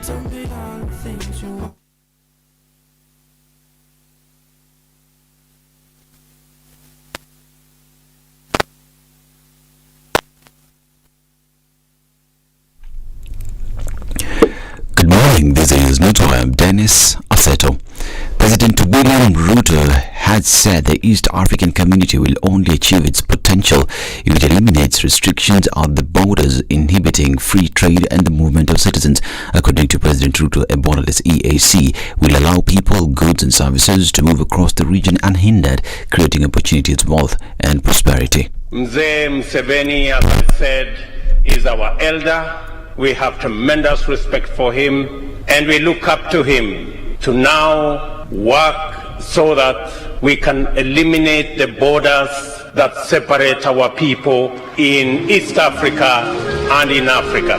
Tell me all the things you want. Good morning, this is Ruto. I'm Dennis Aseto. President William Ruto had said the East African community will only achieve its potential if it eliminates restrictions at the borders inhibiting free trade and the movement of citizens. According to President Ruto, a borderless EAC will allow people, goods and services to move across the region unhindered, creating opportunities, wealth and prosperity. Mzee Museveni, as I said, is our elder. We have tremendous respect for him and we look up to him to now work so that we can eliminate the borders that separate our people in East Africa and in Africa.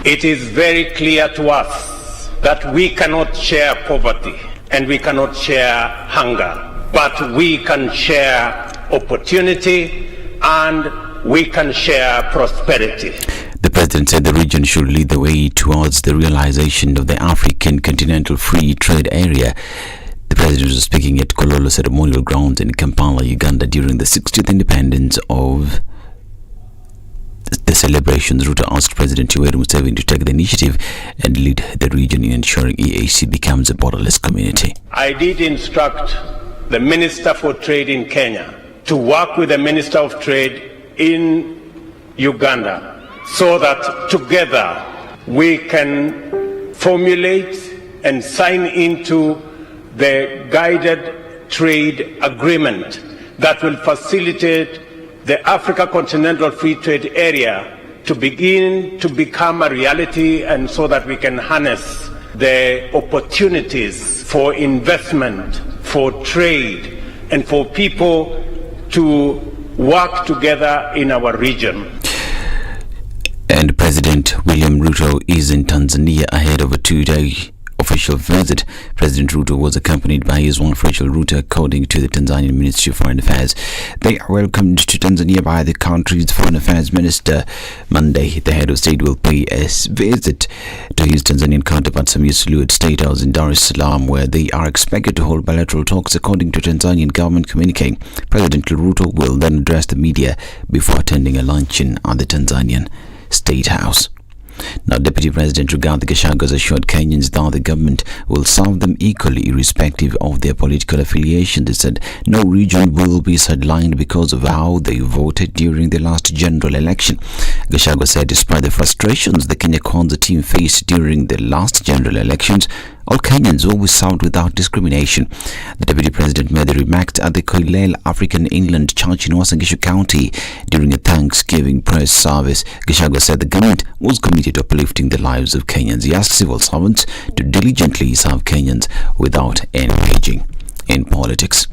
It is very clear to us that we cannot share poverty and we cannot share hunger, but we can share opportunity and we can share prosperity. The president said the region should lead the way towards the realization of the African Continental Free Trade Area. The president was speaking at Kololo Ceremonial Grounds in Kampala, Uganda during the 60th independence of the celebrations. Ruto asked President Yoweri Museveni to take the initiative and lead the region in ensuring EAC becomes a borderless community. I did instruct the Minister for Trade in Kenya to work with the Minister of Trade in Uganda so that together we can formulate and sign into the guided trade agreement that will facilitate the Africa Continental Free Trade Area to begin to become a reality, and so that we can harness the opportunities for investment, for trade, and for people to work together in our region. And President William Ruto is in Tanzania ahead of a two-day official visit. President Ruto was accompanied by his wife Rachel Ruto, according to the Tanzanian Ministry of Foreign Affairs. They are welcomed to Tanzania by the country's Foreign Affairs Minister. Monday, the head of state will pay a visit to his Tanzanian counterpart Samia Suluhu at State House in Dar es Salaam, where they are expected to hold bilateral talks, according to Tanzanian government communique. President Ruto will then address the media before attending a luncheon at the Tanzanian State House. Now, Deputy President Rigathi Gachagua has assured Kenyans that the government will serve them equally irrespective of their political affiliation. They said no region will be sidelined because of how they voted during the last general election. Gachagua said despite the frustrations the Kenya Kwanza team faced during the last general elections, all Kenyans always served without discrimination. The Deputy President made the remarks at the Koilel African Inland Church in Uasin Gishu County during a Thanksgiving press service. Gachagua said the government was committed to uplifting the lives of Kenyans. He asked civil servants to diligently serve Kenyans without engaging in politics.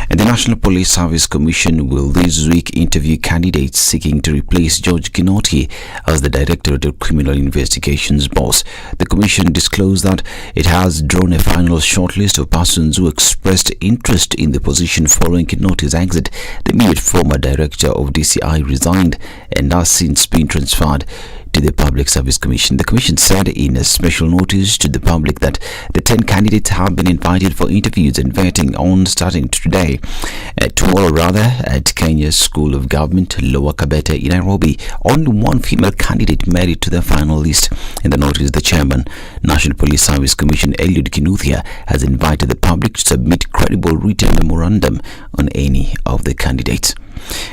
And the National Police Service Commission will this week interview candidates seeking to replace George Kinoti as the Director of the Criminal Investigations Boss. The Commission disclosed that it has drawn a final shortlist of persons who expressed interest in the position following Kinoti's exit. The immediate former Director of DCI resigned and has since been transferred to the Public Service Commission. The Commission said in a special notice to the public that the 10 candidates have been invited for interviews and vetting on starting tomorrow at Kenya's School of Government, Lower Kabete in Nairobi. Only one female candidate made it to the final list. In the notice, the Chairman, National Police Service Commission Eliud Kinuthia, has invited the public to submit credible written memorandum on any of the candidates.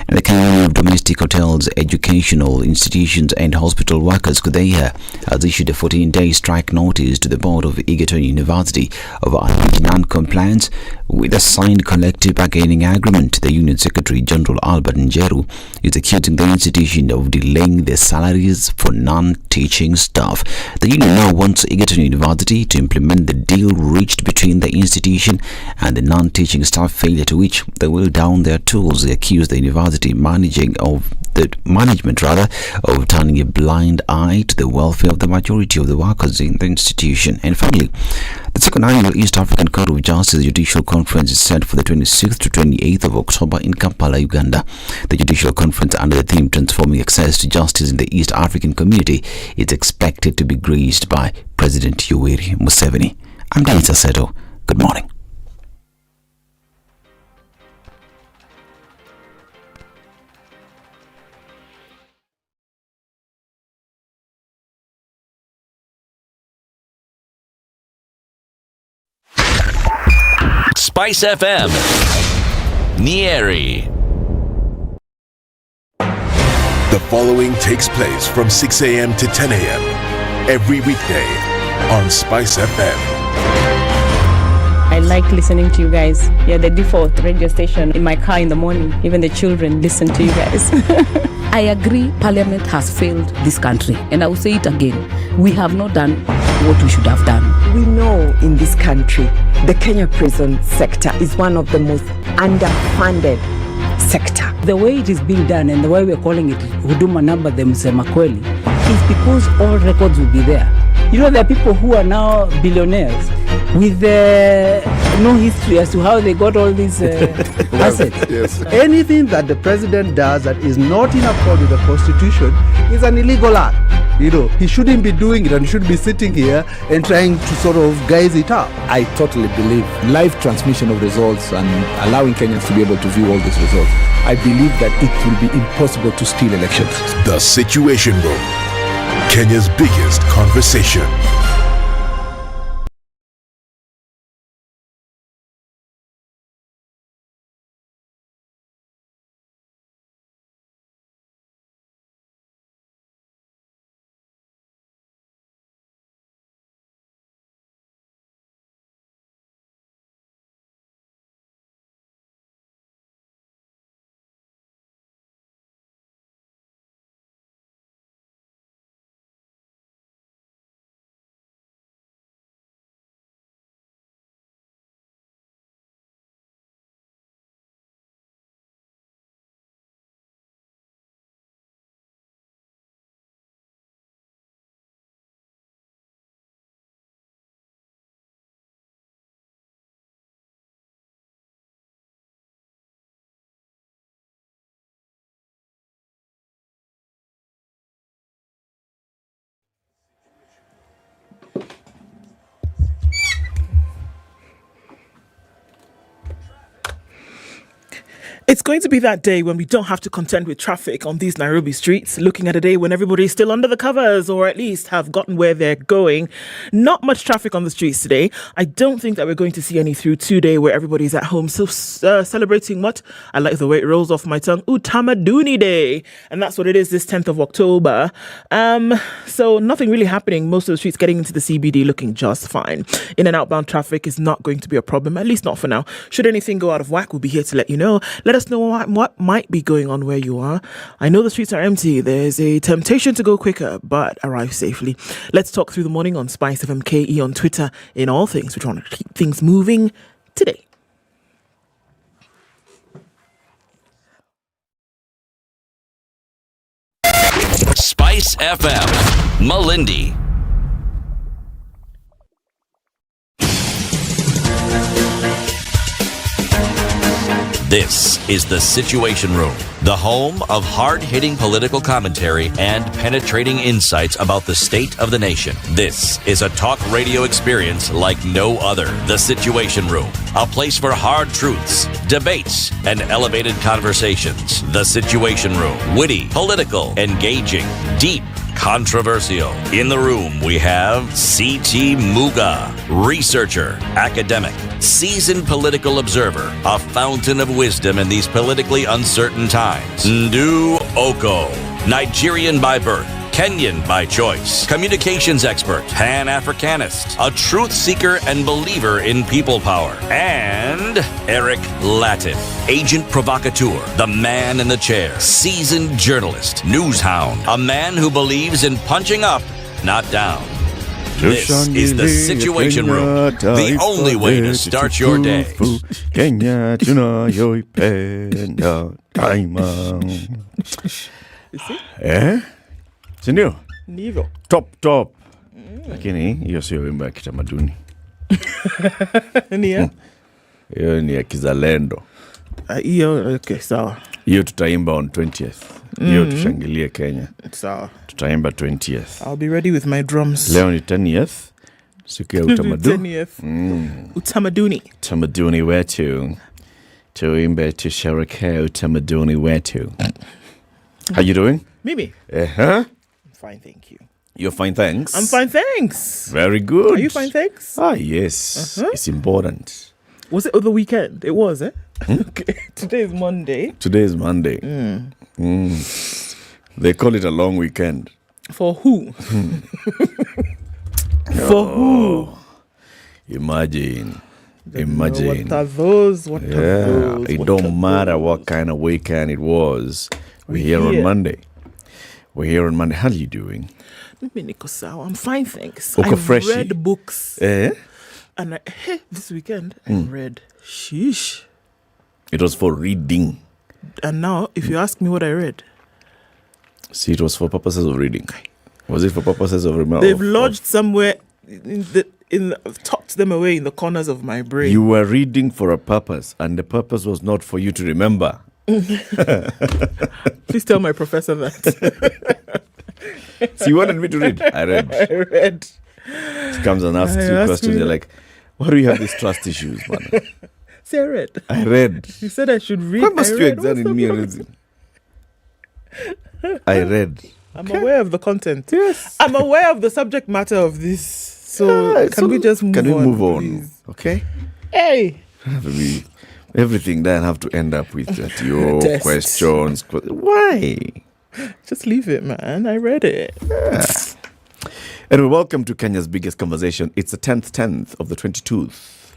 And the Council of Domestic Hotels, Educational Institutions and Hospital Workers, KUDEIHA, has issued a 14-day strike notice to the board of Egerton University over alleged non-compliance with a signed collective bargaining agreement. The Union Secretary General Albert Njeru is accusing the institution of delaying the salaries for non-teaching staff. The union now wants Egerton University to implement the deal reached between the institution and the non-teaching staff, failure to which they will down their tools. They accuse the the university management of turning a blind eye to the welfare of the majority of the workers in the institution. And finally, the second annual East African Court of Justice Judicial Conference is set for the 26th to 28th of October in Kampala, Uganda. The Judicial Conference, under the theme Transforming Access to Justice in the East African Community, is expected to be graced by President Yoweri Museveni. I'm Danny Saseto. Good morning. SpiceFM, Nyeri. The following takes place from 6 a.m. to 10 a.m. every weekday on SpiceFM. I like listening to you guys. You're the default radio station in my car in the morning. Even the children listen to you guys. I agree Parliament has failed this country, and I will say it again. We have not done what we should have done. We know in this country, the Kenya prison sector is one of the most underfunded sector. The way it is being done and the way we're calling it Huduma Number Msema Kweli is because all records will be there. You know, there are people who are now billionaires with no history as to how they got all these assets. Yes. Anything that the president does that is not in accord with the constitution is an illegal act. You know, he shouldn't be doing it, and he should be sitting here and trying to sort of guise it up. I totally believe live transmission of results and allowing Kenyans to be able to view all these results. I believe that it will be impossible to steal elections. The Situation Room, Kenya's biggest conversation. It's going to be that day when we don't have to contend with traffic on these Nairobi streets, looking at a day when everybody's still under the covers or at least have gotten where they're going. Not much traffic on the streets today. I don't think that we're going to see any through today where everybody's at home. So celebrating what? I like the way it rolls off my tongue. Utamaduni Day. And that's what it is this 10th of October. So nothing really happening. Most of the streets getting into the CBD looking just fine. In and outbound traffic is not going to be a problem, at least not for now. Should anything go out of whack, we'll be here to let you know. Let us know what might be going on where you are. I know the streets are empty. There's a temptation to go quicker, but arrive safely. Let's talk through the morning on SpiceFM KE on Twitter. In all things, we're trying to keep things moving today. SpiceFM, Malindi. This is The Situation Room, the home of hard-hitting political commentary and penetrating insights about the state of the nation. This is a talk radio experience like no other. The Situation Room, a place for hard truths, debates, and elevated conversations. The Situation Room, witty, political, engaging, deep, controversial. In the room, we have C.T. Muga, researcher, academic, seasoned political observer, a fountain of wisdom in these politically uncertain times. Ndu Oko, Nigerian by birth, Kenyan by choice, communications expert, Pan-Africanist, a truth seeker and believer in people power, and Eric Latin, agent provocateur, the man in the chair, seasoned journalist, news hound, a man who believes in punching up, not down. This is The Situation Room, the only way to start your day. Kaima. You see? Sindio? Nivo. Top. Lakini hiyo sio wimbo ya kitamaduni. Nia? Hiyo ni ya kizalendo. Hiyo okay, sawa. Hiyo tutaimba on 20th. Hiyo tushangilie Kenya. Sawa. Tutaimba 20th. I'll be ready with my drums. Leo ni 10th. Siku ya utamaduni. 10th. Utamaduni. Utamaduni wetu. Tuimbe tusherekee utamaduni wetu. How you doing? Mimi? I'm fine, thank you. You're fine, thanks. I'm fine, thanks. Very good. Are you fine, thanks? Yes. It's important. Was it over the weekend? It was, eh? Okay. Today is Monday. They call it a long weekend. For who? For who? Imagine. What are those? It don't matter what kind of weekend it was. We're here on Monday. How are you doing? I'm fine, thanks. Uko I freshy? read books. And this weekend, I read. Sheesh. It was for reading. And now, if you ask me what I read. See, it was for purposes of reading. Was it for purposes of remember? They've lodged somewhere tucked them away in the corners of my brain. You were reading for a purpose, and the purpose was not for you to remember. Please tell my professor that. So you wanted me to read? I read. She comes and asks you questions. You're like, why do you have these trust issues, man? See, I read. You said I should read. Why must you examine me and everything? I read. I'm aware of the content. Yes. I'm aware of the subject matter of this. So can we just move on? Can we move on? Please? Okay. Hey. Everything then have to end up with your questions. Why? Just leave it, man. I read it. Yeah. Anyway, welcome to Kenya's biggest conversation. It's the 10th of the 22th.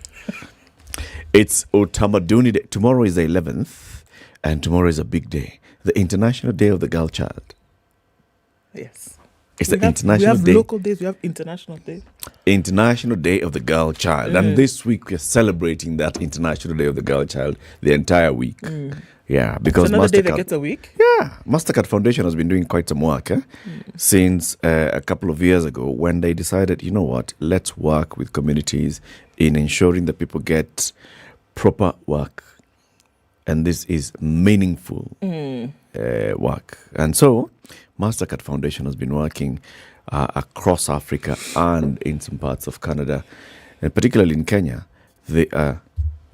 It's Utamaduni Day. Tomorrow is the 11th, and tomorrow is a big day. The International Day of the Girl Child. Yes. It's the International Day. We have local days, we have international days. International Day of the Girl Child. And this week we're celebrating that International Day of the Girl Child the entire week. Yeah, because it's another day that gets a week? Yeah. Mastercard Foundation has been doing quite some work since a couple of years ago when they decided, you know what, let's work with communities in ensuring that people get proper work. And this is meaningful work. And so Mastercard Foundation has been working across Africa and in some parts of Canada, and particularly in Kenya. They are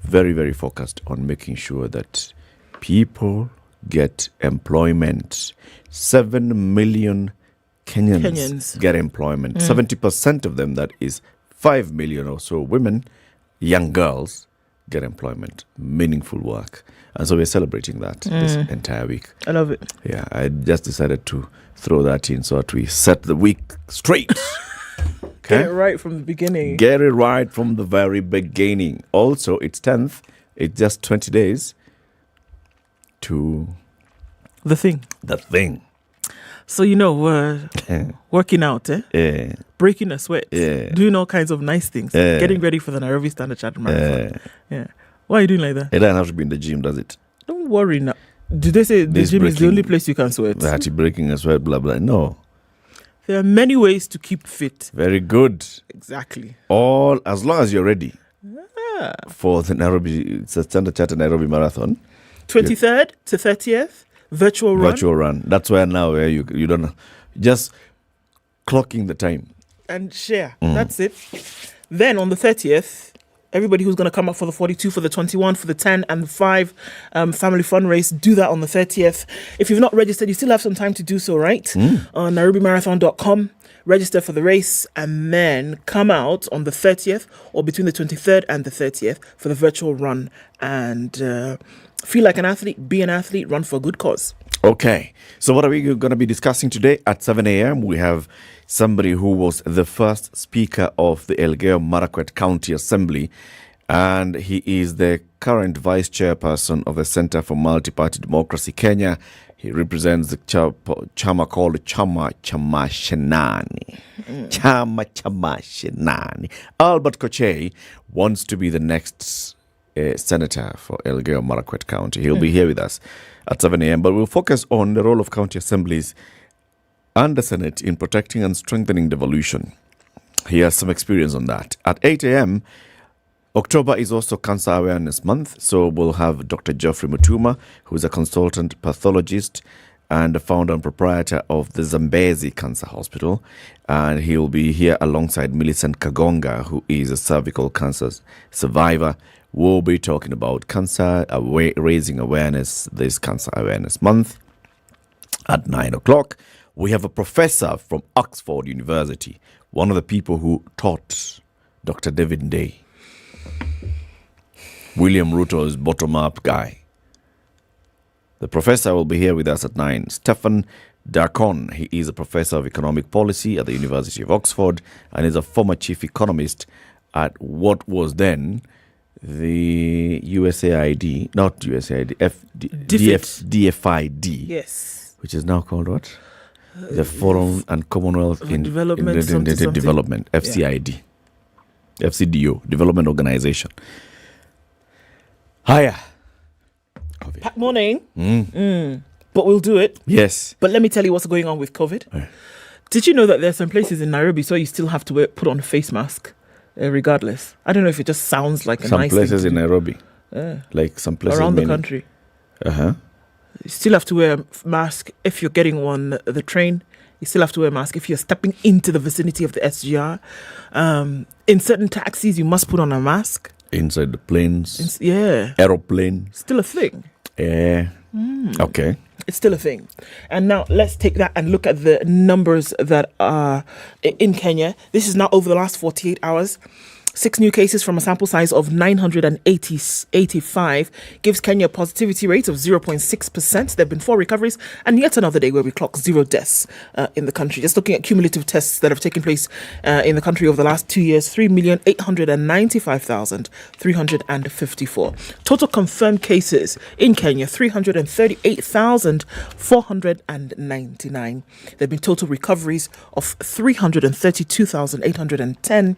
very, very focused on making sure that people get employment. 7 million Kenyans get employment. 70% of them, that is 5 million or so women, young girls, get employment. Meaningful work. And so we're celebrating that this entire week. I love it. Yeah, I just decided to throw that in so that we set the week straight. Okay? Get it right from the beginning. Get it right from the very beginning. Also, it's 10th. It's just 20 days to... The thing. So, working out, breaking a sweat, doing all kinds of nice things, getting ready for the Nairobi Standard Chartered Marathon. Why are you doing like that? It doesn't have to be in the gym, does it? Don't worry now. Did they say the gym is the only place you can sweat? That you're breaking a sweat, blah, blah. No. There are many ways to keep fit. Very good. Exactly. All as long as you're ready for the Nairobi, it's a Standard Chartered Nairobi Marathon. 23rd to 30th, virtual run. That's where now you don't know. Just clocking the time. And share. That's it. Then on the 30th, everybody who's going to come up for the 42, for the 21, for the 10 and the 5 family fun race, do that on the 30th. If you've not registered, you still have some time to do so, right? On nairobimarathon.com, register for the race, and then come out on the 30th or between the 23rd and the 30th for the virtual run. And feel like an athlete, be an athlete, run for a good cause. Okay. So what are we going to be discussing today? At 7 a.m., we have somebody who was the first speaker of the Elgeyo-Marakwet County Assembly, and he is the current vice chairperson of the Center for Multi-Party Democracy Kenya. He represents the chama called Chama Shenani. Chama Shenani. Albert Kochei wants to be the next senator for Elgeyo Marakwet County. He'll be here with us at 7 a.m. But we'll focus on the role of county assemblies and the Senate in protecting and strengthening devolution. He has some experience on that. At 8 a.m., October is also Cancer Awareness Month, so we'll have Dr. Geoffrey Mutuma, who is a consultant pathologist and the founder and proprietor of the Zambezi Cancer Hospital. And he'll be here alongside Millicent Kagonga, who is a cervical cancer survivor. We'll be talking about cancer, raising awareness this Cancer Awareness Month. At 9 o'clock, we have a professor from Oxford University, one of the people who taught Dr. David Day, William Ruto's bottom-up guy. The professor will be here with us at 9. Stefan Darcon, he is a professor of economic policy at the University of Oxford and is a former chief economist at what was then the USAID, not USAID, DFID. Yes. Which is now called what? The Foreign and Commonwealth in Development, Development, FCID. Yeah. FCDO, Development Organization. Hiya. Pat morning. But we'll do it. Yes. But let me tell you what's going on with COVID. Did you know that there's some places in Nairobi so you still have to put on a face mask regardless? I don't know if it just sounds like a some nice places thing in Nairobi. Like some places around the country. You still have to wear a mask if you're getting on the train. You still have to wear a mask if you're stepping into the vicinity of the SGR. In certain taxis, you must put on a mask. Inside the planes. Yeah. Aeroplane. Still a thing. Yeah. Okay. It's still a thing. And now let's take that and look at the numbers that are in Kenya. This is now over the last 48 hours. 6 new cases from a sample size of 985 gives Kenya a positivity rate of 0.6%. There have been 4 recoveries and yet another day where we clock 0 deaths in the country. Just looking at cumulative tests that have taken place in the country over the last 2 years, 3,895,354. Total confirmed cases in Kenya, 338,499. There have been total recoveries of 332,810.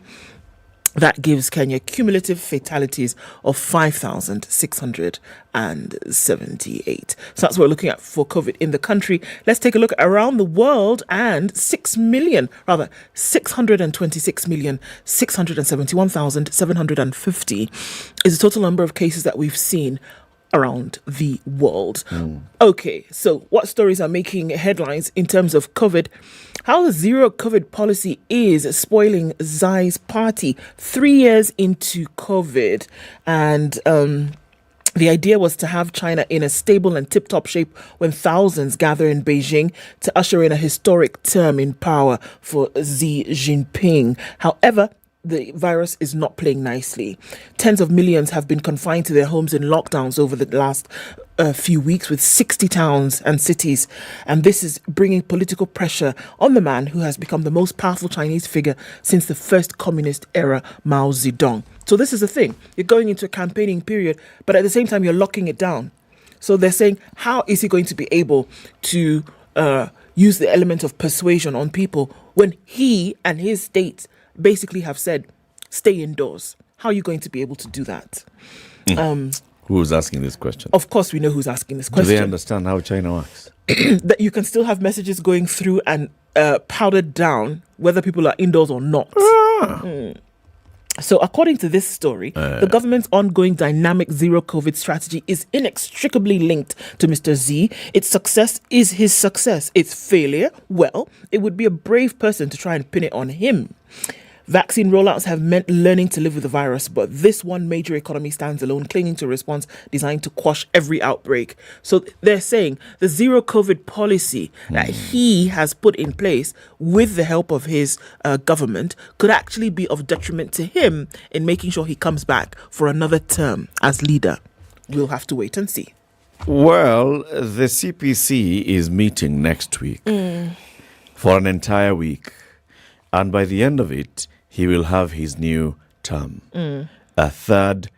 That gives Kenya cumulative fatalities of 5,678. So that's what we're looking at for COVID in the country. Let's take a look around the world, and 6,671,750 is the total number of cases that we've seen around the world. Okay, so what stories are making headlines in terms of COVID? How the zero COVID policy is spoiling Xi's party 3 years into COVID. And the idea was to have China in a stable and tip-top shape when thousands gather in Beijing to usher in a historic term in power for Xi Jinping. However, the virus is not playing nicely. Tens of millions have been confined to their homes in lockdowns over the last few weeks, with 60 towns and cities. And this is bringing political pressure on the man who has become the most powerful Chinese figure since the first communist era, Mao Zedong. So this is the thing. You're going into a campaigning period, but at the same time, you're locking it down. So they're saying, how is he going to be able to use the element of persuasion on people when he and his state basically have said, stay indoors? How are you going to be able to do that? Who's asking this question? Of course, we know who's asking this question. Do they understand how China works? That you can still have messages going through and powdered down, whether people are indoors or not. So according to this story, the government's ongoing dynamic zero COVID strategy is inextricably linked to Mr. Xi. Its success is his success. Its failure, well, it would be a brave person to try and pin it on him. Vaccine rollouts have meant learning to live with the virus, but this one major economy stands alone, clinging to a response designed to quash every outbreak. So they're saying the zero COVID policy that he has put in place with the help of his government could actually be of detriment to him in making sure he comes back for another term as leader. We'll have to wait and see. Well, the CPC is meeting next week for an entire week. And by the end of it, he will have his new term. A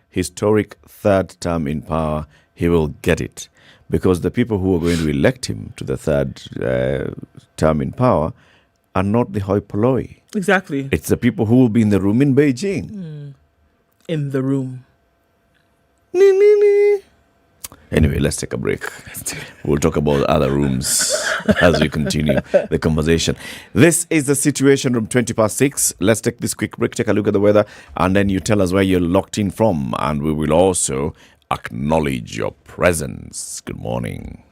historic third term in power. He will get it. Because the people who are going to elect him to the third term in power are not the hoi polloi. Exactly. It's the people who will be in the room in Beijing. In the room. Anyway, let's take a break. We'll talk about other rooms as we continue the conversation. This is the Situation Room, 6:20. Let's take this quick break, take a look at the weather, and then you tell us where you're locked in from. And we will also acknowledge your presence. Good morning.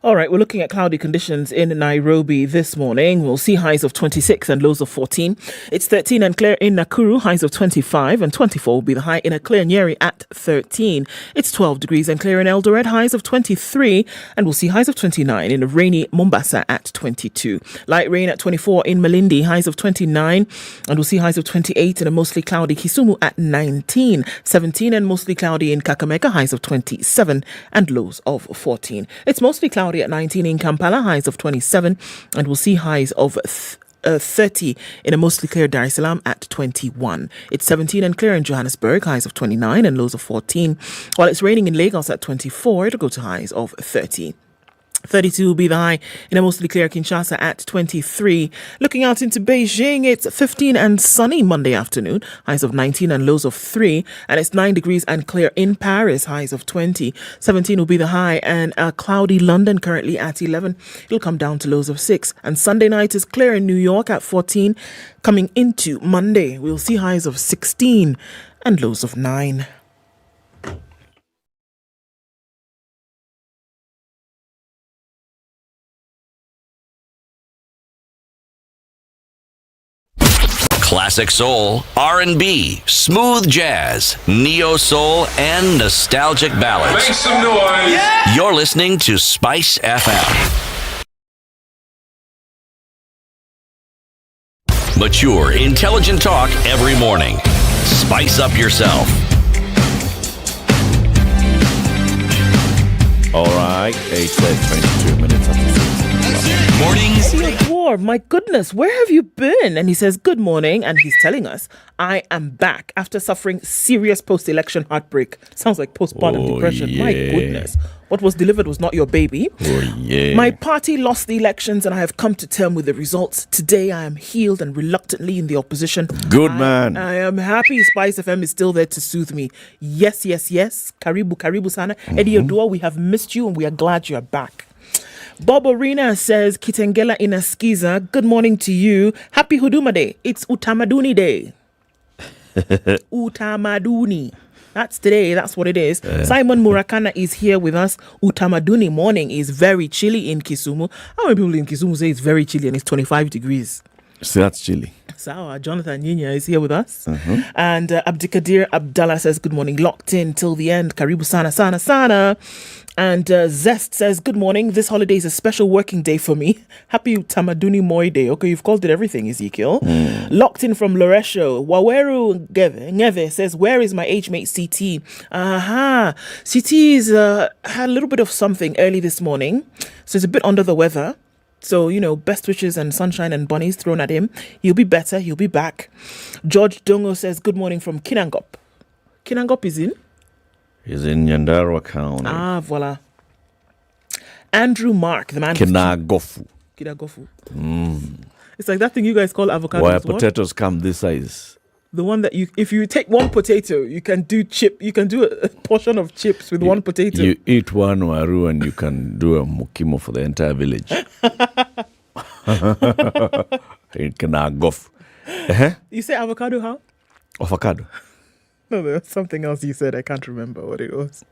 All right, we're looking at cloudy conditions in Nairobi this morning. We'll see highs of 26 and lows of 14. It's 13 and clear in Nakuru, highs of 25, and 24 will be the high in a clear Nyeri at 13. It's 12 degrees and clear in Eldoret, highs of 23, and we'll see highs of 29 in a rainy Mombasa at 22. Light rain at 24 in Malindi, highs of 29, and we'll see highs of 28 in a mostly cloudy Kisumu at 19. 17 and mostly cloudy in Kakamega, highs of 27, and lows of 14. It's mostly cloudy at 19 in Kampala, highs of 27, and we'll see highs of 30 in a mostly clear Dar es Salaam at 21. It's 17 and clear in Johannesburg, highs of 29 and lows of 14. While it's raining in Lagos at 24, it'll go to highs of 30. 32 will be the high in a mostly clear Kinshasa at 23. Looking out into Beijing, it's 15 and sunny Monday afternoon, highs of 19 and lows of 3. And it's 9 degrees and clear in Paris, highs of 20. 17 will be the high, and cloudy London currently at 11. It'll come down to lows of 6. And Sunday night is clear in New York at 14. Coming into Monday, we'll see highs of 16 and lows of 9. Classic soul, R&B, smooth jazz, neo soul, and nostalgic ballads. Make some noise. Yeah! You're listening to Spice FM. Mature, intelligent talk every morning. Spice up yourself. All right, 8:22 minutes after 6. Mornings. Dwarf, my goodness, where have you been? And he says, good morning. And he's telling us, I am back after suffering serious post-election heartbreak. Sounds like postpartum depression. Yeah. My goodness. What was delivered was not your baby. My party lost the elections and I have come to terms with the results. Today I am healed and reluctantly in the opposition. Good man. I am happy Spice FM is still there to soothe me. Yes, yes, yes. Karibu sana. Eddie Odua, we have missed you and we are glad you are back. Bob Arena says, Kitengela Inaskiza, good morning to you. Happy Huduma Day. It's Utamaduni Day. Utamaduni. That's today. That's what it is. Simon Murakana is here with us. Utamaduni morning is very chilly in Kisumu. How many people in Kisumu say it's very chilly and it's 25 degrees? So that's chilly. So Jonathan Nyinya is here with us. And Abdikadir Abdallah says, good morning. Locked in till the end. Karibu sana. And Zest says, good morning. This holiday is a special working day for me. Happy Utamaduni Moi Day. Okay, you've called it everything, Ezekiel. Locked in from Loresho. Waweru Ngeve says, where is my age mate CT? CT is had a little bit of something early this morning. So it's a bit under the weather. So, best wishes and sunshine and bunnies thrown at him. He'll be better. He'll be back. George Dongo says, good morning from Kinangop. Kinangop is in? He's in Nyandarua County. Voila. Andrew Mark, the man. Kinagofu. It's like that thing you guys call avocado. Where potatoes come this size. The one that if you take one potato, you can do a portion of chips with one potato. You eat one waru and you can do a mukimo for the entire village. In Kinagofu. You say avocado how? Avocado. No, there was something else you said. I can't remember what it was.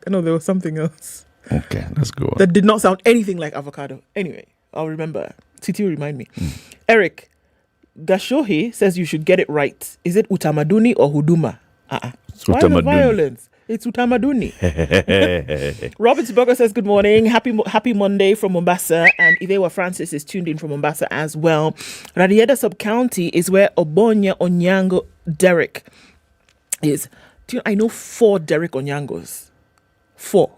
No, there was something else. Okay, let's go on. That did not sound anything like avocado. Anyway, I'll remember. Titi will remind me. Eric Gashohi says you should get it right. Is it Utamaduni or Huduma? Why the violence? It's Utamaduni. Robert Burger says, good morning. Happy Monday from Mombasa. And Idewa Francis is tuned in from Mombasa as well. Rarieda Sub-County is where Obonya Onyango Derek is. I know 4 Derek Onyangos. 4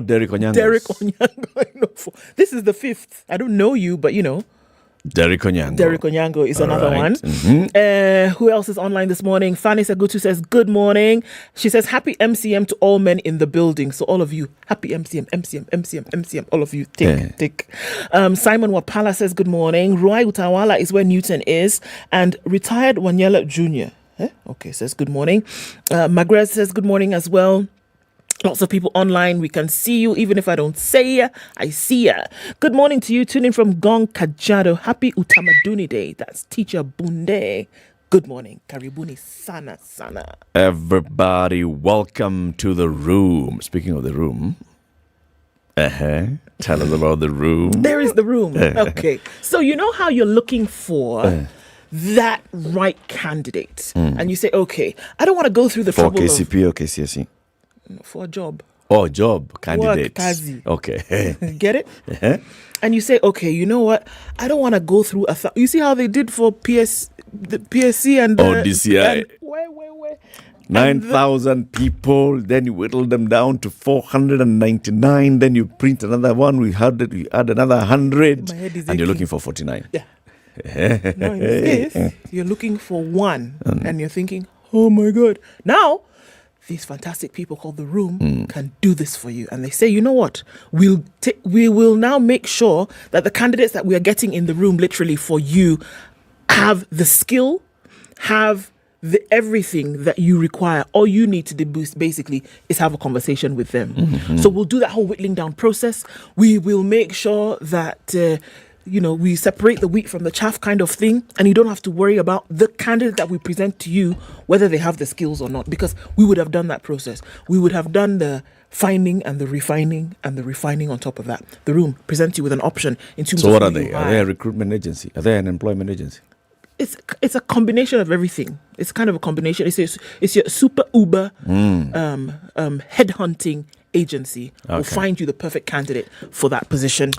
Derek Onyangos. Derek Onyango. I know 4. This is the 5th. I don't know you, but Derek Onyango. Derek Onyango is another one. Mm-hmm. Who else is online this morning? Fanny Sagutu says, good morning. She says, happy MCM to all men in the building. So all of you, happy MCM, all of you, tick. Simon Wapala says, good morning. Ruai Utawala is where Newton is. And retired Wanyela Jr. Okay, says good morning. Margaret says, good morning as well. Lots of people online. We can see you. Even if I don't say ya, I see ya. Good morning to you. Tuning from Gong Kajado. Happy Utamaduni Day. That's Teacher Bunde. Good morning. Karibuni sana sana. Everybody, welcome to the room. Speaking of the room, tell us about the room. There is the room. Okay. So you know how you're looking for that right candidate. And you say, okay, I don't want to go through the trouble for KCP or KCSE? For a job. Oh, job candidate. Work, kazi. Okay. Get it? And you say, okay, you know what? I don't want to go through you see how they did for the PSC and DCI. Where? 9,000 people, then you whittle them down to 499, then you print another one, we add another 100, and you're looking for 49. Yeah. No, in this case, you're looking for one, and you're thinking, oh my God. Now, these fantastic people called The Room can do this for you. And they say, you know what? We will now make sure that the candidates that we are getting in the room literally for you have the skill, have the everything that you require. All you need to do basically is have a conversation with them. So we'll do that whole whittling down process. We will make sure that we separate the wheat from the chaff kind of thing, and you don't have to worry about the candidate that we present to you, whether they have the skills or not, because we would have done that process. We would have done the finding and the refining and the refining on top of that. The Room presents you with an option in terms of. So what are they? Are they a recruitment agency? Are they an employment agency? It's a combination of everything. It's kind of a combination. It's your super Uber headhunting agency. Will find you the perfect candidate for that position.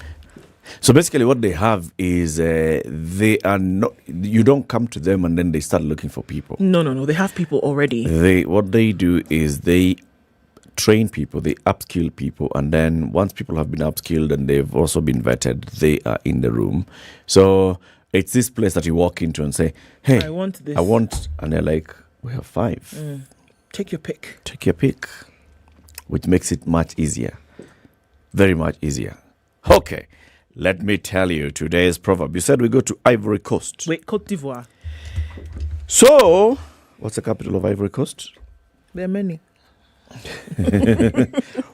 So basically what they have is they are not, you don't come to them and then they start looking for people. No. They have people already. What they do is they train people, they upskill people, and then once people have been upskilled and they've also been vetted, they are in the room. So it's this place that you walk into and say, hey, I want this. And they're like, we have 5. Take your pick. Take your pick, which makes it much easier. Very much easier. Okay. Let me tell you today's proverb. You said we go to Ivory Coast. Wait, Côte d'Ivoire. So, what's the capital of Ivory Coast? There are many.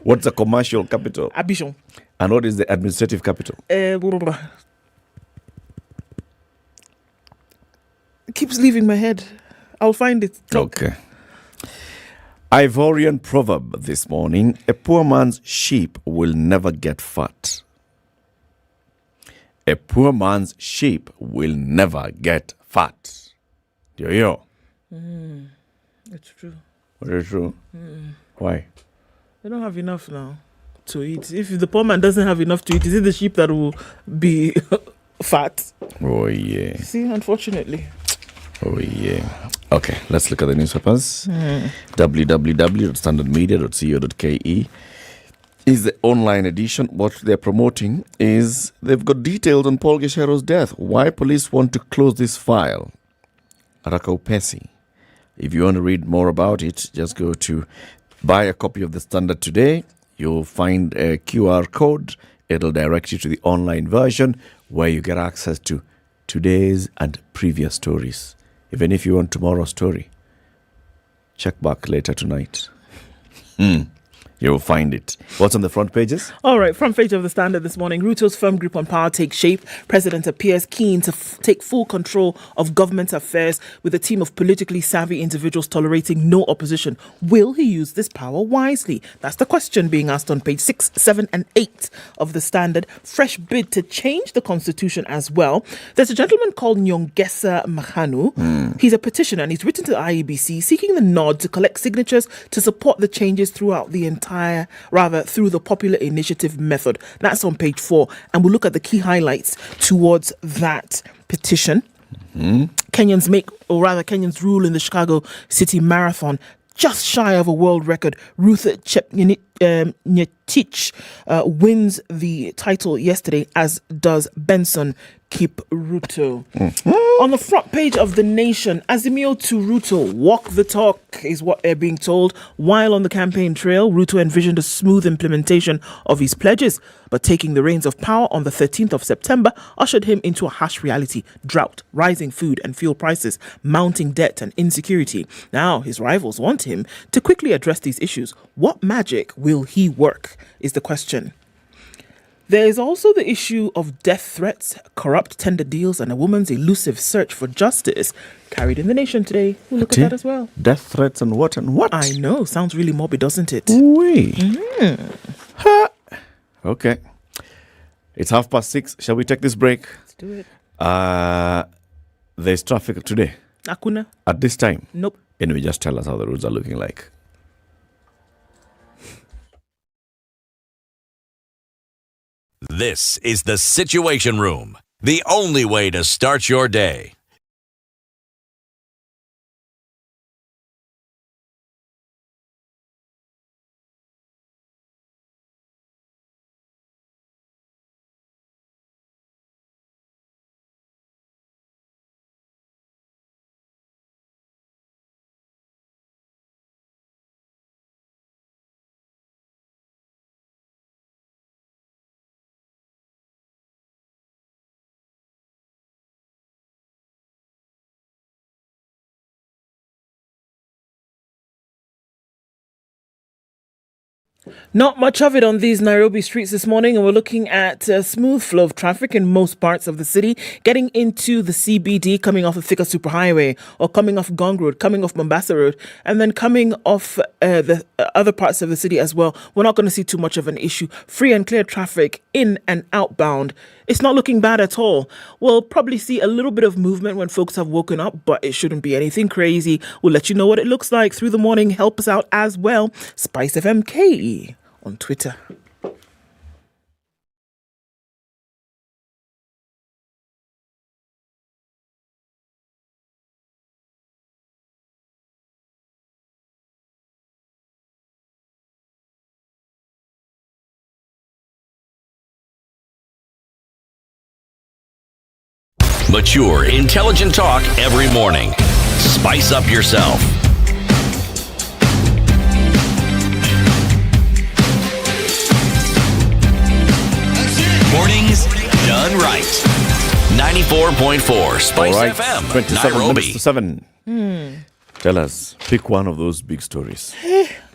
What's the commercial capital? Abidjan. And what is the administrative capital? It keeps leaving my head. I'll find it. Talk. Okay. Ivorian proverb this morning. A poor man's sheep will never get fat. A poor man's sheep will never get fat. Yo. It's true. Very true. Why? They don't have enough now to eat. If the poor man doesn't have enough to eat, is it the sheep that will be fat? Oh, yeah. See, unfortunately. Oh, yeah. Okay, let's look at the newspapers. www.standardmedia.co.ke is the online edition. What they're promoting is they've got details on Paul Geshero's death. Why police want to close this file. Araka upesi. If you want to read more about it, just go to buy a copy of the Standard today. You'll find a QR code. It'll direct you to the online version where you get access to today's and previous stories. Even if you want tomorrow's story, check back later tonight. You'll find it. What's on the front pages? All right, front page of the Standard this morning. Ruto's firm grip on power takes shape. President appears keen to take full control of government affairs with a team of politically savvy individuals tolerating no opposition. Will he use this power wisely? That's the question being asked on page 6, 7 and 8 of the Standard. Fresh bid to change the constitution as well. There's a gentleman called Nyongesa Mahanu. He's a petitioner and he's written to the IEBC seeking the nod to collect signatures to support the changes throughout the through the popular initiative method. That's on page 4. And we'll look at the key highlights towards that petition. Kenyans rule in the Chicago City Marathon. Just shy of a world record. Ruth Nyetich wins the title yesterday, as does Benson keep Ruto. On the front page of The Nation, Azimio to Ruto, walk the talk is what they're being told. While on the campaign trail, Ruto envisioned a smooth implementation of his pledges, but taking the reins of power on the 13th of September ushered him into a harsh reality: drought, rising food and fuel prices, mounting debt and insecurity. Now his rivals want him to quickly address these issues. What magic will he work is the question. There is also the issue of death threats, corrupt tender deals, and a woman's elusive search for justice carried in The Nation today. We'll look at that as well. Death threats and what and what? I know. Sounds really morbid, doesn't it? Oui. Okay. It's 6:30. Shall we take this break? Let's do it. There's traffic today. Akuna? At this time? Nope. Anyway, just tell us how the roads are looking like. This is the Situation Room, the only way to start your day. Not much of it on these Nairobi streets this morning, and we're looking at a smooth flow of traffic in most parts of the city, getting into the CBD, coming off the Thika Superhighway, or coming off Gong Road, coming off Mombasa Road, and then coming off the other parts of the city as well. We're not going to see too much of an issue. Free and clear traffic in and outbound. It's not looking bad at all. We'll probably see a little bit of movement when folks have woken up, but it shouldn't be anything crazy. We'll let you know what it looks like through the morning. Help us out as well. SpiceFM KE on Twitter. Mature, intelligent talk every morning. Spice up yourself. Mornings done right. 94.4 Spice All right, FM, 27 Nairobi. minutes to 7. Tell us, pick one of those big stories.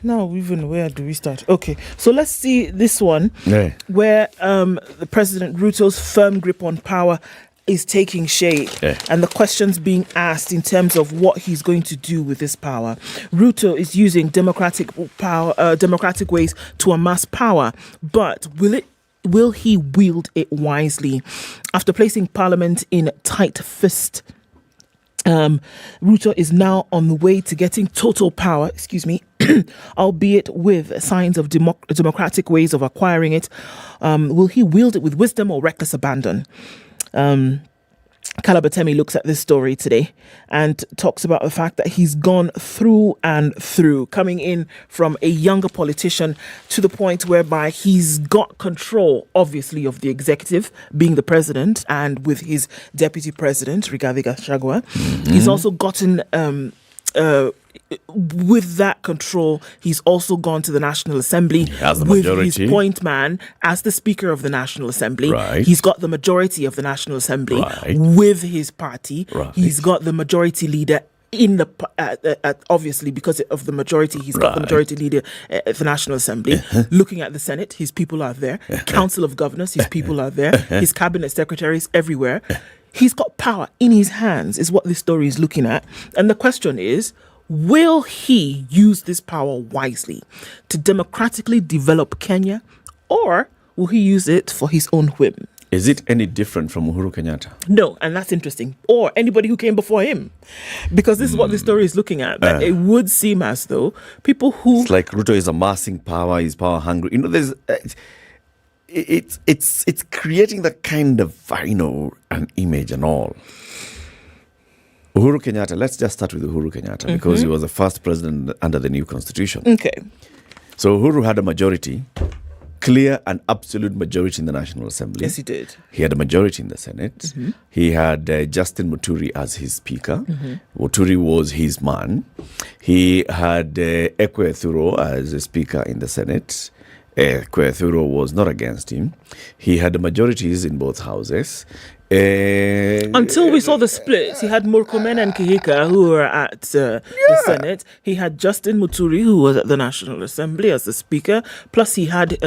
Now, even where do we start? Okay, so let's see this one, Yeah. where the President Ruto's firm grip on power is taking shape, and the questions being asked in terms of what he's going to do with this power. Ruto is using democratic ways to amass power, but will he wield it wisely? After placing Parliament in tight fist, Ruto is now on the way to getting total power, albeit with signs of democratic ways of acquiring it. Will he wield it with wisdom or reckless abandon? Kalabatemi looks at this story today and talks about the fact that he's gone through and through, coming in from a younger politician to the point whereby he's got control, obviously, of the executive, being the president, and with his deputy president, Rigathi Gachagua. He's also gotten... with that control, he's also gone to the National Assembly with his point man as the Speaker of the National Assembly. Right. He's got the majority of the National Assembly with his party. Right. He's got the majority leader in the obviously because of the majority, he's got the majority leader at the National Assembly. Looking at the Senate, his people are there. Council of Governors, his people are there. His cabinet secretaries everywhere. He's got power in his hands, is what this story is looking at. And the question is, will he use this power wisely to democratically develop Kenya, or will he use it for his own whim? Is it any different from Uhuru Kenyatta? No, and that's interesting. Or anybody who came before him. Because this is what this story is looking at. That it would seem as though people who... It's like Ruto is amassing power, he's power hungry. You know, there's... It's creating that kind of, an image and all. Uhuru Kenyatta, let's just start with Uhuru Kenyatta because he was the first president under the new constitution. Okay. So Uhuru had a majority clear and absolute majority in the National Assembly. Yes, he did. He had a majority in the Senate. He had Justin Muturi as his speaker. Muturi was his man. He had Ekwe Thuro as a speaker in the Senate. Ekwe Thuro was not against him. He had the majorities in both houses. Until we saw the splits, he had Murkomen and Kihika, who were at the Senate. He had Justin Muturi, who was at the National Assembly as the Speaker. Plus, he had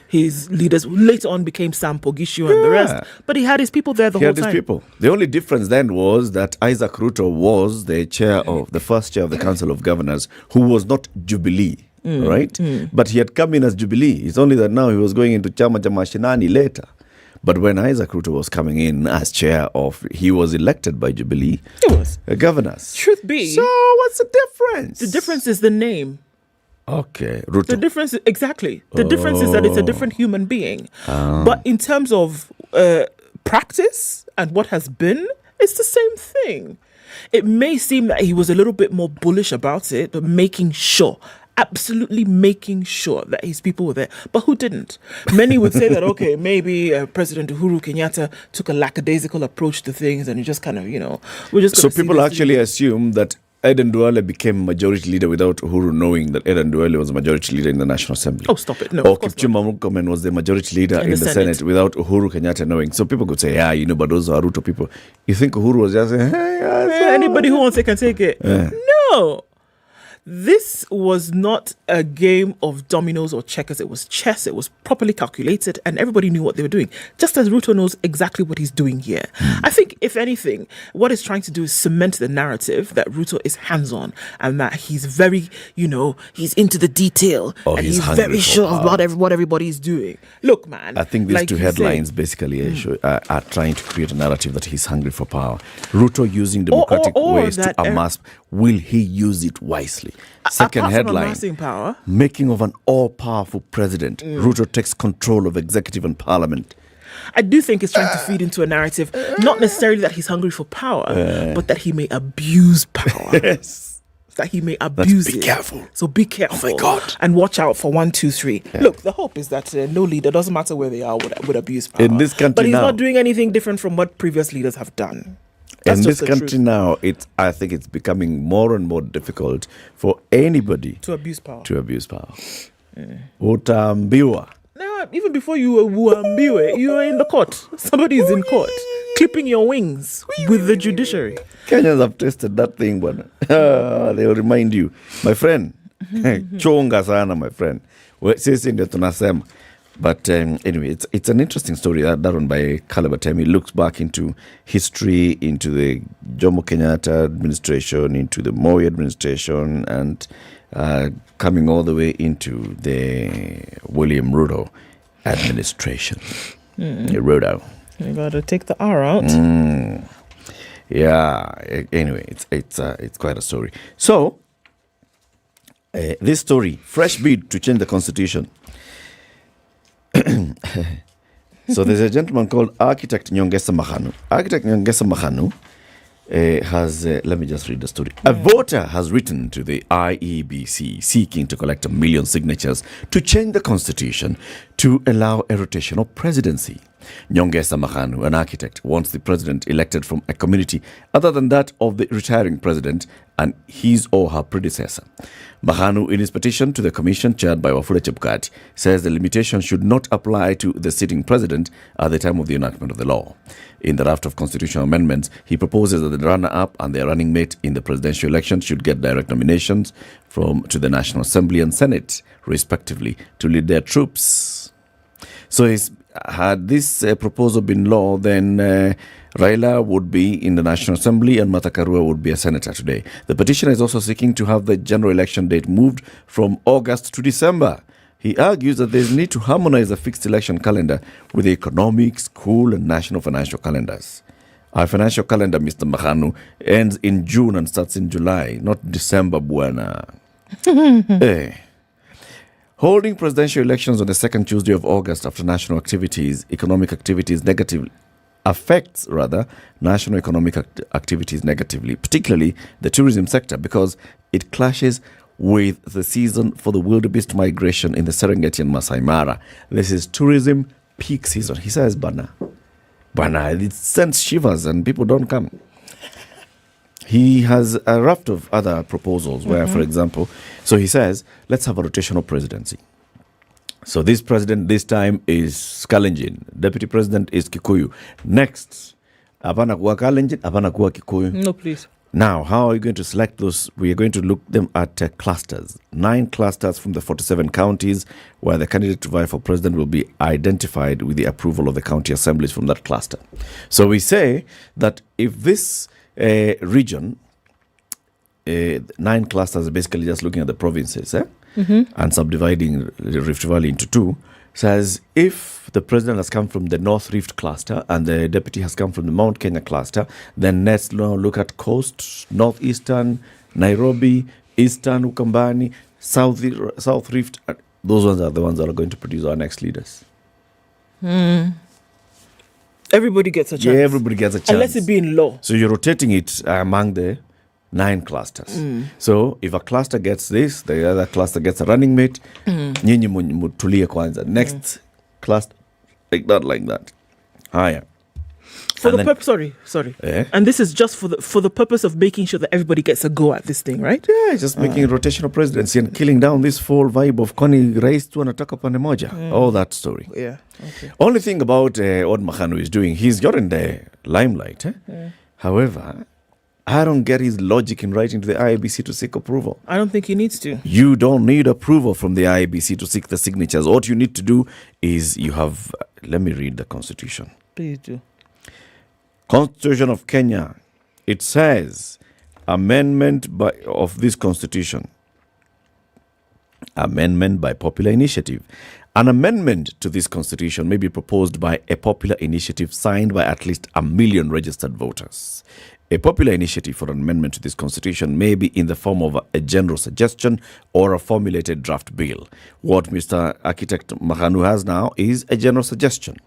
his leaders, who later on became Sam Pogishu and the rest. But he had his people there the whole time. He had his people. The only difference then was that Isaac Ruto was the first chair of the Council of Governors, who was not Jubilee. Right? But he had come in as Jubilee. It's only that now he was going into Chama cha Mashinani later. But when Isaac Ruto was coming in as he was elected by Jubilee governors. Truth be. So what's the difference? The difference is the name. Okay, Ruto. The difference, exactly. The difference is that it's a different human being. But in terms of practice and what has been, it's the same thing. It may seem that he was a little bit more bullish about it, but absolutely making sure that his people were there. But who didn't? Many would say that, okay, maybe President Uhuru Kenyatta took a lackadaisical approach to things and he just kind of, we're just So people actually assume that Eden Duale became majority leader without Uhuru knowing that Eden Duale was a majority leader in the National Assembly. Oh, stop it. No, or Kipchumba Murkomen was the majority leader in the Senate without Uhuru Kenyatta knowing. So people could say, but those are Ruto people. You think Uhuru was just saying, anybody who wants it can take it. No. This was not a game of dominoes or checkers. It was chess. It was properly calculated and everybody knew what they were doing. Just as Ruto knows exactly what he's doing here. I think, if anything, what he's trying to do is cement the narrative that Ruto is hands-on and that he's very, he's into the detail and he's very sure about what everybody's doing. Look, man. I think these two headlines basically are trying to create a narrative that he's hungry for power. Ruto using democratic ways to amass. Will he use it wisely? Second headline, power. Making of an all-powerful president. Ruto takes control of executive and parliament. I do think he's trying to feed into a narrative, not necessarily that he's hungry for power, but that he may abuse power. Yes. That he may abuse it. Be careful. So be careful. Oh my God. And watch out for 1, 2, 3. Yeah. Look, the hope is that no leader, doesn't matter where they are, would abuse power. In this country but he's now, not doing anything different from what previous leaders have done. That's in this country truth. now, I think it's becoming more and more difficult for anybody to abuse power. Utambiwa. Now, even before you were you were in the court. Somebody is in court, clipping your wings with the judiciary. Kenyans have tasted that thing, but they will remind you, my friend. Chonga sana, my friend. Sisi ndio tunasema. But anyway, it's an interesting story, that one by Kalabatemi. Looks back into history, into the Jomo Kenyatta administration, into the Moi administration, and coming all the way into the William Ruto administration. Ruto. You got to take the R out. Yeah. Anyway, it's quite a story. So, this story, fresh bid to change the constitution. So there's a gentleman called Architect Nyongesa Mahanu. Architect Nyongesa Mahanu has, let me just read the story. A voter has written to the IEBC seeking to collect 1 million signatures to change the constitution to allow a rotation of presidency. Nyongesa Mahanu, an architect, wants the president elected from a community other than that of the retiring president and his or her predecessor. Mahanu, in his petition to the commission chaired by Wafula Chebukati, says the limitation should not apply to the sitting president at the time of the enactment of the law. In the draft of constitutional amendments, he proposes that the runner-up and their running mate in the presidential election should get direct nominations to the National Assembly and Senate, respectively, to lead their troops. So had this proposal been law, then Raila would be in the National Assembly and Martha Karua would be a senator today. The petitioner is also seeking to have the general election date moved from August to December. He argues that there is need to harmonize the fixed election calendar with the economic, school, and national financial calendars. Our financial calendar, Mr. Mahanu, ends in June and starts in July, not December, buena. Holding presidential elections on the second Tuesday of August after national activities, economic activities affects national economic activities negatively, particularly the tourism sector, because it clashes with the season for the wildebeest migration in the Serengeti and Masai Mara. This is tourism peak season. He says, Bana, it sends shivers and people don't come. He has a raft of other proposals where, for example, so he says, let's have a rotational presidency. So this president this time is Kalenjin. Deputy president is Kikuyu. Next, apana kuwa Kalenjin, apana kuwa Kikuyu. No, please. Now, how are you going to select those? We are going to look them at clusters. 9 clusters from the 47 counties where the candidate to vie for president will be identified with the approval of the county assemblies from that cluster. So we say that if this region, 9 clusters are basically just looking at the provinces and subdividing the Rift Valley into 2, says if the president has come from the North Rift cluster and the deputy has come from the Mount Kenya cluster, then let's now look at coast, northeastern, Nairobi, eastern, Ukambani, south Rift. Those ones are the ones that are going to produce our next leaders. Everybody gets a chance. Yeah, everybody gets a chance. Unless it be in law. So you're rotating it among the 9 clusters. So if a cluster gets this, the other cluster gets a running mate. Nyinyi mutulie kwanza. Next cluster, like that. Higher. For the purpose, sorry. And this is just for the purpose of making sure that everybody gets a go at this thing, right? Yeah, just making rotational presidency and killing down this full vibe of Koni Rais tu anataka pande moja. All that story. Yeah. Okay. Only thing about what Mahanu is doing, he's got in the limelight. However, I don't get his logic in writing to the IEBC to seek approval. I don't think he needs to. You don't need approval from the IEBC to seek the signatures. What you need to do is you have... let me read the Constitution. Please do. Constitution of Kenya. It says, amendment of this Constitution. Amendment by popular initiative. An amendment to this Constitution may be proposed by a popular initiative signed by at least 1 million registered voters. A popular initiative for an amendment to this Constitution may be in the form of a general suggestion or a formulated draft bill. What Mr. Architect Mahanu has now is a general suggestion.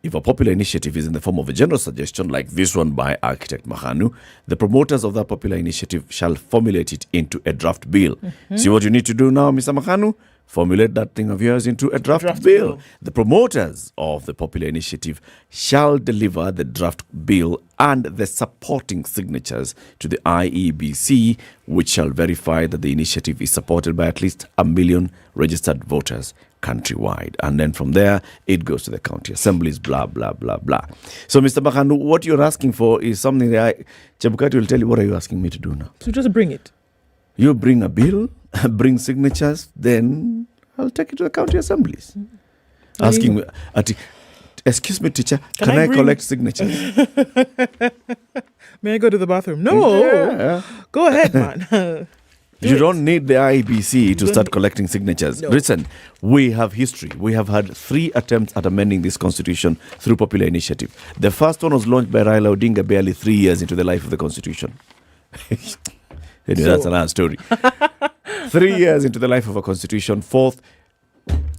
If a popular initiative is in the form of a general suggestion, like this one by Architect Mahanu, the promoters of that popular initiative shall formulate it into a draft bill. See what you need to do now, Mr. Mahanu? Formulate that thing of yours into a draft bill. The promoters of the popular initiative shall deliver the draft bill and the supporting signatures to the IEBC, which shall verify that the initiative is supported by at least 1 million registered voters countrywide. And then from there, it goes to the county assemblies, blah, blah, blah, blah. So, Mr. Mahanu, what you're asking for is something that Chebukati will tell you, what are you asking me to do now? So just bring it. You bring a bill, bring signatures, then I'll take it to the county assemblies. Asking, excuse me, teacher, can I collect signatures? May I go to the bathroom? No. Yeah. Go ahead, man. You don't need the IEBC to start collecting signatures. No. Listen, we have history. We have had 3 attempts at amending this constitution through popular initiative. The first one was launched by Raila Odinga barely 3 years into the life of the constitution. Anyway, that's another story. 3 years into the life of a constitution. 4th,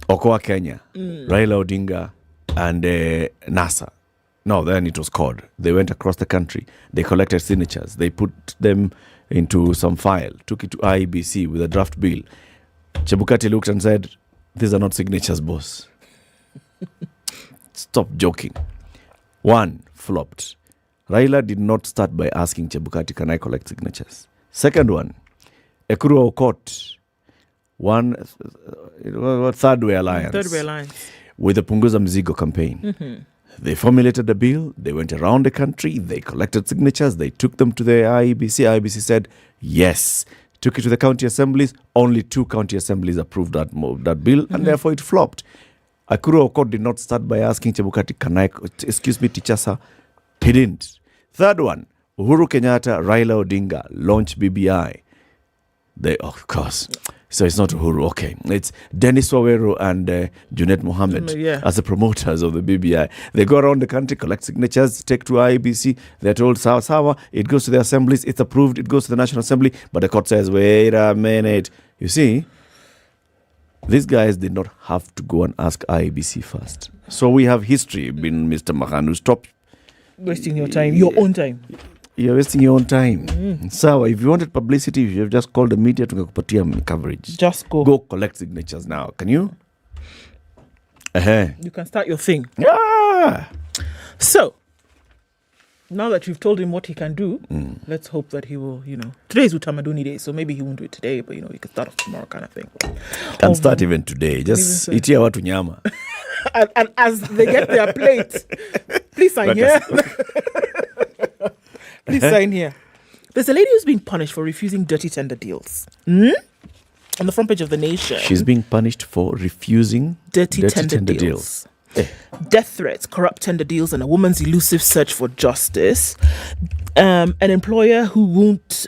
Okoa Kenya, Raila Odinga, and NASA. No, then it was called. They went across the country. They collected signatures. They put them into some file, took it to IEBC with a draft bill. Chebukati looked and said, these are not signatures, boss. Stop joking. 1, flopped. Raila did not start by asking Chebukati, can I collect signatures? Second one, Ekuru Okot, Third Way Alliance. With the Punguza Mzigo campaign. They formulated a bill, they went around the country, they collected signatures, they took them to the IEBC. IEBC said, yes. Took it to the county assemblies, only 2 county assemblies approved that bill, and therefore it flopped. Ekuru Okot did not start by asking Chebukati, can I, excuse me, teacher, sir? He didn't. Third one, Uhuru Kenyatta, Raila Odinga launch BBI. They, of course. So it's not Uhuru, okay. It's Dennis Waweru and Junet Mohammed as the promoters of the BBI. They go around the country, collect signatures, take to IEBC. They're told, sawa, it goes to the assemblies, it's approved, it goes to the National Assembly. But the court says, wait a minute. You see, these guys did not have to go and ask IEBC first. So we have history. Mr. Mahanu, stop wasting your time, your own time. you're wasting your own time. So if you wanted publicity, you have just called the media to kupatia coverage. Just go. Go collect signatures now. Can you? You can start your thing. Yeah. So, now that you've told him what he can do, let's hope that he will, today's Utamaduni Day, so maybe he won't do it today, but, he can start off tomorrow kind of thing. Can start even today. Just itia watu nyama. and as they get their plate, please sign here. Please sign here. There's a lady who's being punished for refusing dirty tender deals. On the front page of The Nation. She's being punished for refusing dirty tender deals. Death threats, corrupt tender deals, and a woman's elusive search for justice. An employer who won't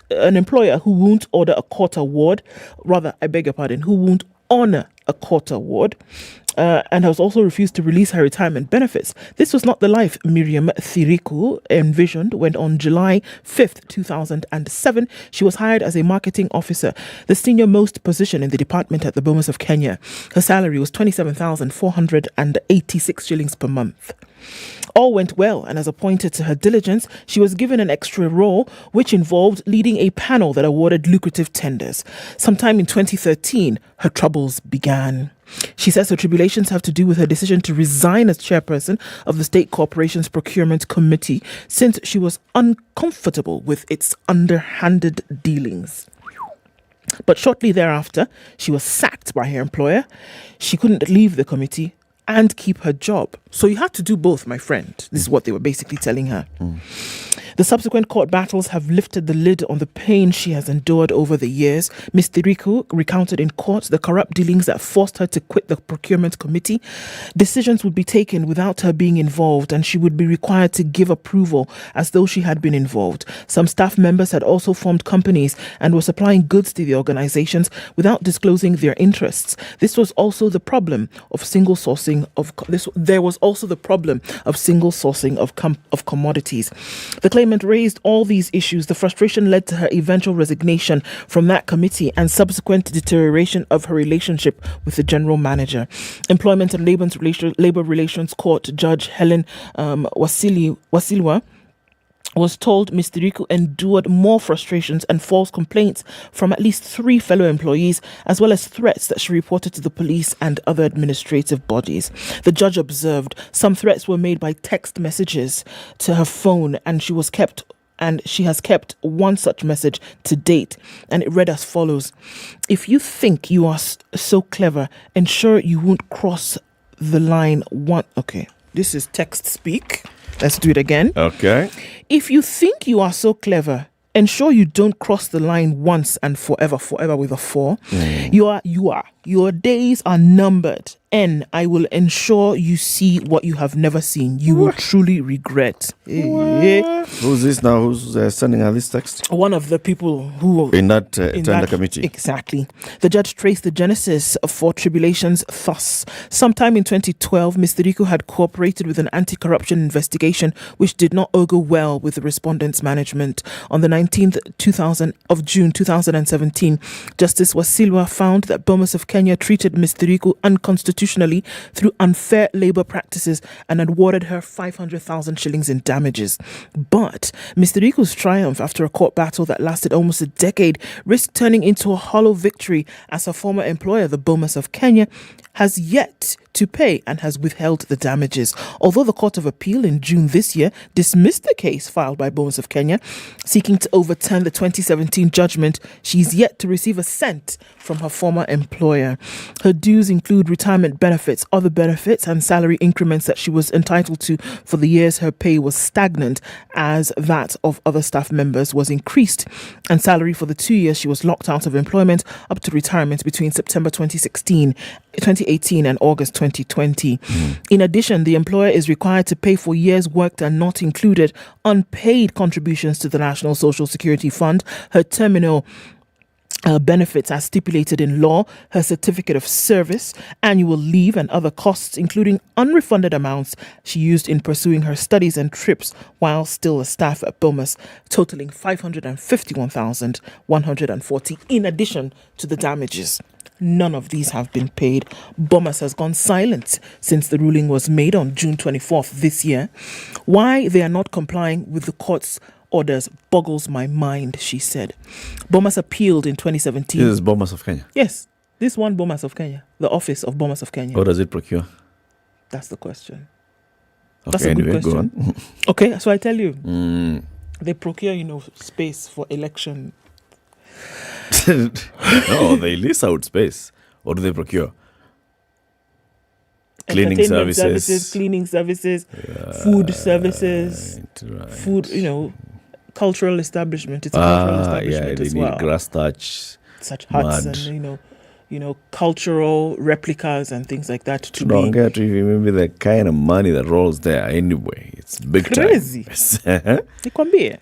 order a court award, who won't honor a court award, and has also refused to release her retirement benefits. This was not the life Miriam Thiriku envisioned when on July 5th, 2007, she was hired as a marketing officer, the senior-most position in the department at the Bomas of Kenya. Her salary was 27,486 shillings per month. All went well, and as appointed to her diligence, she was given an extra role, which involved leading a panel that awarded lucrative tenders. Sometime in 2013, her troubles began. She says her tribulations have to do with her decision to resign as chairperson of the State Corporation's Procurement Committee, since she was uncomfortable with its underhanded dealings. But shortly thereafter, she was sacked by her employer. She couldn't leave the committee and keep her job. So you had to do both, my friend. This is what they were basically telling her. The subsequent court battles have lifted the lid on the pain she has endured over the years. Ms. Thiriku recounted in court the corrupt dealings that forced her to quit the procurement committee. Decisions would be taken without her being involved, and she would be required to give approval as though she had been involved. Some staff members had also formed companies and were supplying goods to the organizations without disclosing their interests. This was also the problem of single sourcing of commodities. The claimant raised all these issues. The frustration led to her eventual resignation from that committee and subsequent deterioration of her relationship with the general manager. Employment and Labor Relations Court Judge Helen Wasilwa was told Ms. Thiriku endured more frustrations and false complaints from at least 3 fellow employees, as well as threats that she reported to the police and other administrative bodies. The judge observed some threats were made by text messages to her phone, and she has kept one such message to date, and it read as follows: "If you think you are so clever, ensure you won't cross the line one." Okay, this is text speak. Let's do it again. Okay. If you think you are so clever, ensure you don't cross the line once and forever with a 4. Your days are numbered, and I will ensure you see what you have never seen. You will truly regret. Who's this now? Who's sending her this text? One of the people who in that tender committee. Exactly. The judge traced the genesis for tribulations thus. Sometime in 2012, Ms. Thiriku had cooperated with an anti-corruption investigation which did not augur well with the respondent's management. On the 19th of June 2017, Justice Wasilwa found that Bomas of Kenya treated Ms. Thiriku unconstitutionally through unfair labour practices and awarded her 500,000 shillings in damages. But Ms. Thiriku's triumph after a court battle that lasted almost a decade risked turning into a hollow victory, as her former employer, the Bomas of Kenya, has yet to pay and has withheld the damages. Although the Court of Appeal in June this year dismissed the case filed by Bomas of Kenya, seeking to overturn the 2017 judgment, she's yet to receive a cent from her former employer. Her dues include retirement benefits, other benefits, and salary increments that she was entitled to for the years her pay was stagnant, as that of other staff members was increased, and salary for the 2 years she was locked out of employment up to retirement between September 2018 and August 2020. In addition, the employer is required to pay for years worked and not included unpaid contributions to the National Social Security Fund, her terminal benefits as stipulated in law, her certificate of service, annual leave, and other costs, including unrefunded amounts she used in pursuing her studies and trips while still a staff at Bomas, totaling 551,140 in addition to the damages. None of these have been paid. Bomas has gone silent since the ruling was made on June 24th this year. Why they are not complying with the court's orders boggles my mind, she said. Bomas appealed in 2017. This is Bomas of Kenya? Yes. This one Bomas of Kenya. The office of Bomas of Kenya. Or does it procure? That's the question. Okay, That's a good anyway, question. go on. Okay, so I tell you. They procure, space for election. No, they lease out space. Or do they procure? Cleaning services. Cleaning services, food services, Right. food, cultural establishment. It's a cultural establishment they as need well. grass thatch. Such huts mud. and, cultural replicas and things like that. Don't get to remember the kind of money that rolls there anyway. It's big Crazy. time. Nikwambie.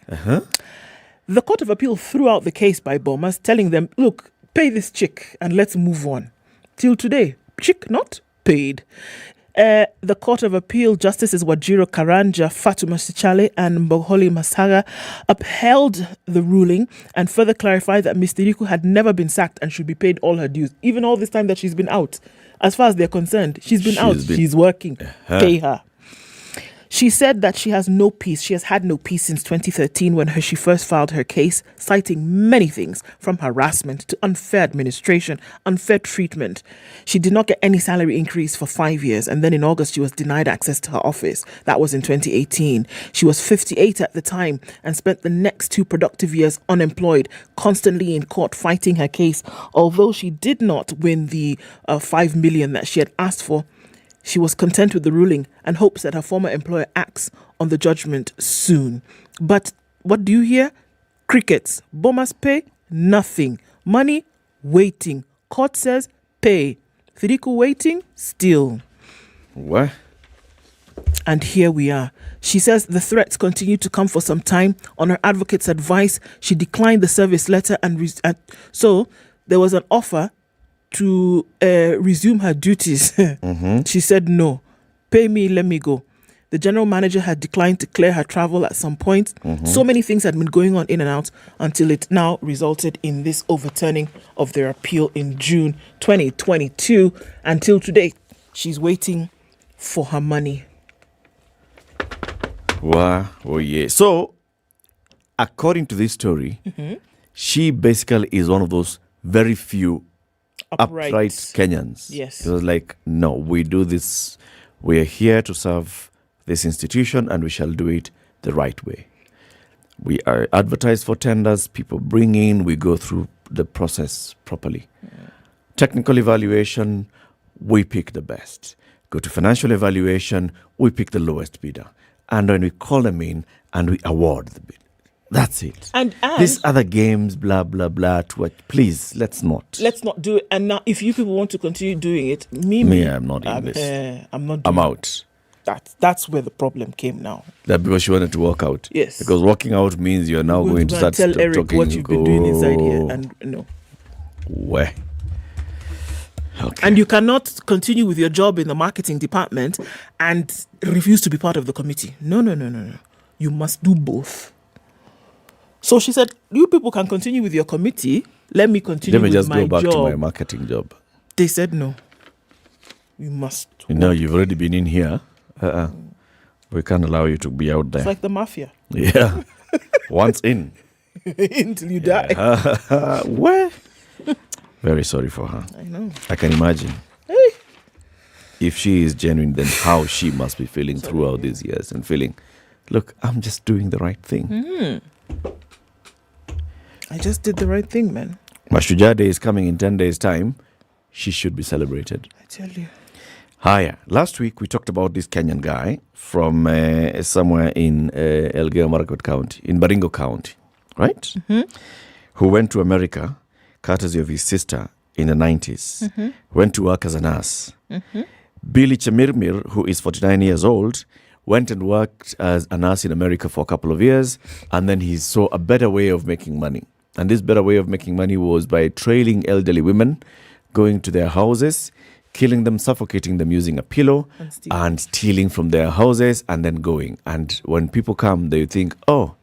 The Court of Appeal threw out the case by Bomas, telling them, look, pay this chick and let's move on. Till today, chick not paid. The Court of Appeal Justices Wajiro Karanja, Fatuma Sichale and Mboholi Masaga upheld the ruling and further clarified that Ms. Diriku had never been sacked and should be paid all her dues, even all this time that she's been out. As far as they're concerned, she's been out. She's working. Pay her. She said that she has no peace. She has had no peace since 2013 when she first filed her case, citing many things from harassment to unfair administration, unfair treatment. She did not get any salary increase for 5 years, and then in August she was denied access to her office. That was in 2018. She was 58 at the time and spent the next 2 productive years unemployed, constantly in court fighting her case. Although she did not win the 5 million that she had asked for, she was content with the ruling and hopes that her former employer acts on the judgment soon. But what do you hear? Crickets. Bomas pay? Nothing. Money? Waiting. Court says pay. Firiku waiting? Still. What? And here we are. She says the threats continue to come for some time. On her advocate's advice, she declined the service letter so there was an offer to resume her duties. She said no. Pay me, let me go. The general manager had declined to clear her travel at some point. So many things had been going on in and out until it now resulted in this overturning of their appeal in June 2022. Until today, she's waiting for her money. Wow. Oh, yeah. So, according to this story, she basically is one of those very few upright Kenyans. Yes. It was like, no, we do this. We are here to serve this institution and we shall do it the right way. We are advertised for tenders, people bring in, we go through the process properly. Technical evaluation, we pick the best. Go to financial evaluation, we pick the lowest bidder. And when we call them in and we award the bid. That's it. And these other games, blah, blah, blah, please, let's not. Let's not do it. And now, if you people want to continue doing it, I'm not in this. I'm out. That's where the problem came now. That because she wanted to walk out. Yes. Because walking out means you're now going to start tell Eric talking. what you've been doing inside here, and no. Where? Okay. And you cannot continue with your job in the marketing department and refuse to be part of the committee. No. You must do both. So she said, you people can continue with your committee. Let me continue with my job. Let me just go back to my marketing job. They said no. You must. No, you've already been in here. We can't allow you to be out there. It's like the mafia. Yeah. Once in. Until you die. Where? Very sorry for her. I know. I can imagine. Hey. If she is genuine, then how she must be feeling throughout these years and feeling, look, I'm just doing the right thing. I just did the right thing, man. Mashujaa Day is coming in 10 days' time. She should be celebrated. I tell you. Hiya. Last week, we talked about this Kenyan guy from somewhere in Elgeyo Marakwet County, in Baringo County, right? Who went to America, courtesy of his sister, in the 90s. Went to work as a nurse. Billy Chemirmir, who is 49 years old, went and worked as a nurse in America for a couple of years, and then he saw a better way of making money. And this better way of making money was by trailing elderly women, going to their houses, killing them, suffocating them using a pillow, and stealing from their houses, and then going. And when people come, they think, oh,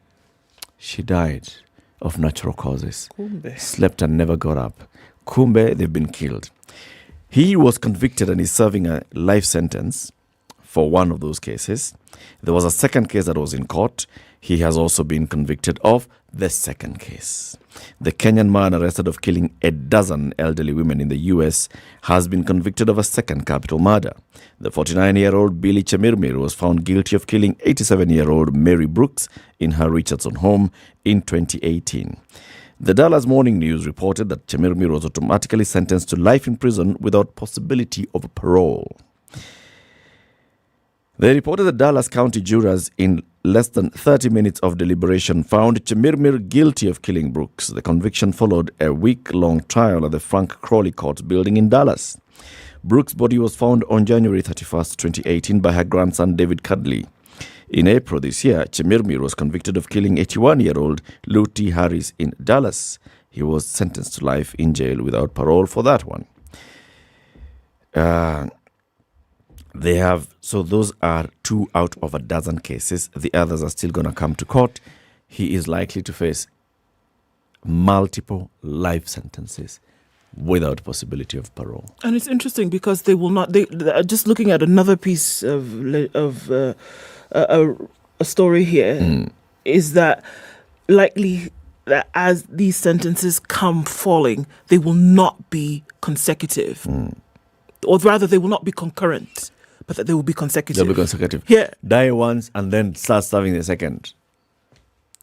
she died of natural causes. Kumbe. Slept and never got up. Kumbe, they've been killed. He was convicted and is serving a life sentence for one of those cases. There was a second case that was in court. He has also been convicted of the second case. The Kenyan man arrested of killing a dozen elderly women in the US has been convicted of a second capital murder. The 49-year-old Billy Chemirmir was found guilty of killing 87-year-old Mary Brooks in her Richardson home in 2018. The Dallas Morning News reported that Chemirmir was automatically sentenced to life in prison without possibility of parole. They reported that Dallas County jurors in less than 30 minutes of deliberation found Chemirmir guilty of killing Brooks. The conviction followed a week-long trial at the Frank Crowley Court building in Dallas. Brooks' body was found on January 31st, 2018 by her grandson David Cudley. In April this year, Chemirmir was convicted of killing 81-year-old Lou T. Harris in Dallas. He was sentenced to life in jail without parole for that one. So those are 2 out of a dozen cases. The others are still going to come to court. He is likely to face multiple life sentences without possibility of parole. And it's interesting because they will not. They just looking at another piece of a story here is that likely that as these sentences come falling, they will not be consecutive, or rather, they will not be concurrent. But that they will be consecutive. They'll be consecutive. Yeah. Die once and then start serving the second.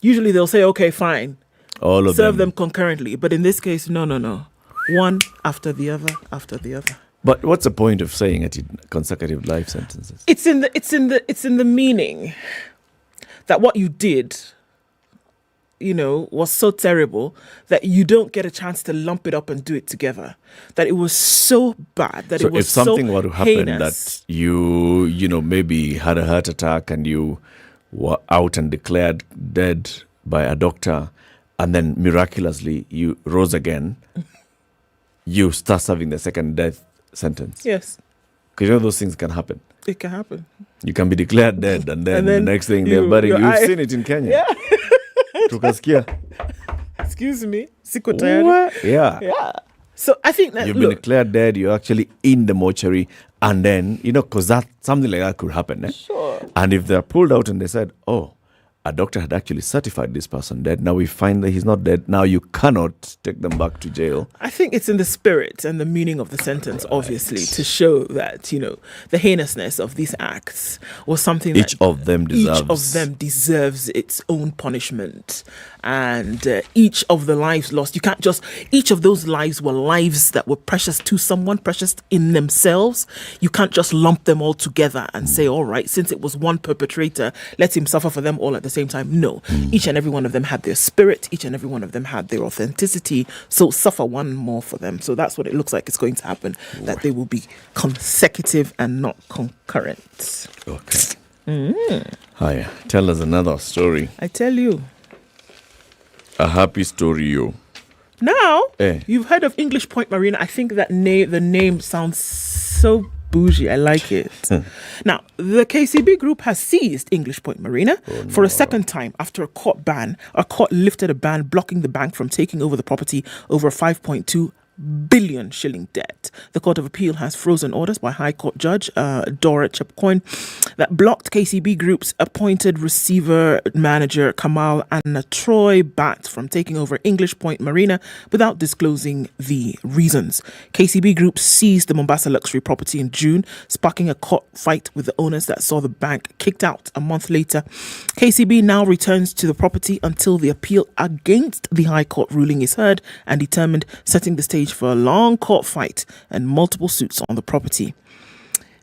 Usually they'll say, okay, fine. All of Serve them concurrently. But in this case, no. One after the other, after the other. But what's the point of saying it in consecutive life sentences? It's in the meaning that what you did, was so terrible that you don't get a chance to lump it up and do it together. That it was so bad that it was so if something were to happen heinous, that you maybe had a heart attack and you were out and declared dead by a doctor, and then miraculously you rose again, you start serving the second death sentence. Yes. Because those things can happen. It can happen. You can be declared dead and then the next thing they're burying you. You've seen it in Kenya. Yeah. Tukasikia. Excuse me. Siko tayari. What? Yeah. So I think that you've been declared dead, you're actually in the mortuary, and then, because that something like that could happen. Eh? Sure. And if they're pulled out and they said, oh, a doctor had actually certified this person dead, now we find that he's not dead, now you cannot take them back to jail. I think it's in the spirit and the meaning of the sentence, obviously, to show that, the heinousness of these acts was something each of them deserves its own punishment. And each of the lives lost, you can't just, each of those lives were lives that were precious to someone, precious in themselves. You can't just lump them all together and say, all right, since it was one perpetrator, let him suffer for them all at the same time. No, each and every one of them had their spirit, each and every one of them had their authenticity. So suffer one more for them. So that's what it looks like it's going to happen, that they will be consecutive and not concurrent. Okay. Hi, tell us another story. I tell you. A happy story, you. Now, you've heard of English Point Marina. I think that the name sounds so bougie. I like it. Now, the KCB Group has seized English Point Marina for a second time after a court lifted a ban blocking the bank from taking over the property over a 5.2 billion shilling debt. The Court of Appeal has frozen orders by High Court Judge Dora Chepcoin that blocked KCB Group's appointed receiver manager Kamal and Troy Batt from taking over English Point Marina without disclosing the reasons. KCB Group seized the Mombasa luxury property in June, sparking a court fight with the owners that saw the bank kicked out a month later. KCB now returns to the property until the appeal against the High Court ruling is heard and determined, setting the stage for a long court fight and multiple suits on the property.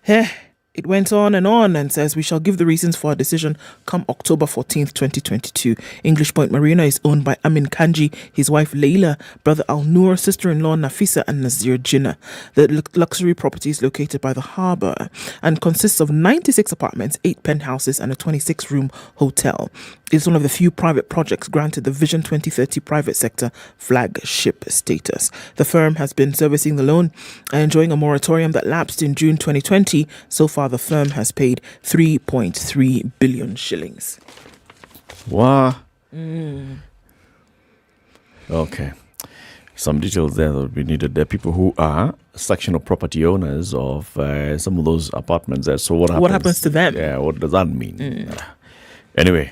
It went on and says, we shall give the reasons for our decision come October 14th, 2022. English Point Marina is owned by Amin Kanji, his wife Leila, brother Al-Noor, sister-in-law Nafisa and Nazir Jinnah. The luxury property is located by the harbour and consists of 96 apartments, 8 penthouses and a 26-room hotel. It's one of the few private projects granted the Vision 2030 private sector flagship status. The firm has been servicing the loan and enjoying a moratorium that lapsed in June 2020. So far, the firm has paid 3.3 billion shillings. Wow. Okay. Some details there that will be needed. There are people who are section of property owners of some of those apartments there. So what happens to them? Yeah, what does that mean? Anyway,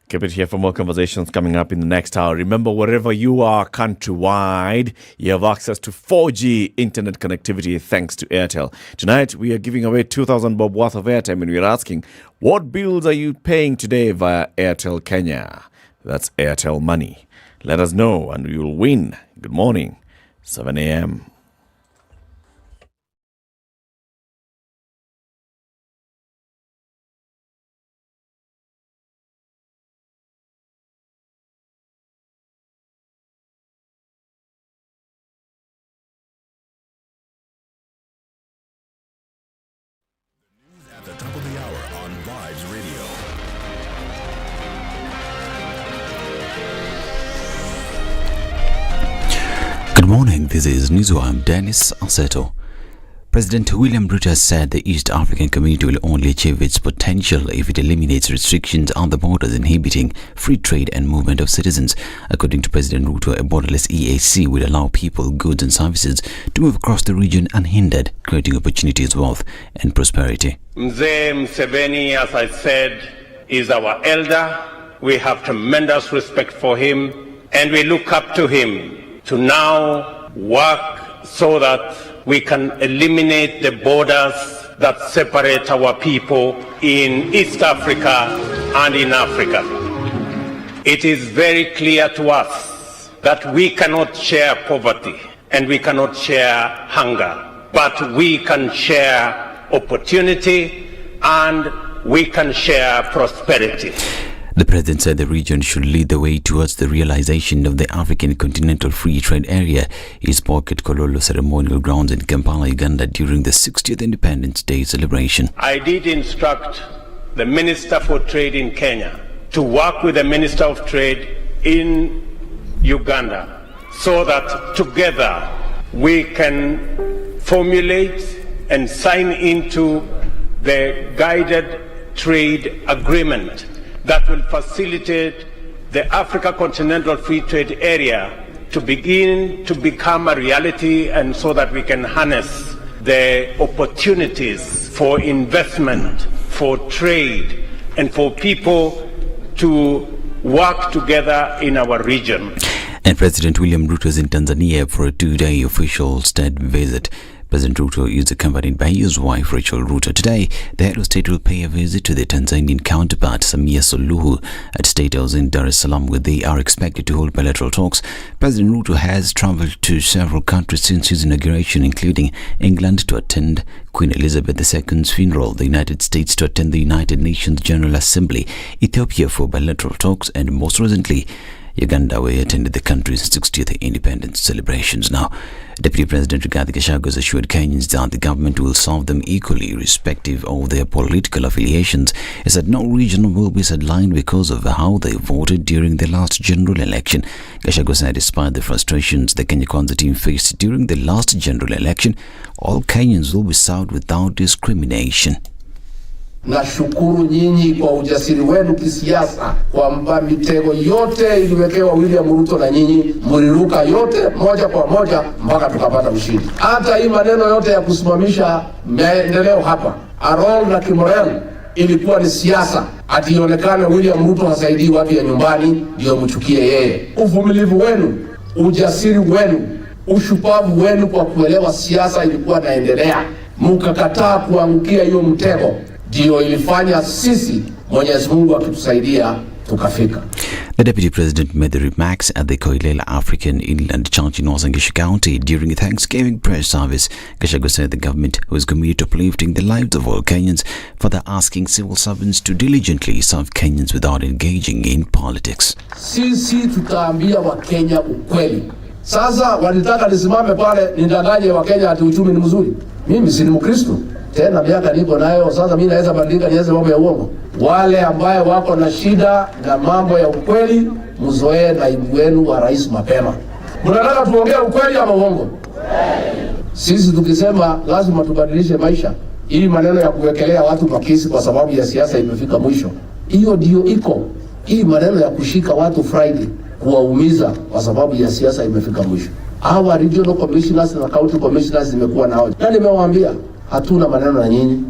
keep it here for more conversations coming up in the next hour. Remember, wherever you are countrywide, you have access to 4G internet connectivity thanks to Airtel. Tonight, we are giving away 2,000 bob worth of airtime, and we're asking, what bills are you paying today via Airtel Kenya? That's Airtel Money. Let us know, and we will win. Good morning, 7 a.m. At the top of the hour on Vibes Radio. Good morning, this is Nizu. I'm Dennis Aseto. President William Ruto has said the East African community will only achieve its potential if it eliminates restrictions on the borders inhibiting free trade and movement of citizens. According to President Ruto, a borderless EAC will allow people, goods and services to move across the region unhindered, creating opportunities, wealth and prosperity. Mzee Museveni, as I said, is our elder. We have tremendous respect for him, and we look up to him to now work so that we can eliminate the borders that separate our people in East Africa and in Africa. It is very clear to us that we cannot share poverty and we cannot share hunger, but we can share opportunity and we can share prosperity. The president said the region should lead the way towards the realization of the African Continental Free Trade Area. He spoke at Kololo Ceremonial Grounds in Kampala, Uganda during the 60th Independence Day celebration. I did instruct the Minister for Trade in Kenya to work with the Minister of Trade in Uganda so that together we can formulate and sign into the guided trade agreement that will facilitate the Africa Continental Free Trade Area to begin to become a reality, and so that we can harness the opportunities for investment, for trade, and for people to work together in our region. And President William Ruto is in Tanzania for a 2-day official state visit. President Ruto is accompanied by his wife Rachel Ruto. Today, the head of state will pay a visit to the Tanzanian counterpart Samia Suluhu at State House in Dar es Salaam, where they are expected to hold bilateral talks. President Ruto has travelled to several countries since his inauguration, including England to attend Queen Elizabeth II's funeral, the United States to attend the United Nations General Assembly, Ethiopia for bilateral talks, and most recently, Uganda, where he attended the country's 60th independence celebrations. Now, Deputy President Rigathi Gachagua has assured Kenyans that the government will serve them equally, irrespective of their political affiliations. He said no region will be sidelined because of how they voted during the last general election. Gachagua said despite the frustrations the Kenya Kwanza team faced during the last general election, all Kenyans will be served without discrimination. Nashukuru nyinyi kwa ujasiri wenu kisiasa, kwamba mitego yote iliwekewa William Ruto na nyinyi mliruka yote moja kwa moja mpaka tukapata ushindi. Hata hii maneno yote ya kusimamisha maendeleo hapa Arol na Kimorel ilikuwa ni siasa, ationekane William Ruto hasaidii watu ya nyumbani ndio mchukie yeye. Uvumilivu wenu, ujasiri wenu, ushupavu wenu kwa kuelewa siasa ilikuwa naendelea, mkakataa kuangukia hiyo mtego, ndio ilifanya sisi Mwenyezi Mungu akitusaidia tukafika. The Deputy President made the remarks at the Koilela African Inland Church in Uasin Gishu County during a Thanksgiving prayer service. Gachagua said the government was committed to uplifting the lives of all Kenyans, further asking civil servants to diligently serve Kenyans without engaging in politics. Sisi tutaambia Wakenya ukweli. Sasa walitaka nisimame pale nidanganye Wakenya ati uchumi ni mzuri. Mimi si ni Mkristo. Tena miaka niko nayo, sasa mimi naweza badilika niweze mambo ya uongo. Wale ambaye wako na shida na mambo ya ukweli, mzoee naibu wenu wa rais mapema. Mnataka tuongee ukweli ama uongo? Sisi tukisema lazima tubadilishe maisha, hii maneno ya kuwekelea watu makisi kwa sababu ya siasa imefika mwisho. Hiyo ndio iko. Hii maneno ya kushika watu Friday kuwaumiza kwa sababu ya siasa imefika mwisho. Hawa regional commissioners na county commissioners zimekuwa nao. Na nimewaambia hatuna maneno na nyinyi.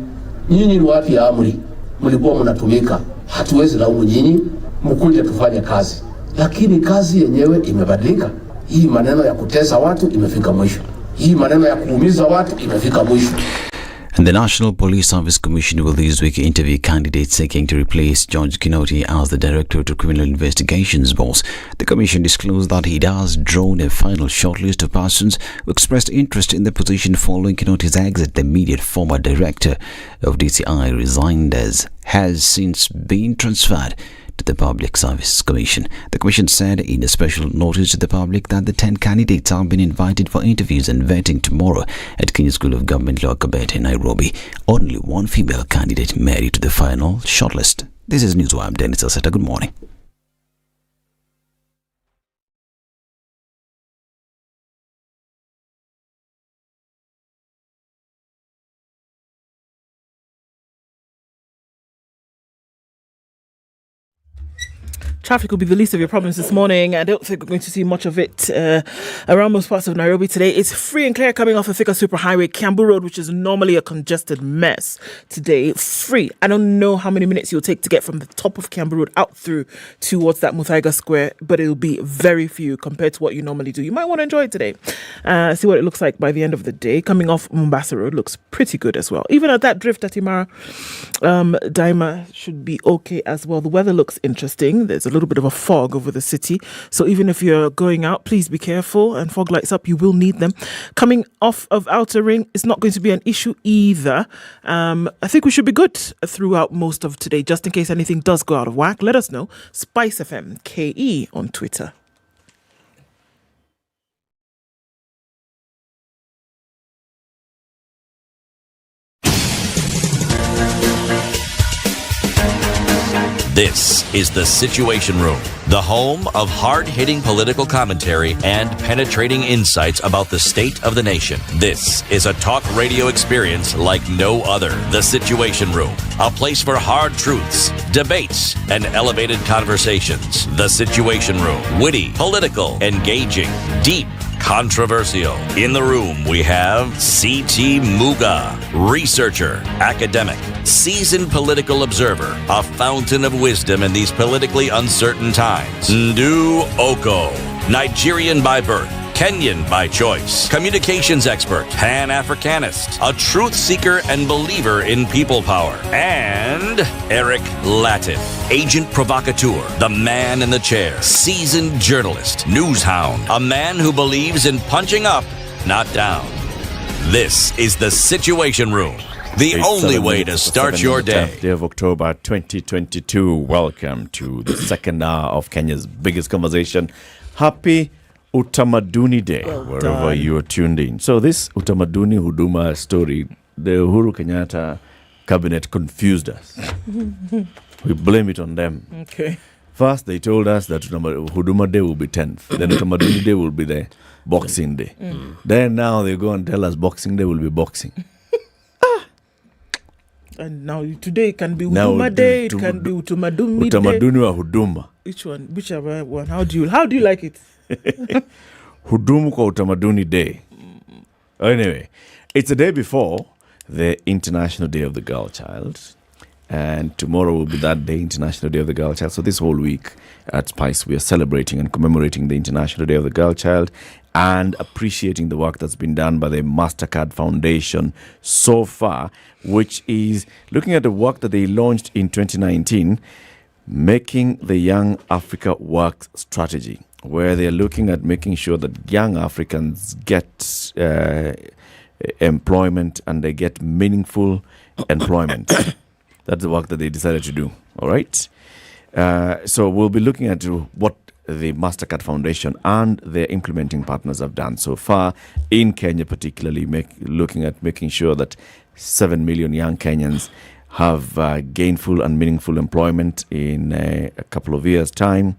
Nyinyi ni watu ya amri. Mlikuwa mnatumika. Hatuwezi laumu nyinyi. Mkuje tufanye kazi. Lakini kazi yenyewe imebadilika. Hii maneno ya kutesa watu imefika mwisho. Hii maneno ya kuumiza watu imefika mwisho. And the National Police Service Commission will this week interview candidates seeking to replace George Kinoti as the Director of Criminal Investigations boss. The Commission disclosed that it has drawn a final shortlist of persons who expressed interest in the position following Kinoti's exit. The immediate former Director of DCI resigned as has since been transferred to the Public Service Commission. The Commission said in a special notice to the public that the 10 candidates have been invited for interviews and vetting tomorrow at Kenya School of Government Law Kabete in Nairobi. Only one female candidate made it to the final shortlist. This is Newswire. Dennis Aseta. Good morning. Traffic will be the least of your problems this morning. I don't think we're going to see much of it around most parts of Nairobi today. It's free and clear coming off the Thika Superhighway, Kiambu Road, which is normally a congested mess today. Free. I don't know how many minutes you'll take to get from the top of Kiambu Road out through towards that Muthaiga Square, but it'll be very few compared to what you normally do. You might want to enjoy it today. See what it looks like by the end of the day. Coming off Mombasa Road looks pretty good as well. Even at that drift at Imara, Daima should be okay as well. The weather looks interesting. There's a little bit of a fog over the city, so even if you're going out, please be careful, and fog lights up, you will need them. Coming off of Outer Ring, it's not going to be an issue either. I think we should be good throughout most of today. Just in case anything does go out of whack, let us know. SpiceFM KE on Twitter. This is The Situation Room, the home of hard-hitting political commentary and penetrating insights about the state of the nation. This is a talk radio experience like no other. The Situation Room, a place for hard truths, debates, and elevated conversations. The Situation Room, witty, political, engaging, deep, controversial. In the room, we have C.T. Muga, researcher, academic, seasoned political observer, a fountain of wisdom in these politically uncertain times. Ndu Oko, Nigerian by birth, Kenyan by choice, communications expert, Pan-Africanist, a truth seeker and believer in people power, and Eric Latif, agent provocateur, the man in the chair, seasoned journalist, news hound, a man who believes in punching up, not down. This is The Situation Room, the only way to start your day. Day of October 2022. Welcome to the second hour of Kenya's biggest conversation. Happy Utamaduni Day, wherever you are tuned in. So this Utamaduni Huduma story, the Uhuru Kenyatta cabinet confused us. We blame it on them. Okay. First, they told us that Huduma Day will be 10th. Then Utamaduni Day will be the Boxing Day. Then now they go and tell us Boxing Day will be boxing. And now today it can be Huduma Day, it can be Utamaduni Day. Utamaduni wa Huduma. Which one? Whichever one. How do you like it? Hudumu kwa Utamaduni Day. Anyway, it's the day before the International Day of the Girl Child. And tomorrow will be that day, International Day of the Girl Child. So this whole week at Spice, we are celebrating and commemorating the International Day of the Girl Child and appreciating the work that's been done by the MasterCard Foundation so far, which is looking at the work that they launched in 2019, Making the Young Africa Work Strategy, where they're looking at making sure that young Africans get employment and they get meaningful employment. That's the work that they decided to do. All right. So we'll be looking at what the MasterCard Foundation and their implementing partners have done so far in Kenya, particularly looking at making sure that 7 million young Kenyans have gainful and meaningful employment in a couple of years' time,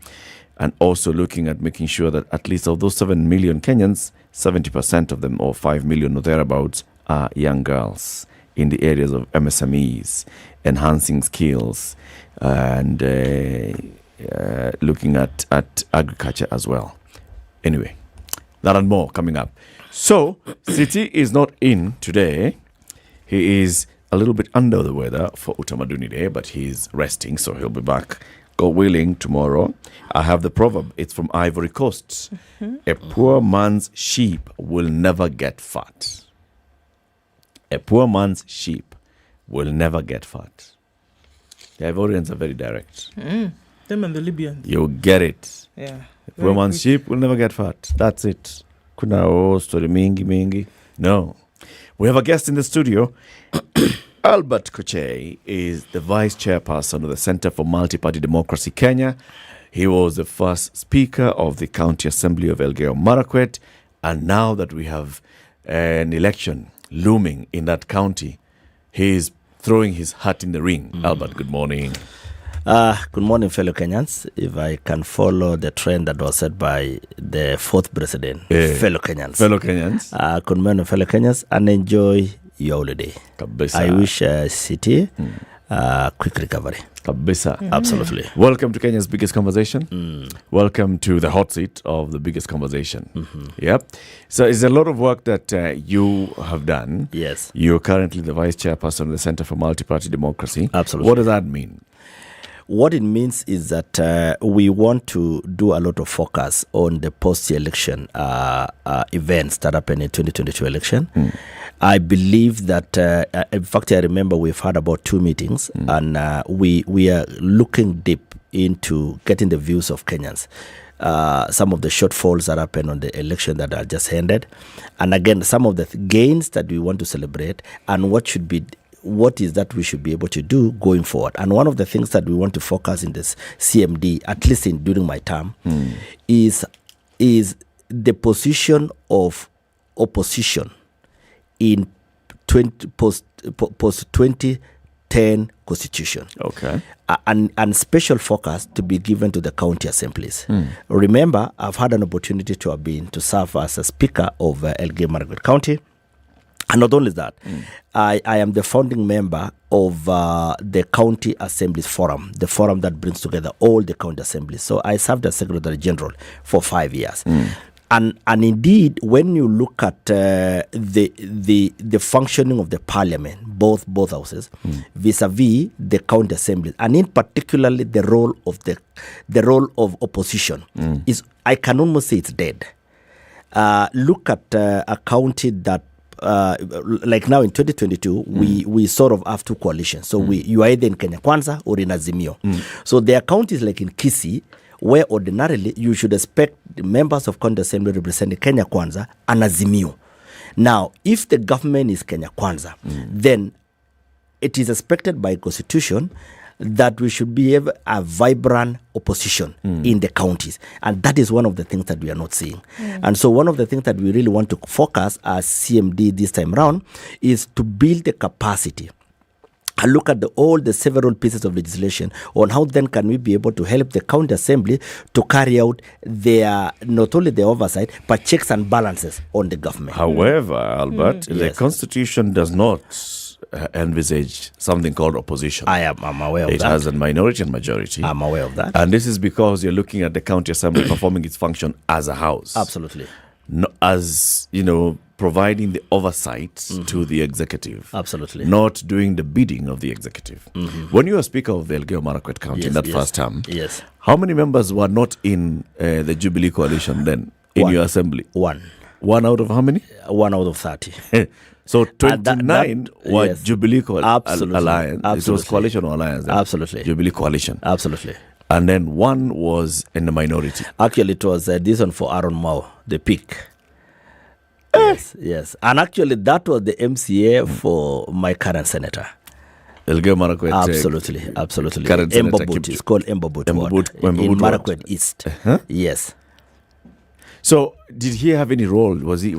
and also looking at making sure that at least of those 7 million Kenyans, 70% of them, or 5 million or thereabouts, are young girls in the areas of MSMEs, enhancing skills, and looking at agriculture as well. Anyway, That and more coming up. So, City is not in today. He is a little bit under the weather for Utamaduni Day, but he's resting, so he'll be back, God willing, tomorrow. I have the proverb. It's from Ivory Coast. A poor man's sheep will never get fat. A poor man's sheep will never get fat. The Ivorians are very direct. Them and the Libyans. You get it. Yeah. A poor man's sheep will never get fat. That's it. Kuna story mingi. No. We have a guest in the studio. Albert Kochei is the vice chairperson of the Center for Multi-Party Democracy Kenya. He was the first speaker of the County Assembly of Elgeyo Marakwet. And now that we have an election looming in that county, he is throwing his hat in the ring. Albert, good morning. Good morning, fellow Kenyans. If I can follow the trend that was set by the fourth president, fellow Kenyans. Fellow Kenyans. Good morning, fellow Kenyans, and enjoy your holiday. Kabisa. I wish City quick recovery. Kabisa. Absolutely. Welcome to Kenya's biggest conversation. Welcome to the hot seat of the biggest conversation. Yep. So it's a lot of work that you have done. Yes. You're currently the vice chairperson of the Center for Multi-Party Democracy. Absolutely. What does that mean? What it means is that we want to do a lot of focus on the post-election events that happened in 2022 election. I believe that, in fact, I remember we've had about 2 meetings, and we are looking deep into getting the views of Kenyans. Some of the shortfalls that happened on the election that are just ended, and again, some of the gains that we want to celebrate, and what is that we should be able to do going forward. And one of the things that we want to focus in this CMD, at least during my term, is the position of opposition in post 2010 constitution. Okay. And special focus to be given to the county assemblies. Remember, I've had an opportunity to serve as a speaker of Elgeyo Marakwet County. And not only that, I am the founding member of the County Assemblies Forum, the forum that brings together all the county assemblies. So I served as Secretary General for 5 years. And indeed, when you look at the functioning of the parliament, both houses, vis-a-vis the county assemblies, and in particularly the role of opposition, is, I can almost say it's dead. Look at a county that, like now in 2022, we sort of have 2 coalitions. So you are either in Kenya Kwanza or in Azimio. So there are counties like in Kisii, where ordinarily you should expect the members of county assembly representing Kenya Kwanza and Azimio. Now, if the government is Kenya Kwanza, then it is expected by constitution that we should be a vibrant opposition in the counties. And that is one of the things that we are not seeing. And so one of the things that we really want to focus as CMD this time around is to build the capacity and look at all the several pieces of legislation on how then can we be able to help the county assembly to carry out their, not only the oversight, but checks and balances on the government. However, Albert, the constitution does not envisage something called opposition. I'm aware of that. It has a minority and majority. I'm aware of that. And this is because you're looking at the county assembly performing its function as a house. Absolutely. No, as, providing the oversight to the executive. Absolutely. Not doing the bidding of the executive. When you were speaker of the Elgeyo Marakwet County in that first term, how many members were not in the Jubilee coalition then in your assembly? 1. 1 out of how many? 1 out of 30. So 29 were Jubilee Absolutely. Alliance. Absolutely. It was coalition or alliance. Then? Absolutely. Jubilee coalition. Absolutely. And then 1 was in the minority. Actually, it was this one for Aaron Mao, the peak. Yes. And actually, that was the MCA for my current senator. Elgeyo Marakwet. Absolutely. Current senator. It's called Embobut in Marakwet East. Yes. So, did he have any role? Was he?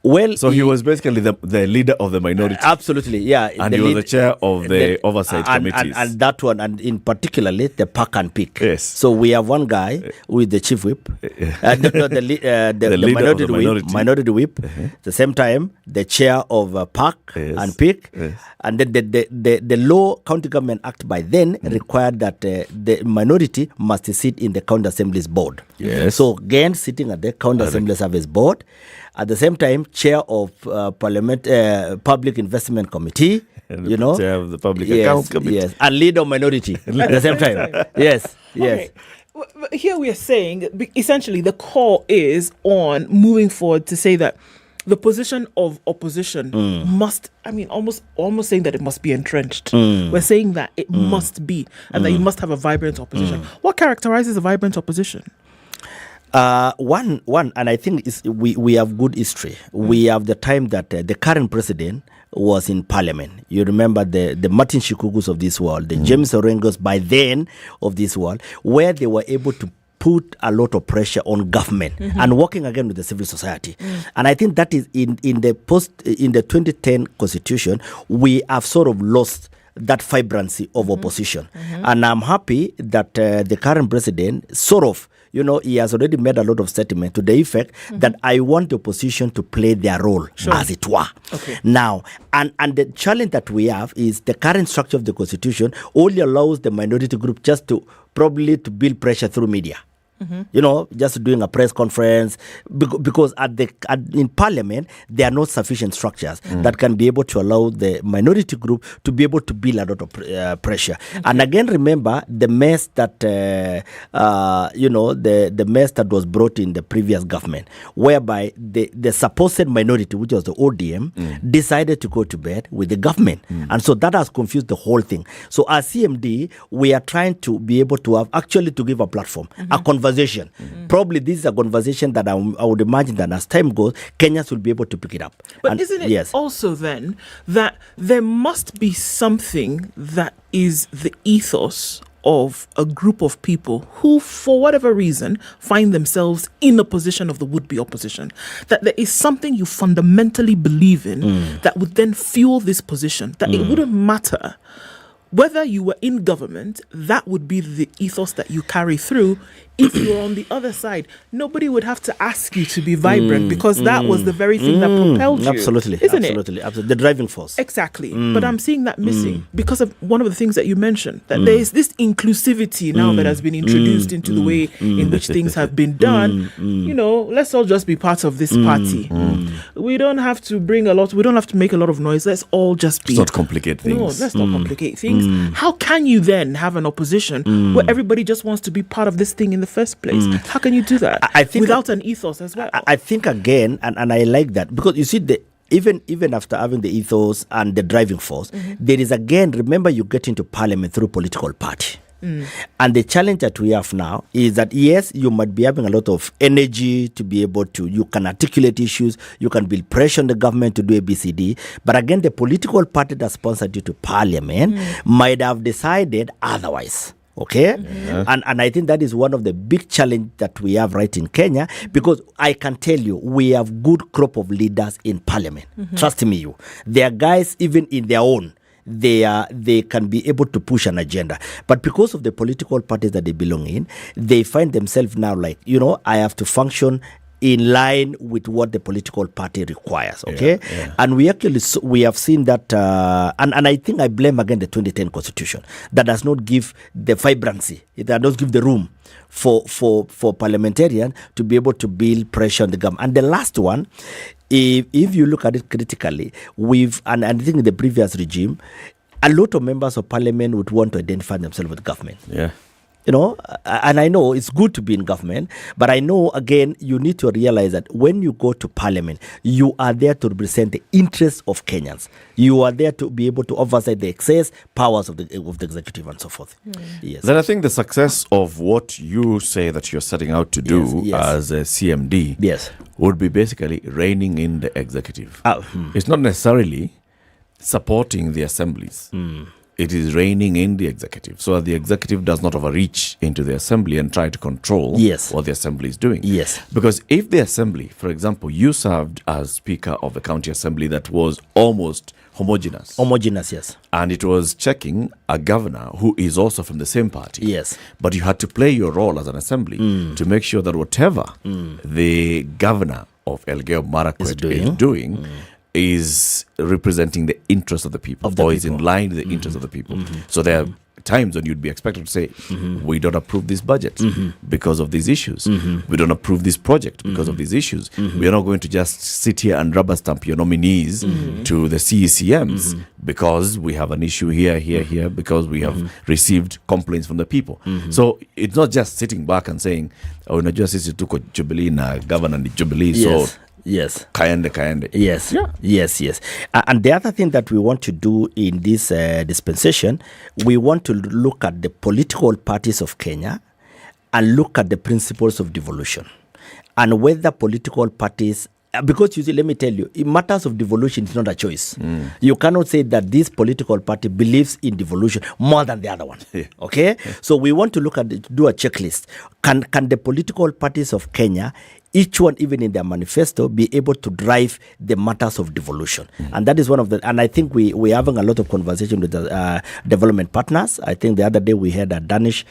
Well, so he was basically the leader of the minority. Absolutely, yeah. And he was the chair of the oversight committees. And that one, and in particularly the pack and pick. Yes. So we have one guy with the chief whip, the minority whip. The same time, the chair of pack and pick. And then the law County Government Act by then required that the minority must sit in the county assembly's board. Yes. So again, sitting at the county assembly Public Service Board. At the same time, chair of Public Investment Committee. And you know, chair of the Public yes, Account Committee. yes, and leader of minority at the same time. Yes, yes. Okay. Here we are saying, essentially, the call is on moving forward to say that the position of opposition must, almost saying that it must be entrenched. We're saying that it must be, and that you must have a vibrant opposition. What characterizes a vibrant opposition? One, and I think we have good history. We have the time that the current president was in parliament. You remember the Martin Shikugus of this world, the James Orengos by then of this world, where they were able to put a lot of pressure on government and working again with the civil society. And I think that is in the 2010 constitution, we have sort of lost that vibrancy of opposition. And I'm happy that the current president sort of, he has already made a lot of statement to the effect that I want the opposition to play their role, as it were. Okay. Now, and the challenge that we have is the current structure of the constitution only allows the minority group just to probably to build pressure through media. Just doing a press conference, because in parliament, there are not sufficient structures that can be able to allow the minority group to be able to build a lot of pressure. And again, remember the mess that, the mess that was brought in the previous government, whereby the supposed minority, which was the ODM, decided to go to bed with the government. And so that has confused the whole thing. So as CMD, we are trying to be able to have, actually to give a platform, a conversation. Probably this is a conversation that I would imagine that as time goes, Kenyans will be able to pick it up. But isn't it also then that there must be something that is the ethos of a group of people who, for whatever reason, find themselves in a position of the would-be opposition? That there is something you fundamentally believe in that would then fuel this position, that it wouldn't matter whether you were in government, that would be the ethos that you carry through. If you're on the other side, nobody would have to ask you to be vibrant because that was the very thing that propelled you. Absolutely. The driving force. Exactly. But I'm seeing that missing because of one of the things that you mentioned, that there is this inclusivity now that has been introduced into the way in which things have been done. Let's all just be part of this party. We don't have to we don't have to make a lot of noise. Let's all just be. Let's not complicate things. No, let's not complicate things. How can you then have an opposition where everybody just wants to be part of this thing in the first place? How can you do that? I think without an ethos as well? I think again, and I like that, because you see, even after having the ethos and the driving force, there is again, remember, you get into parliament through political party. And the challenge that we have now is that, yes, you might be having a lot of energy to be able to, you can articulate issues, you can build pressure on the government to do ABCD, but again, the political party that sponsored you to parliament might have decided otherwise. Okay? And I think that is one of the big challenge that we have right in Kenya, because I can tell you, we have good crop of leaders in parliament. Trust me, they are guys even in their own. They can be able to push an agenda, but because of the political parties that they belong in, they find themselves now like, I have to function in line with what the political party requires. Okay. And we have seen that, and I think I blame again the 2010 constitution that does not give the vibrancy, it does not give the room for parliamentarians to be able to build pressure on the government. And the last one, if you look at it critically, and I think in the previous regime, a lot of members of parliament would want to identify themselves with government. And I know it's good to be in government, but I know, again, you need to realize that when you go to parliament, you are there to represent the interests of Kenyans. You are there to be able to oversight the excess powers of the executive and so forth. Yes. Then I think the success of what you say that you're setting out to do as a CMD would be basically reining in the executive. It's not necessarily supporting the assemblies. It is reining in the executive, so that the executive does not overreach into the assembly and try to control what the assembly is doing. Because if the assembly, for example, you served as speaker of the county assembly that was almost homogeneous. And it was checking a governor who is also from the same party. But you had to play your role as an assembly to make sure that whatever the governor of Elgeyo Marakwet is doing is representing the interests of the people, or is in line with the interests of the people. So there are times when you'd be expected to say, we don't approve this budget because of these issues. We don't approve this project because of these issues. We are not going to just sit here and rubber stamp your nominees to the CECMs because we have an issue here, because we have received complaints from the people. So it's not just sitting back and saying, oh, unajua sisi tuko Jubilee na governor ni Jubilee, so yes. Kaende. Yes. Yeah. Yes. And the other thing that we want to do in this dispensation, we want to look at the political parties of Kenya and look at the principles of devolution. And whether political parties, because you see, let me tell you, in matters of devolution, it's not a choice. You cannot say that this political party believes in devolution more than the other one. Okay? So we want to look at do a checklist. Can the political parties of Kenya, each one, even in their manifesto, be able to drive the matters of devolution? And that is one of the, and I think we're having a lot of conversation with the development partners. I think the other day we had a Danish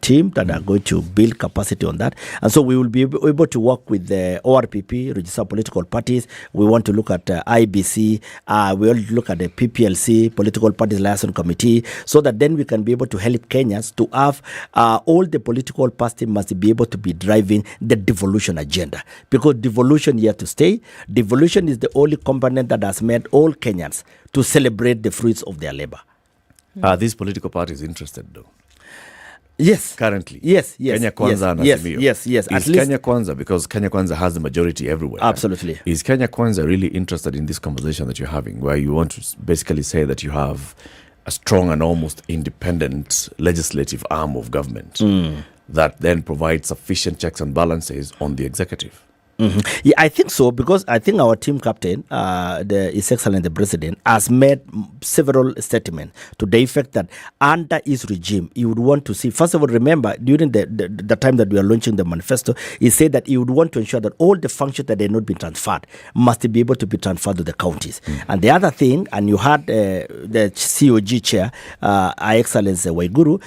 team that are going to build capacity on that. And so we will be able to work with the ORPP, registered political parties. We want to look at IBC. We will look at the PPLC, Political Parties Liaison Committee, so that then we can be able to help Kenyans to have all the political parties must be able to be driving the devolution agenda, because devolution here to stay. Devolution is the only component that has made all Kenyans to celebrate the fruits of their labor. Are these political parties interested though? Yes. Currently? Yes. Kenya Kwanza and Azimio. Yes. Is Kenya Kwanza, because Kenya Kwanza has the majority everywhere. Absolutely. Is Kenya Kwanza really interested in this conversation that you're having, where you want to basically say that you have a strong and almost independent legislative arm of government that then provides sufficient checks and balances on the executive? Yeah, I think so, because I think our team captain, His Excellency the President, has made several statements to the effect that under his regime, he would want to see, first of all, remember, during the time that we are launching the manifesto, he said that he would want to ensure that all the functions that have not been transferred must be able to be transferred to the counties. And the other thing, and you had the COG chair, His Excellency Waiguru,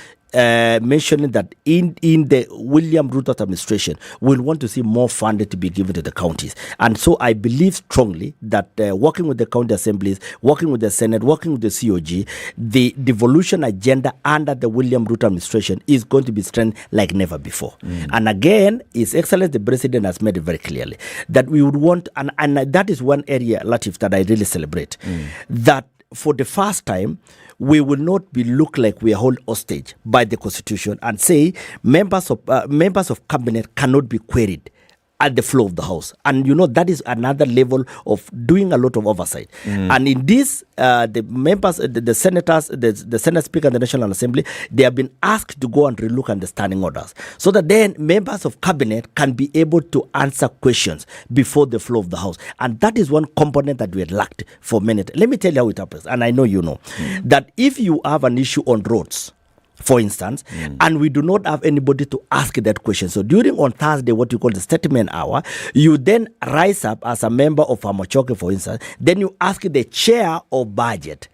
mentioning that in the William Ruto administration, we'll want to see more funding to be given to the counties. And so I believe strongly that working with the county assemblies, working with the Senate, working with the COG, the devolution agenda under the William Ruto administration is going to be strengthened like never before. And again, His Excellency the President has made it very clearly that we would want, and that is one area, Latif, that I really celebrate, that for the first time, we will not be looked like we are held hostage by the Constitution and say members of cabinet cannot be queried at the flow of the House. And you know, that is another level of doing a lot of oversight. And in this, the members, the senators, the Senate Speaker and the National Assembly, they have been asked to go and relook at the standing orders, so that then members of cabinet can be able to answer questions before the flow of the House. And that is one component that we had lacked for a minute. Let me tell you how it happens. And I know you know that if you have an issue on roads, for instance, and we do not have anybody to ask that question. So during on Thursday, what you call the statement hour, you then rise up as a member of Amachoke, for instance, then you ask the chair of budget,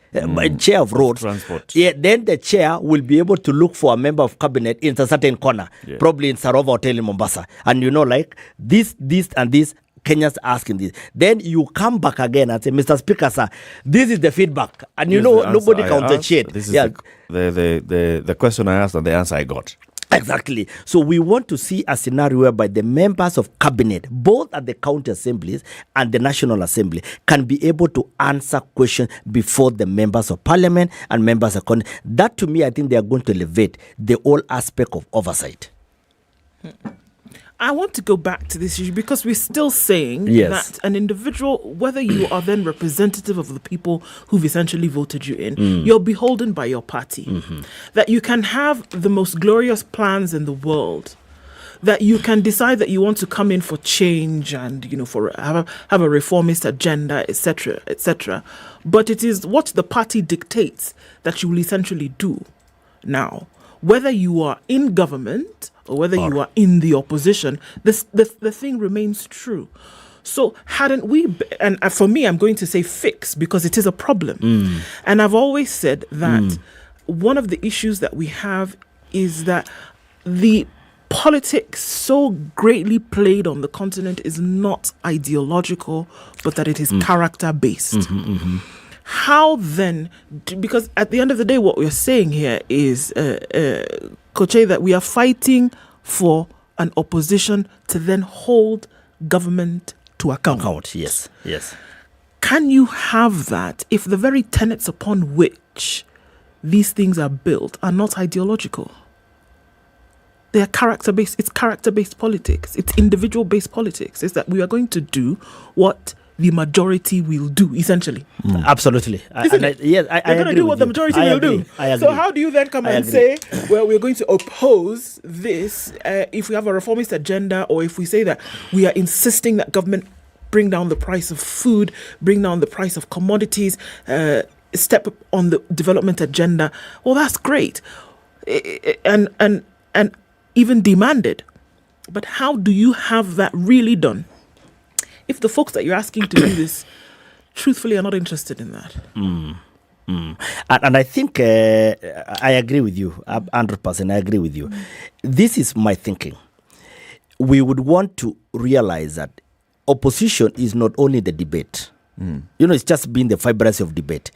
chair of roads, transport. Yeah, then the chair will be able to look for a member of cabinet in a certain corner, probably in Sarova Hotel in Mombasa. And you know, like this and this, Kenyans asking this. Then you come back again and say, Mr. Speaker, sir, this is the feedback. And you know, nobody can counter-cheat. This is the question I asked and the answer I got. Exactly. So we want to see a scenario whereby the members of cabinet, both at the county assemblies and the National Assembly, can be able to answer questions before the members of parliament and members of Congress. That, to me, I think they are going to elevate the whole aspect of oversight. I want to go back to this issue because we're still saying that an individual, whether you are then representative of the people who've essentially voted you in, you're beholden by your party. That you can have the most glorious plans in the world, that you can decide that you want to come in for change and, you know, for have a reformist agenda, etc., etc. But it is what the party dictates that you will essentially do. Now, whether you are in government or whether you are in the opposition, the thing remains true. So hadn't we, and for me, I'm going to say fix, because it is a problem. And I've always said that one of the issues that we have is that the politics so greatly played on the continent is not ideological, but that it is character-based. How then, because at the end of the day, what we're saying here is, Koche, that we are fighting for an opposition to then hold government to account. Yes. Can you have that if the very tenets upon which these things are built are not ideological? They are character-based. It's character-based politics. It's individual-based politics. It's that we are going to do what the majority will do, essentially. Absolutely. Isn't it? Yes, I You're going to do what the majority will do. I agree. So how do you then come and say, well, we're going to oppose this if we have a reformist agenda, or if we say that we are insisting that government bring down the price of food, bring down the price of commodities, step up on the development agenda? Well, that's great. And even demanded. But how do you have that really done if the folks that you're asking to do this truthfully are not interested in that? And I think I agree with you, 100%. I agree with you. This is my thinking. We would want to realize that opposition is not only the debate. It's just been the vibrancy of debate.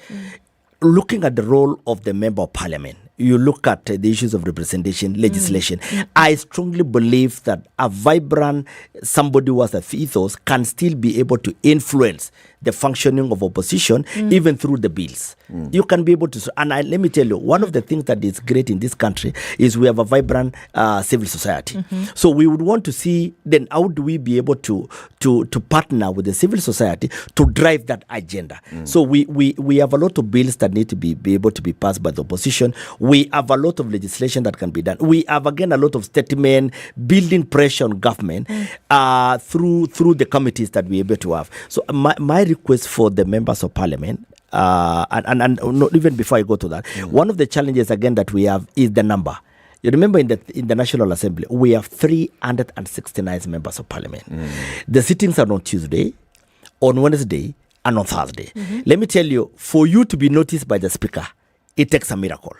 Looking at the role of the member of parliament, you look at the issues of representation, legislation. I strongly believe that a vibrant somebody who has a ethos can still be able to influence the functioning of opposition, even through the bills. You can be able to, and let me tell you, one of the things that is great in this country is we have a vibrant civil society. So we would want to see then how do we be able to partner with the civil society to drive that agenda. So we have a lot of bills that need to be able to be passed by the opposition. We have a lot of legislation that can be done. We have again a lot of statement building pressure on government through the committees that we're able to have. So my request for the members of parliament, and even before I go to that, one of the challenges again that we have is the number. You remember in the National Assembly, we have 369 members of parliament. The sittings are on Tuesday, on Wednesday, and on Thursday. Let me tell you, for you to be noticed by the speaker, it takes a miracle.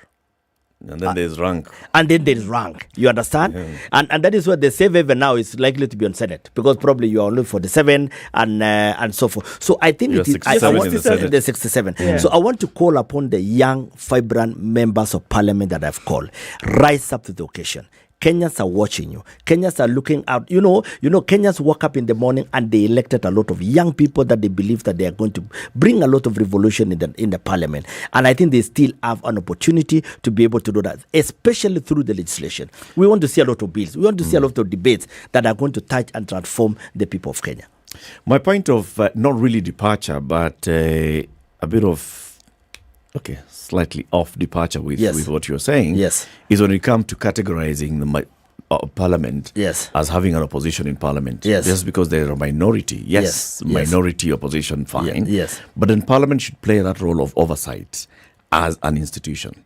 And then there's rank. And then there's rank. You understand? Yeah. And that is where the safe haven now is likely to be on Senate, because probably you are only 47 and so forth. So I think you're 67 in the Senate. The 67. Yeah. So I want to call upon the young, vibrant members of parliament that I've called. Rise up to the occasion. Kenyans are watching you. Kenyans are looking out. You know, Kenyans woke up in the morning and they elected a lot of young people that they believe that they are going to bring a lot of revolution in the parliament. And I think they still have an opportunity to be able to do that, especially through the legislation. We want to see a lot of bills. We want to see a lot of debates that are going to touch and transform the people of Kenya. My point of not really departure, but a bit of slightly off departure with what you're saying, is when it comes to categorizing the parliament as having an opposition in parliament. Just because they're a minority. Minority opposition, fine. But then parliament should play that role of oversight as an institution.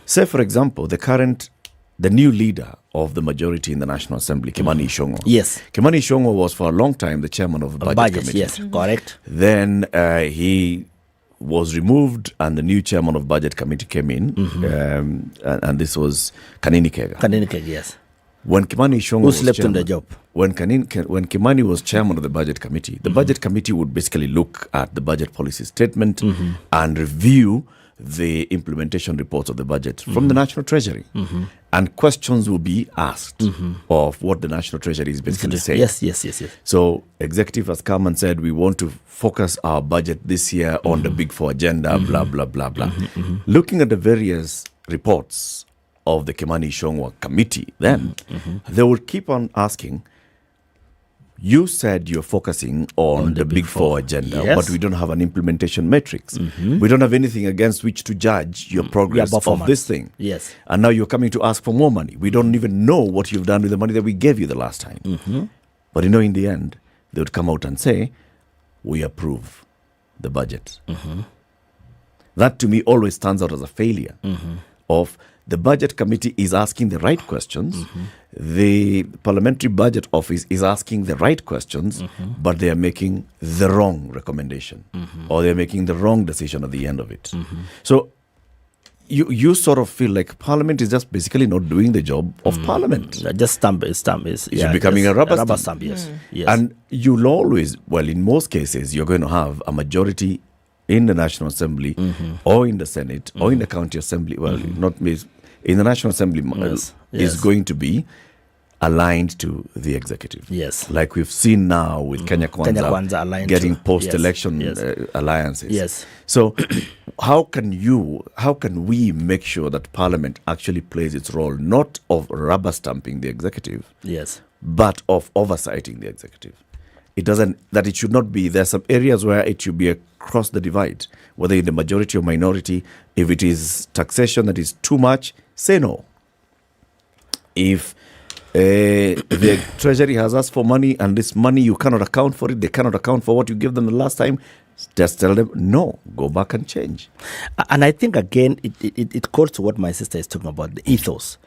Say, for example, the new leader of the majority in the National Assembly, Kimani Ichung'wa. Kimani Ichung'wa was for a long time the chairman of the Budget Committee. Yes, correct. Then he was removed and the new chairman of Budget Committee came in, and this was Kanini Kega. Yes. When Kimani Ichung'wa was slept on the job. When Kimani was chairman of the Budget Committee, the Budget Committee would basically look at the budget policy statement and review the implementation reports of the budget from the National Treasury. And questions will be asked of what the National Treasury is basically saying. Yes. So executive has come and said, we want to focus our budget this year on the Big Four agenda, blah, blah, blah, blah. Looking at the various reports of the Kimani Ichung'wa committee, then they would keep on asking, you said you're focusing on the Big Four agenda, but we don't have an implementation matrix. We don't have anything against which to judge your progress of this thing. And now you're coming to ask for more money. We don't even know what you've done with the money that we gave you the last time. But in the end, they would come out and say, we approve the budget. That to me always stands out as a failure of the Budget Committee is asking the right questions. The Parliamentary Budget Office is asking the right questions, but they are making the wrong recommendation or they're making the wrong decision at the end of it. So you sort of feel like Parliament is just basically not doing the job of Parliament. Just stamp is. It's becoming a rubber stamp. Yes. And you'll always, in most cases, you're going to have a majority in the National Assembly or in the Senate or in the County Assembly, well, not in the National Assembly, is going to be aligned to the executive. Yes. Like we've seen now with Kenya Kwanza getting post-election alliances. Yes. So how can we make sure that Parliament actually plays its role, not of rubber stamping the executive, yes, but of oversighting the executive? It doesn't, that it should not be, there's some areas where it should be across the divide, whether in the majority or minority. If it is taxation that is too much, say no. If the treasury has asked for money and this money you cannot account for it, they cannot account for what you gave them the last time, just tell them no, go back and change. And I think again it calls to what my sister is talking about, the ethos.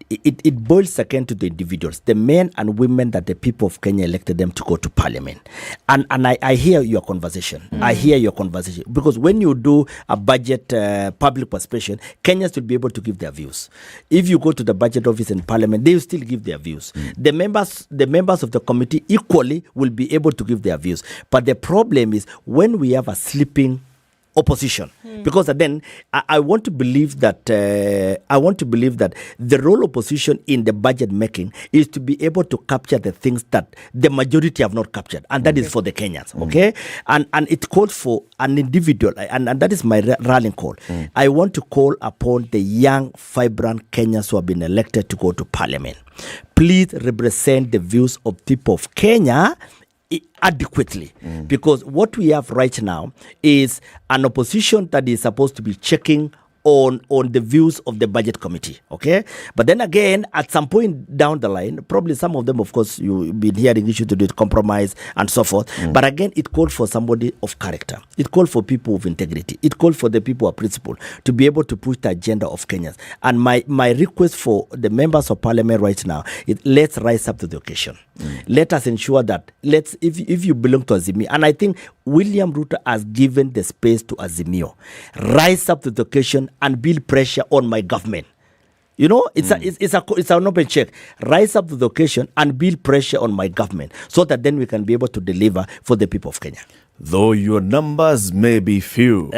It boils again to the individuals, the men and women that the people of Kenya elected them to go to parliament. And I hear your conversation. I hear your conversation. Because when you do a budget public participation, Kenyans will be able to give their views. If you go to the budget office in parliament, they will still give their views. The members of the committee equally will be able to give their views. But the problem is when we have a sleeping opposition, because then I want to believe that the role of opposition in the budget making is to be able to capture the things that the majority have not captured, and that is for the Kenyans. Okay, and it calls for an individual, and that is my rallying call. I want to call upon the young, vibrant Kenyans who have been elected to go to parliament. Please represent the views of people of Kenya adequately, because what we have right now is an opposition that is supposed to be checking on the views of the budget committee, okay? But then again, at some point down the line, probably some of them, of course, you've been hearing issues to do with compromise and so forth. But again, it called for somebody of character. It called for people of integrity. It called for the people of principle to be able to push the agenda of Kenyans. And my request for the members of parliament right now is let's rise up to the occasion. Let us ensure that if you belong to Azimio, and I think William Ruto has given the space to Azimio, rise up to the occasion and build pressure on my government. You know, it's an open check. Rise up to the occasion and build pressure on my government so that then we can be able to deliver for the people of Kenya. Though your numbers may be few,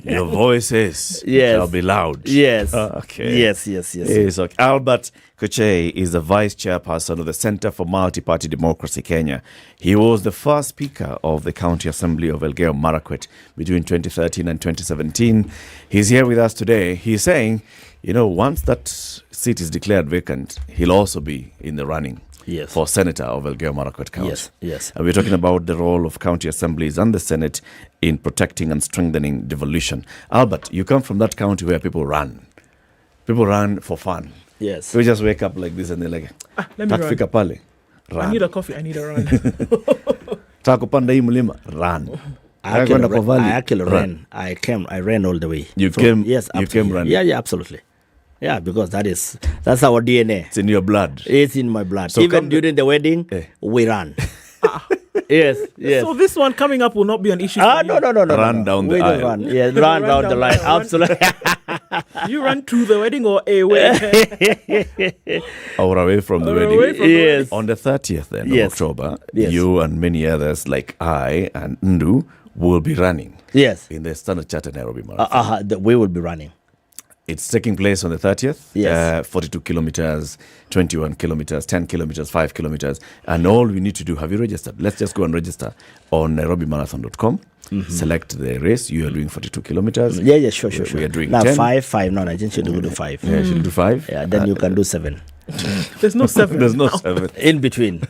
your voices shall be loud. Yes. Okay. Yes. Okay. Albert Kochei is the vice chairperson of the Center for Multi-Party Democracy Kenya. He was the first speaker of the County Assembly of Elgeyo Marakwet between 2013 and 2017. He's here with us today. He's saying, you know, once that seat is declared vacant, he'll also be in the running. Yes. For Senator of Elgeyo Marakwet County. Yes. And we're talking about the role of county assemblies and the Senate in protecting and strengthening devolution. Albert, you come from that county where people run. People run for fun. Yes. So we just wake up like this and they're like, let me run. Pale. Run. I need a coffee, I need a run. Takupanda hii mlima, run. I actually ran. I ran all the way. You came running? Yeah, absolutely. Yeah, because that's our DNA. It's in your blood. It's in my blood. So even during the wedding, we ran. Yes. So this one coming up will not be an issue. No. Run down the aisle. Run. Yeah, run down the line. Absolutely. You run to the wedding or away? Or away from the wedding. Yes. On the 30th then of October, you and many others like I and Ndu will be running. Yes. In the Standard Chartered Nairobi Marathon. We will be running. It's taking place on the 30th. Yes. 42 kilometers, 21 kilometers, 10 kilometers, 5 kilometers. And all we need to do, have you registered? Let's just go and register on nairobimarathon.com. Select the race. You are doing 42 kilometers. Yeah, sure. We are doing now 10. 5. No, I think you should do 5. Yeah, should do 5. Yeah, then you can do 7. There's no 7. There's no 7. In between.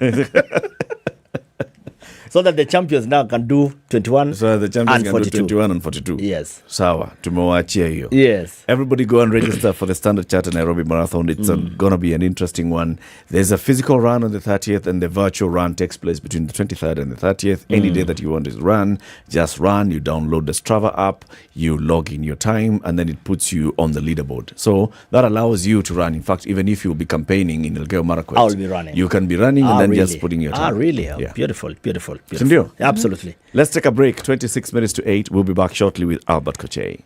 So that the champions now can do 21 so the champions and can 42. do 21 and 42. Yes. Sawa, tumewachia hiyo. Yes. Everybody go and register for the Standard Chartered Nairobi Marathon. It's going to be an interesting one. There's a physical run on the 30th and the virtual run takes place between the 23rd and the 30th. Any day that you want to run, just run. You download the Strava app, you log in your time, and then it puts you on the leaderboard. So that allows you to run. In fact, even if you'll be campaigning in Elgeyo Marakwet, I'll be running. You can be running and then just putting your time. Really? Yeah. Beautiful. Sindio? Absolutely. Let's take a break. 26 minutes to 8. We'll be back shortly with Albert Kochei.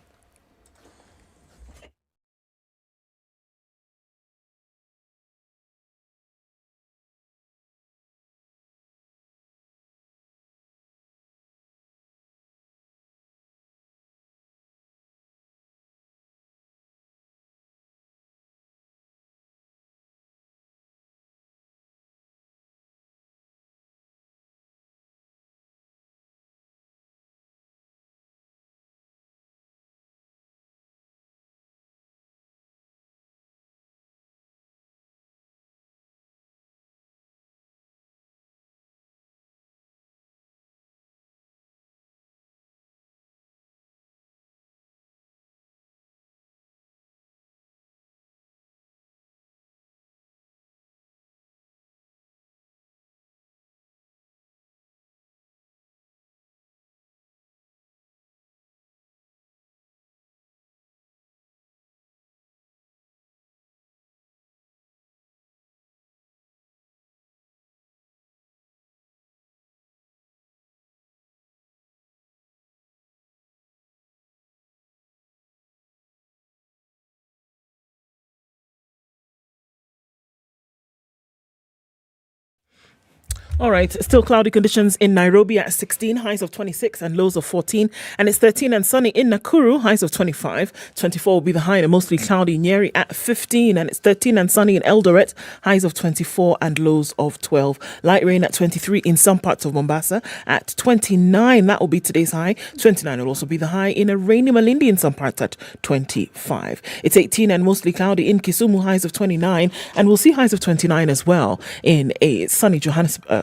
All right, still cloudy conditions in Nairobi at 16, highs of 26 and lows of 14. And it's 13 and sunny in Nakuru, highs of 25. 24 will be the high and mostly cloudy. Nyeri at 15, and it's 13 and sunny in Eldoret, highs of 24 and lows of 12. Light rain at 23 in some parts of Mombasa. At 29, that will be today's high. 29 will also be the high in a rainy Malindi in some parts at 25. It's 18 and mostly cloudy in Kisumu, highs of 29. And we'll see highs of 29 as well in a sunny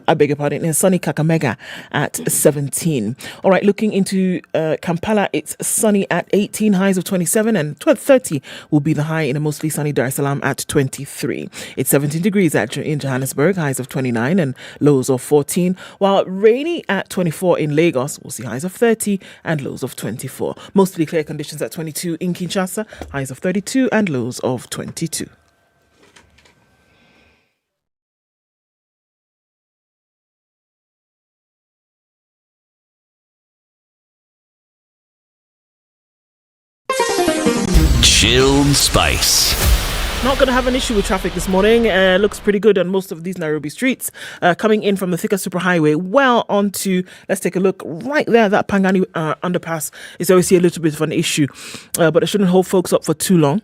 in sunny Kakamega at 17. All right, looking into Kampala, it's sunny at 18, highs of 27, and 30 will be the high in a mostly sunny Dar es Salaam at 23. It's 17 degrees in Johannesburg, highs of 29 and lows of 14, while rainy at 24 in Lagos. We'll see highs of 30 and lows of 24. Mostly clear conditions at 22 in Kinshasa, highs of 32 and lows of 22. Chilled Spice. Not going to have an issue with traffic this morning. Looks pretty good on most of these Nairobi streets. Coming in from the Thika Superhighway, well onto, let's take a look right there. That Pangani underpass is obviously a little bit of an issue, but it shouldn't hold folks up for too long.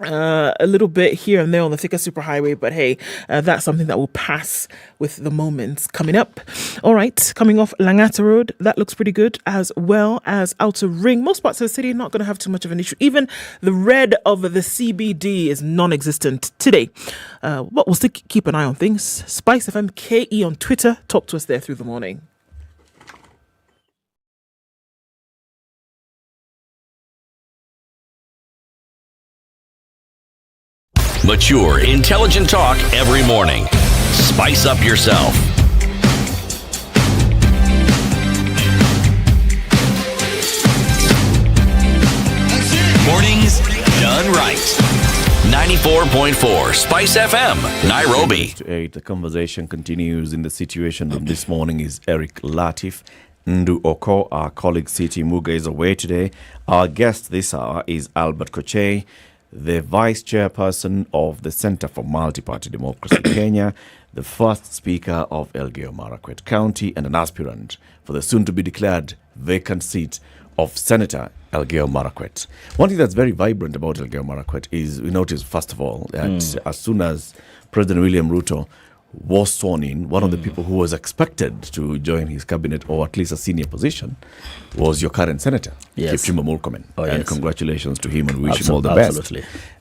A little bit here and there on the Thika Superhighway, but hey, that's something that will pass with the moments coming up. All right, coming off Langata Road, that looks pretty good, as well as Outer Ring. Most parts of the city not going to have too much of an issue. Even the red of the CBD is non-existent today. But we'll still keep an eye on things. SpiceFM KE on Twitter. Talk to us there through the morning. Mature, intelligent talk every morning. Spice up yourself. Mornings done right. 94.4 Spice FM, Nairobi. To 8, the conversation continues. In the situation room this morning is Eric Latif. Ndu Oko, our colleague Siti Muga, is away today. Our guest this hour is Albert Kochei, the Vice Chairperson of the Center for Multi-Party Democracy Kenya, the first Speaker of Elgeyo Marakwet County, and an aspirant for the soon-to-be-declared vacant seat of Senator Elgeyo Marakwet. One thing that's very vibrant about Elgeyo Marakwet is, we notice, first of all, that as soon as President William Ruto was sworn in, one of the people who was expected to join his cabinet, or at least a senior position, was your current senator, Kipchumba Murkomen. And congratulations to him, and we wish him all the best.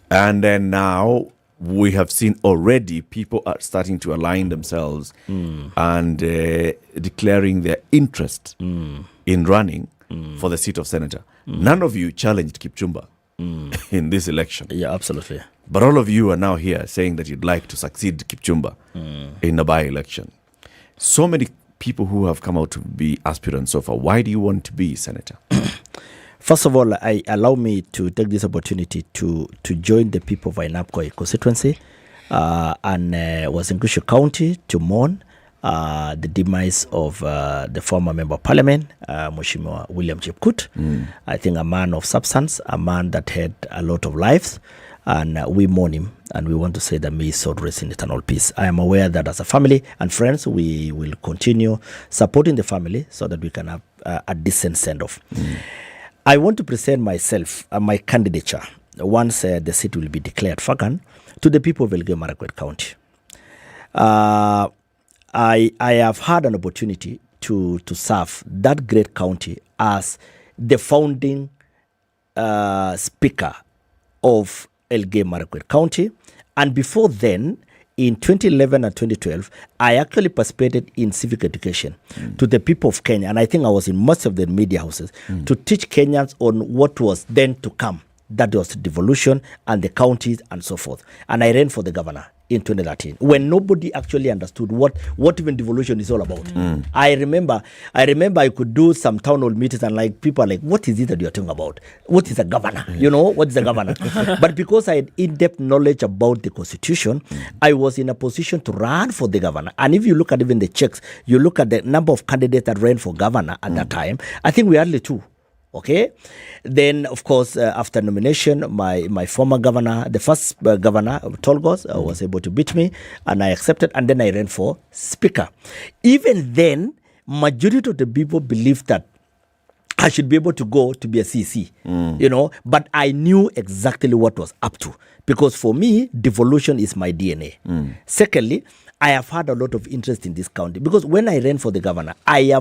And then now we have seen already people are starting to align themselves and declaring their interest in running for the seat of senator. None of you challenged Kipchumba in this election. Yeah, absolutely. But all of you are now here saying that you'd like to succeed Kipchumba in a by-election. So many people who have come out to be aspirants so far. Why do you want to be senator? First of all, allow me to take this opportunity to join the people of Ainapkoi constituency and was in Gushu County to mourn the demise of the former Member of Parliament, Mheshimiwa William Chepkut. I think a man of substance, a man that had a lot of lives. And we mourn him, and we want to say that may his soul rest in eternal peace. I am aware that as a family and friends, we will continue supporting the family so that we can have a decent send-off. I want to present myself, my candidature, once the seat will be declared vacant, to the people of Elgeyo Marakwet County. I have had an opportunity to serve that great county as the founding speaker of Elgeyo Marakwet County, and before then, in 2011 and 2012, I actually participated in civic education to the people of Kenya, and I think I was in most of the media houses to teach Kenyans on what was then to come. That was devolution and the counties and so forth. And I ran for the governor in 2013 when nobody actually understood what even devolution is all about. I remember I could do some town hall meetings and like people are like, what is it that you're talking about? What is a governor? You know, what is a governor? But because I had in-depth knowledge about the constitution, I was in a position to run for the governor. And if you look at even the checks, you look at the number of candidates that ran for governor at that time, I think we had only two. Okay, then of course after nomination, my former governor, the first governor of Tolgos, was able to beat me, and I accepted, and then I ran for speaker. Even then, majority of the people believed that I should be able to go to be a CC, but I knew exactly what was up to, because for me, devolution is my DNA. Secondly, I have had a lot of interest in this county, because when I ran for the governor, I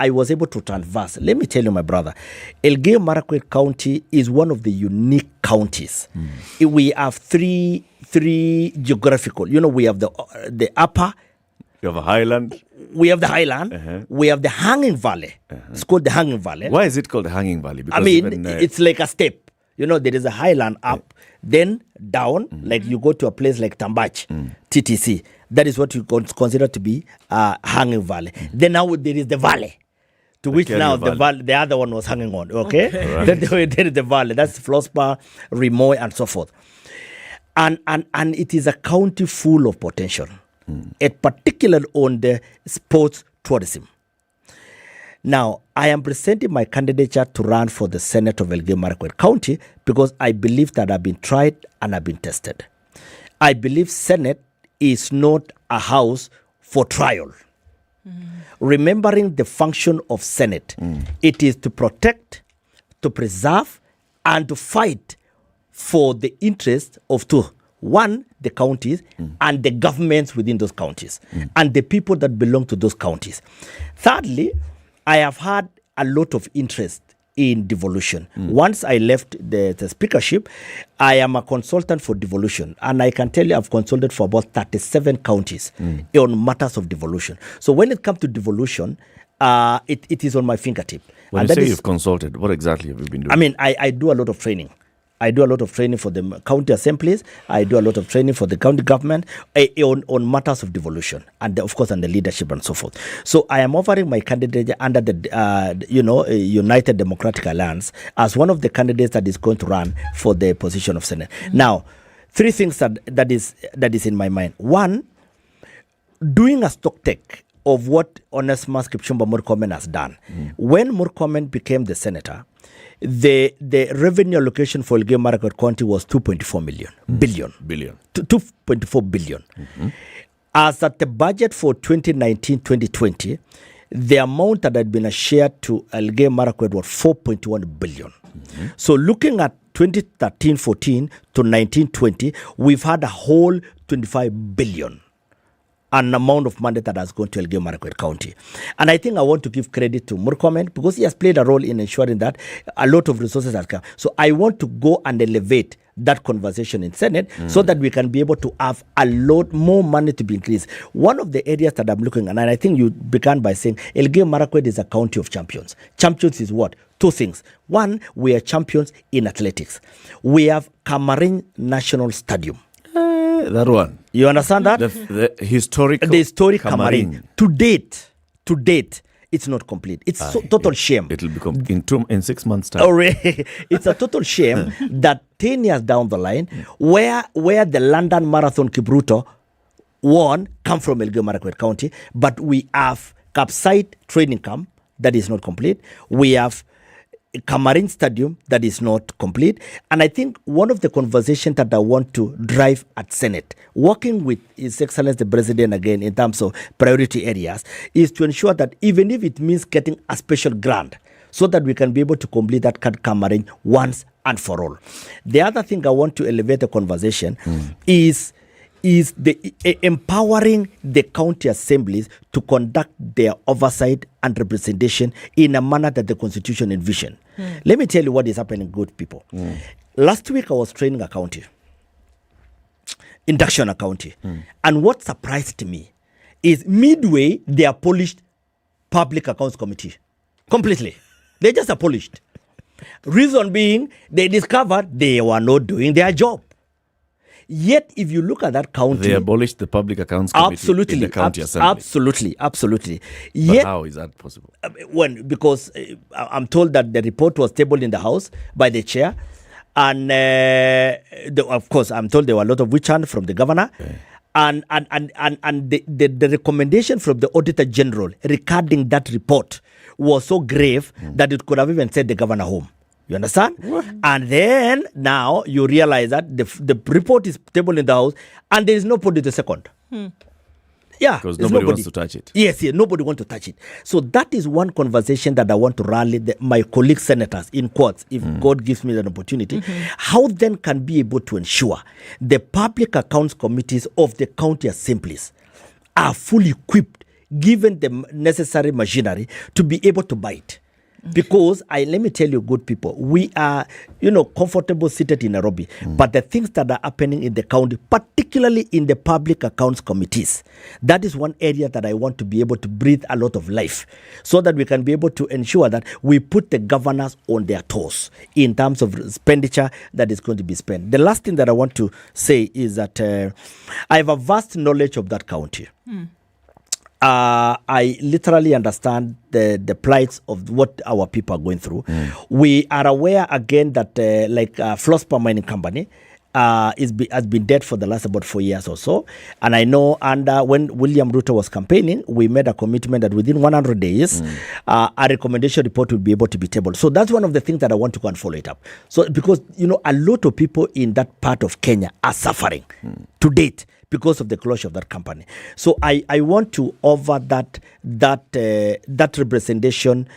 was able to transverse. Let me tell you, my brother, Elgeyo-Marakwet County is one of the unique counties. We have three geographical. We have the upper. You have a highland. We have the highland. We have the hanging valley. It's called the hanging valley. Why is it called the hanging valley? Because it's like a step. There is a highland up, then down, like you go to a place like Tambach, TTC. That is what you consider to be a hanging valley. Then now there is the valley, to which now the other one was hanging on. Okay? Then there is the valley. That's Flospa, Rimoy, and so forth. And it is a county full of potential, particularly on the sports tourism. Now, I am presenting my candidature to run for the Senate of Elgeyo-Marakwet County because I believe that I've been tried and I've been tested. I believe Senate is not a house for trial. Remembering the function of Senate, it is to protect, to preserve, and to fight for the interest of two. One, the counties and the governments within those counties and the people that belong to those counties. Thirdly, I have had a lot of interest in devolution. Once I left the speakership, I am a consultant for devolution, and I can tell you I've consulted for about 37 counties on matters of devolution. So when it comes to devolution, it is on my fingertip. When you say you've consulted, what exactly have you been doing? I mean, I do a lot of training. I do a lot of training for the county assemblies. I do a lot of training for the county government on matters of devolution and of course on the leadership and so forth. So I am offering my candidate under the United Democratic Alliance as one of the candidates that is going to run for the position of Senate. Now, three things that is in my mind. One, doing a stock take of what Onesmus Kipchumba Murkomen has done. When Murkomen became the senator, the revenue allocation for Elgeyo-Marakwet County was 2.4 billion. 2.4 billion. As at the budget for 2019-2020, the amount that had been shared to Elgeyo-Marakwet was 4.1 billion. So looking at 2013-14 to 19-20, we've had a whole 25 billion. An amount of money that has gone to Elgeyo-Marakwet County. And I think I want to give credit to Murkomen because he has played a role in ensuring that a lot of resources have come. So I want to go and elevate that conversation in Senate so that we can be able to have a lot more money to be increased. One of the areas that I'm looking at, and I think you began by saying Elgeyo-Marakwet is a county of champions. Champions is what? Two things. One, we are champions in athletics. We have Cameroon National Stadium. That one. You understand that? The historic Cameroon. To date, it's not complete. It's total shame. It'll become in 6 months' time. It's a total shame that 10 years down the line, where the London Marathon Kipruto won come from Elgeyo-Marakwet County, but we have Capsite training camp that is not complete. We have Cameroon Stadium that is not complete. And I think one of the conversations that I want to drive at Senate, working with His Excellency the President again in terms of priority areas, is to ensure that even if it means getting a special grant, so that we can be able to complete that Cameroon once and for all. The other thing I want to elevate the conversation is the empowering the county assemblies to conduct their oversight and representation in a manner that the Constitution envisioned. Let me tell you what is happening, good people. Last week I was training a county, induction a county, and what surprised me is midway they abolished Public Accounts Committee completely. They just abolished. Reason being, they discovered they were not doing their job. Yet, if you look at that county... They abolished the Public Accounts Committee in the county assembly. Absolutely. But how is that possible? Because I'm told that the report was tabled in the House by the chair. And, of course, I'm told there were a lot of witch hunt from the governor. And the recommendation from the Auditor General regarding that report was so grave that it could have even sent the governor home. You understand? What? And then now you realize that the report is tabled in the House and there is nobody to second. Yeah, because nobody wants to touch it. Yes, nobody wants to touch it. So that is one conversation that I want to rally my colleague senators, in quotes, if God gives me that opportunity. How then can be able to ensure the public accounts committees of the county assemblies are fully equipped, given the necessary machinery to be able to bite? Because let me tell you, good people, we are, comfortable seated in Nairobi, but the things that are happening in the county, particularly in the public accounts committees, that is one area that I want to be able to breathe a lot of life, so that we can be able to ensure that we put the governors on their toes in terms of expenditure that is going to be spent. The last thing that I want to say is that I have a vast knowledge of that county. I literally understand the plights of what our people are going through. We are aware again that Flospa Mining Company has been dead for the last about 4 years or so. And I know when William Ruto was campaigning, we made a commitment that within 100 days, a recommendation report will be able to be tabled. So that's one of the things that I want to go and follow it up. So because, a lot of people in that part of Kenya are suffering to date because of the closure of that company. So I want to offer that representation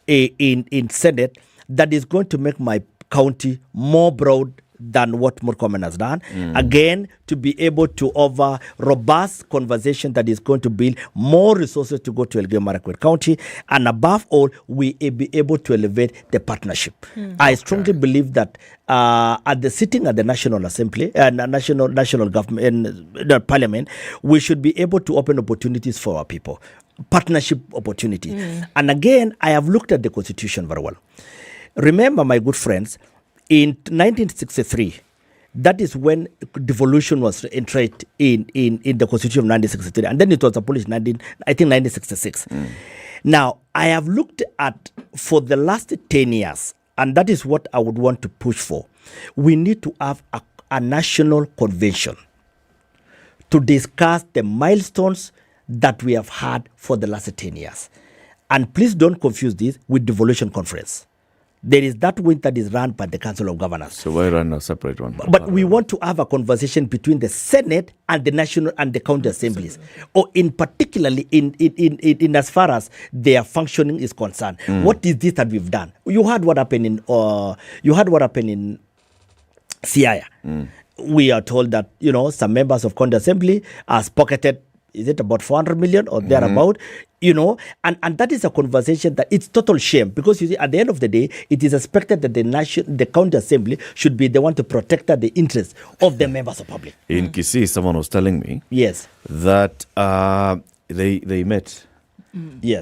in Senate that is going to make my county more broad than what Murkomen has done. Again, to be able to offer robust conversation that is going to build more resources to go to Elgeyo Marakwet County, and above all, we be able to elevate the partnership. I strongly believe that at the sitting at the National Assembly and national government, Parliament, we should be able to open opportunities for our people, partnership opportunities. And again, I have looked at the Constitution very well. Remember, my good friends, in 1963, that is when devolution was enshrined in the Constitution of 1963, and then it was abolished in 1966. Now, I have looked at for the last 10 years, and that is what I would want to push for. We need to have a national convention to discuss the milestones that we have had for the last 10 years. And please don't confuse this with devolution conference. There is that wing that is run by the Council of Governors. So why run a separate one? But we want to have a conversation between the Senate and the national and the county assemblies, or in particularly in as far as their functioning is concerned. What is this that we've done? You heard what happened in Siaya. We are told that some members of county assembly has pocketed, is it about 400 million or thereabout? And that is a conversation that it's total shame, because you see, at the end of the day, it is expected that the county assembly should be the one to protect the interests of the members of public. In Kisii, someone was telling me that they met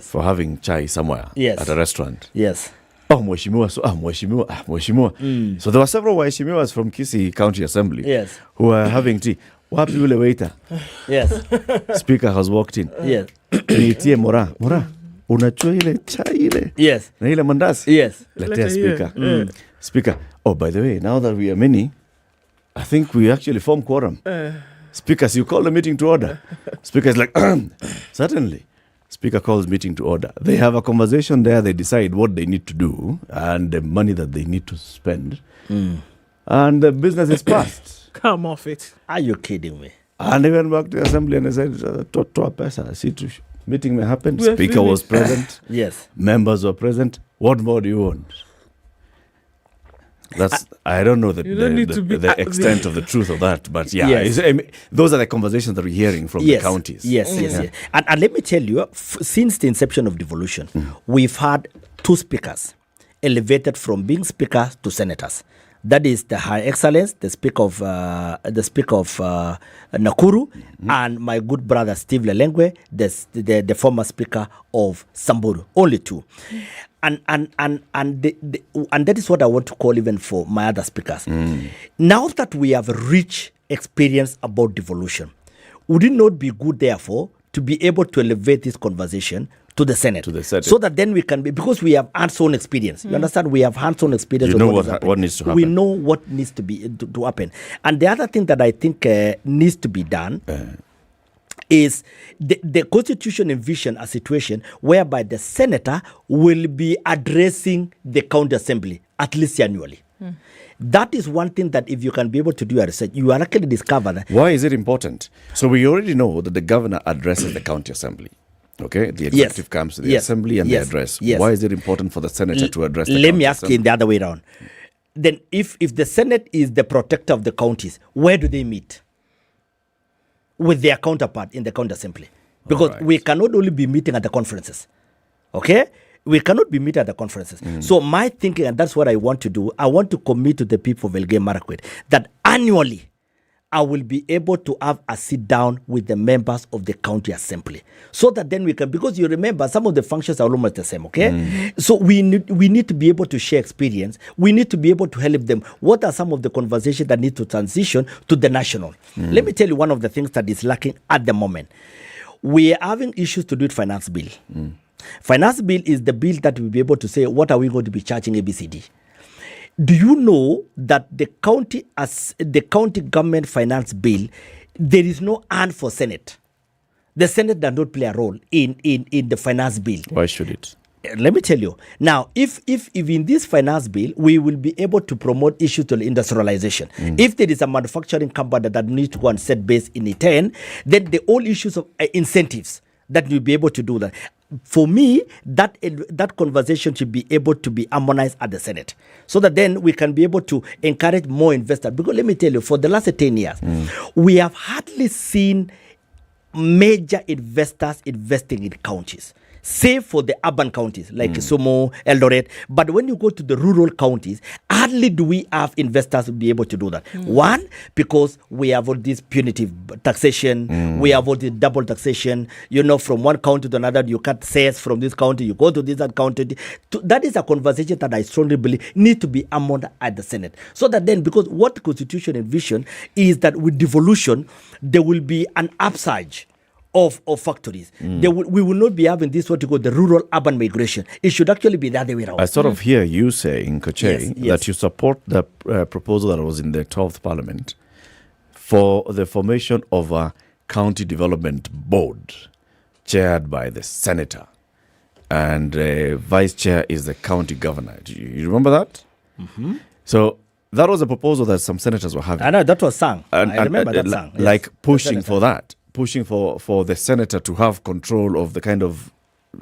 for having chai somewhere at a restaurant. Oh, Mheshimiwa, Mheshimiwa. So there were several Mheshimiwas from Kisii County Assembly who were having tea. Wapi ule waiter? Speaker has walked in. Niitie Mora, unachua ile chai ile? Na ile mandazi? Letea speaker. Speaker, oh, by the way, now that we are many, I think we actually form quorum. Speakers, you call the meeting to order. Speaker is like, certainly. Speaker calls meeting to order. They have a conversation there. They decide what they need to do and the money that they need to spend. And the business is passed. Come off it. Are you kidding me? And they went back to the assembly and they said, Toa pesa, see to meeting may happen. Speaker was present. Members were present. What more do you want? I don't know the extent of the truth of that, but those are the conversations that we're hearing from the counties. And let me tell you, since the inception of devolution, we've had 2 speakers elevated from being speakers to senators. That is the High Excellence, the Speaker of Nakuru, and my good brother Steve Lelengwe, the former Speaker of Samburu. Only 2, and that is what I want to call even for my other speakers. Now that we have rich experience about devolution, would it not be good, therefore, to be able to elevate this conversation to the Senate, so that then we can be, because we have hands-on experience. You understand? We have hands-on experience. You know what needs to happen. We know what needs to be to happen. And the other thing that I think needs to be done is the constitution envision a situation whereby the senator will be addressing the county assembly at least annually. That is one thing that if you can be able to do a research, you are actually discover that. Why is it important? So we already know that the governor addresses the county assembly. Okay, the executive comes to the assembly and they address. Why is it important for the senator to address the Let me ask assembly? you in the other way around. Then if the Senate is the protector of the counties, where do they meet? With their counterpart in the county assembly. Because we cannot only be meeting at the conferences. Okay? We cannot be meeting at the conferences. So my thinking, and that's what I want to do, I want to commit to the people of Elgeyo Marakwet that annually I will be able to have a sit down with the members of the county assembly, so that then we can, because you remember some of the functions are almost the same, okay? So we need to be able to share experience. We need to be able to help them. What are some of the conversations that need to transition to the national? Let me tell you one of the things that is lacking at the moment. We are having issues to do with finance bill. Finance bill is the bill that will be able to say, what are we going to be charging ABCD? Do you know that the county government finance bill, there is no hand for Senate? The Senate does not play a role in the finance bill. Why should it? Let me tell you. Now, if in this finance bill, we will be able to promote issues to industrialization. If there is a manufacturing company that needs to go and set base in E10, then the whole issues of incentives that we'll be able to do that. For me, that conversation should be able to be harmonized at the Senate, so that then we can be able to encourage more investors. Because let me tell you, for the last 10 years, we have hardly seen major investors investing in counties, save for the urban counties like Kisumu, Eldoret. But when you go to the rural counties, hardly do we have investors be able to do that. One, because we have all this punitive taxation, we have all this double taxation. You know, from one county to another, you cut sales from this county, you go to this other county. That is a conversation that I strongly believe need to be amended at the Senate. So that then, because what the Constitution envision is that with devolution, there will be an upsurge of factories. We will not be having this what you call the rural-urban migration. It should actually be the other way around. I sort of hear you saying, Koche, that you support the proposal that was in the 12th Parliament for the formation of a county development board chaired by the senator, and vice chair is the county governor. Do you remember that? So that was a proposal that some senators were having. I know, that was sung. I remember that sung. Like pushing for that. Pushing for the senator to have control of the kind of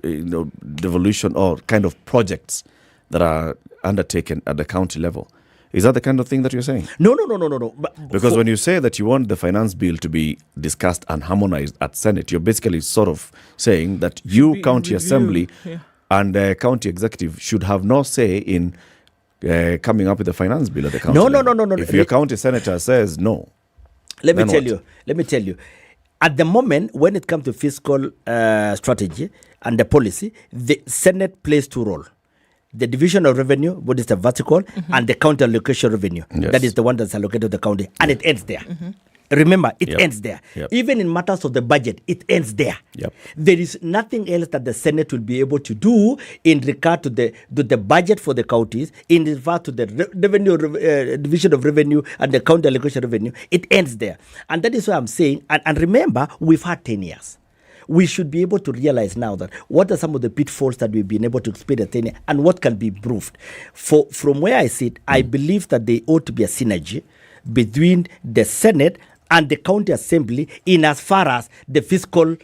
devolution or kind of projects that are undertaken at the county level. Is that the kind of thing that you're saying? No. Because when you say that you want the finance bill to be discussed and harmonized at Senate, you're basically sort of saying that you, county assembly, and county executive should have no say in coming up with a finance bill at the county level. No. If your county senator says no, let me tell you. At the moment, when it comes to fiscal strategy and the policy, the Senate plays two roles. The division of revenue, what is the vertical, and the county allocation revenue. Yes. That is the one that's allocated to the county. And it ends there. Remember, it ends there. Even in matters of the budget, it ends there. There is nothing else that the Senate will be able to do in regard to the budget for the counties, in regard to the revenue division of revenue and the county allocation revenue. It ends there. And that is why I'm saying, and remember, we've had 10 years. We should be able to realize now that what are some of the pitfalls that we've been able to experience 10 years and what can be improved. From where I sit, I believe that there ought to be a synergy between the Senate and the county assembly in as far as the fiscal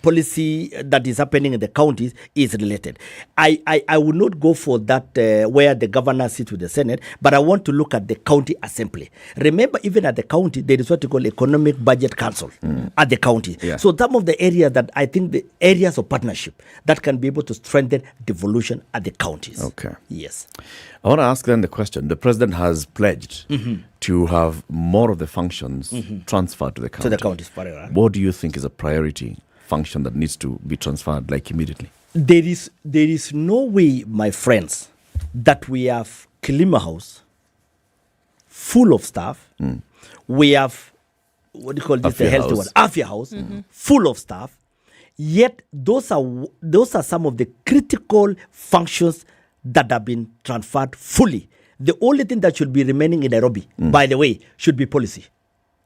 policy that is happening in the counties is related. I would not go for that where the governor sits with the Senate, but I want to look at the county assembly. Remember, even at the county, there is what you call economic budget council at the county. So some of the areas that I think the areas of partnership that can be able to strengthen devolution at the counties. Okay. Yes. I want to ask then the question. The president has pledged to have more of the functions transferred to the county. To the counties, forever. What do you think is a priority function that needs to be transferred, like immediately? There is no way, my friends, that we have Kilima House full of staff. We have, what do you call this, the health one, Afia House, full of staff. Yet those are some of the critical functions that have been transferred fully. The only thing that should be remaining in Nairobi, by the way, should be policy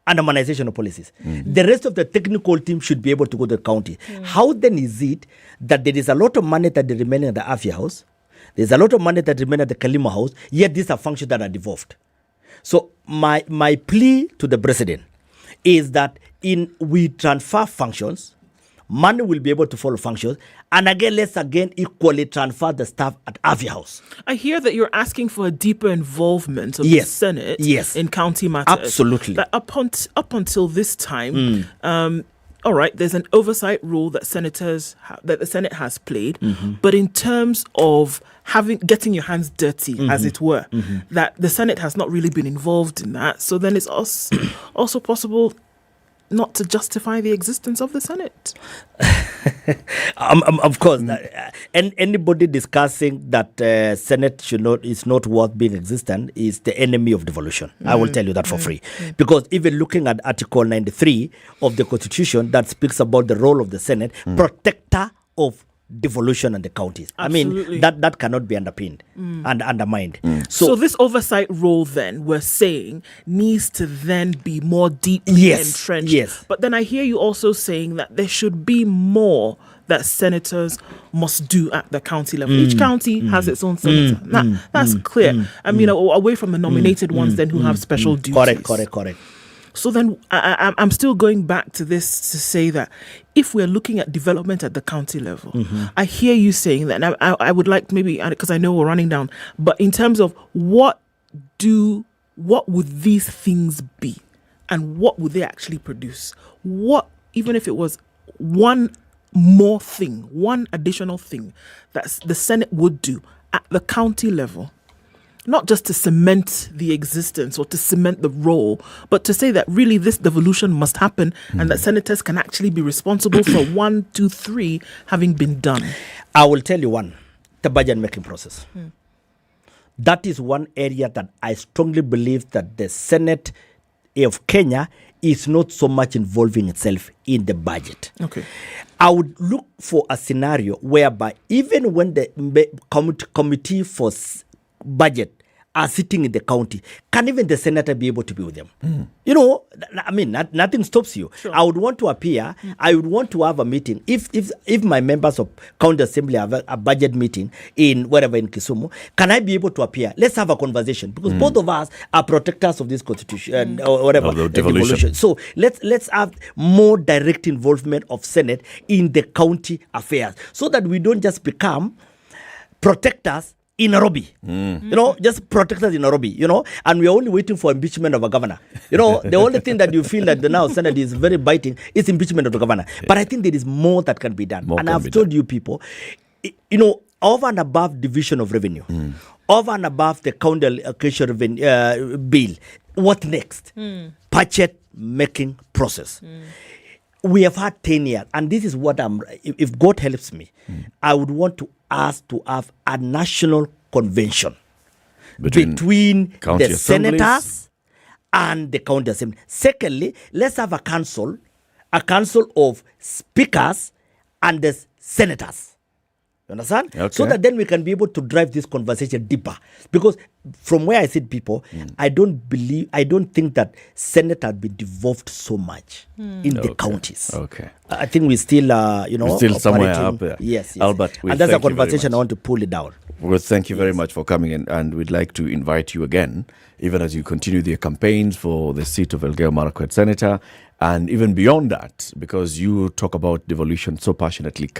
and harmonization of policies. The rest of the technical team should be able to go to the county. How then is it that there is a lot of money that is remaining at the Afya House, there's a lot of money that remains at the Kalima House, yet these are functions that are devolved? So my plea to the president is that we transfer functions, money will be able to follow functions, and again, let's equally transfer the staff at Afya House. I hear that you're asking for a deeper involvement of the Senate in county matters. Absolutely. That up until this time, all right, there's an oversight role that that the Senate has played, but in terms of getting your hands dirty, as it were, that the Senate has not really been involved in that. So then it's also possible not to justify the existence of the Senate. Of course, and anybody discussing that Senate is not worth being existent is the enemy of devolution. I will tell you that for free. Because even looking at Article 93 of the Constitution that speaks about the role of the Senate, protector of devolution and the counties. Absolutely. I mean, that cannot be underpinned and undermined. So this oversight role then, we're saying, needs to then be more deeply entrenched. Yes. But then I hear you also saying that there should be more that senators must do at the county level. Each county has its own senator. That's clear. I mean, away from the nominated ones then who have special duties. Correct. So then I'm still going back to this to say that if we're looking at development at the county level, I hear you saying that, and I would like maybe, because I know we're running down, but in terms of what would these things be and what would they actually produce? What, even if it was one more thing, one additional thing that the Senate would do at the county level, not just to cement the existence or to cement the role, but to say that really this devolution must happen and that senators can actually be responsible for 1, 2, 3 having been done. I will tell you one, the budget making process. That is one area that I strongly believe that the Senate of Kenya is not so much involving itself in the budget. Okay. I would look for a scenario whereby even when the committee for budget are sitting in the county, can even the senator be able to be with them? You know, I mean, nothing stops you. Sure. I would want to appear. I would want to have a meeting. If my members of county assembly have a budget meeting in wherever in Kisumu, can I be able to appear? Let's have a conversation, because both of us are protectors of this constitution or whatever. The devolution. So let's have more direct involvement of Senate in the county affairs, so that we don't just become protectors in Nairobi, you know, just protectors in Nairobi, you know, and we are only waiting for impeachment of a governor. You know, the only thing that you feel that the now Senate is very biting is impeachment of the governor. Yeah. But I think there is more that can be done. And I've told you people, you know, over and above division of revenue, over and above the county allocation bill, what next? Budget making process. We have had 10 years, and this is what if God helps me, I would want us to have a national convention between the senators and the county assembly. Secondly, let's have a council of speakers and the senators. You understand? Okay. So that then we can be able to drive this conversation deeper. Because from where I sit, people, I don't think that Senate has been devolved so much in the counties. Okay. I think we still, we're still somewhere up there. Yes. Albert, and that's a conversation I want to pull it down. Well, thank you very much for coming in, and we'd like to invite you again, even as you continue the campaigns for the seat of Elgeyo Marakwet Senator, and even beyond that, because you talk about devolution so passionately.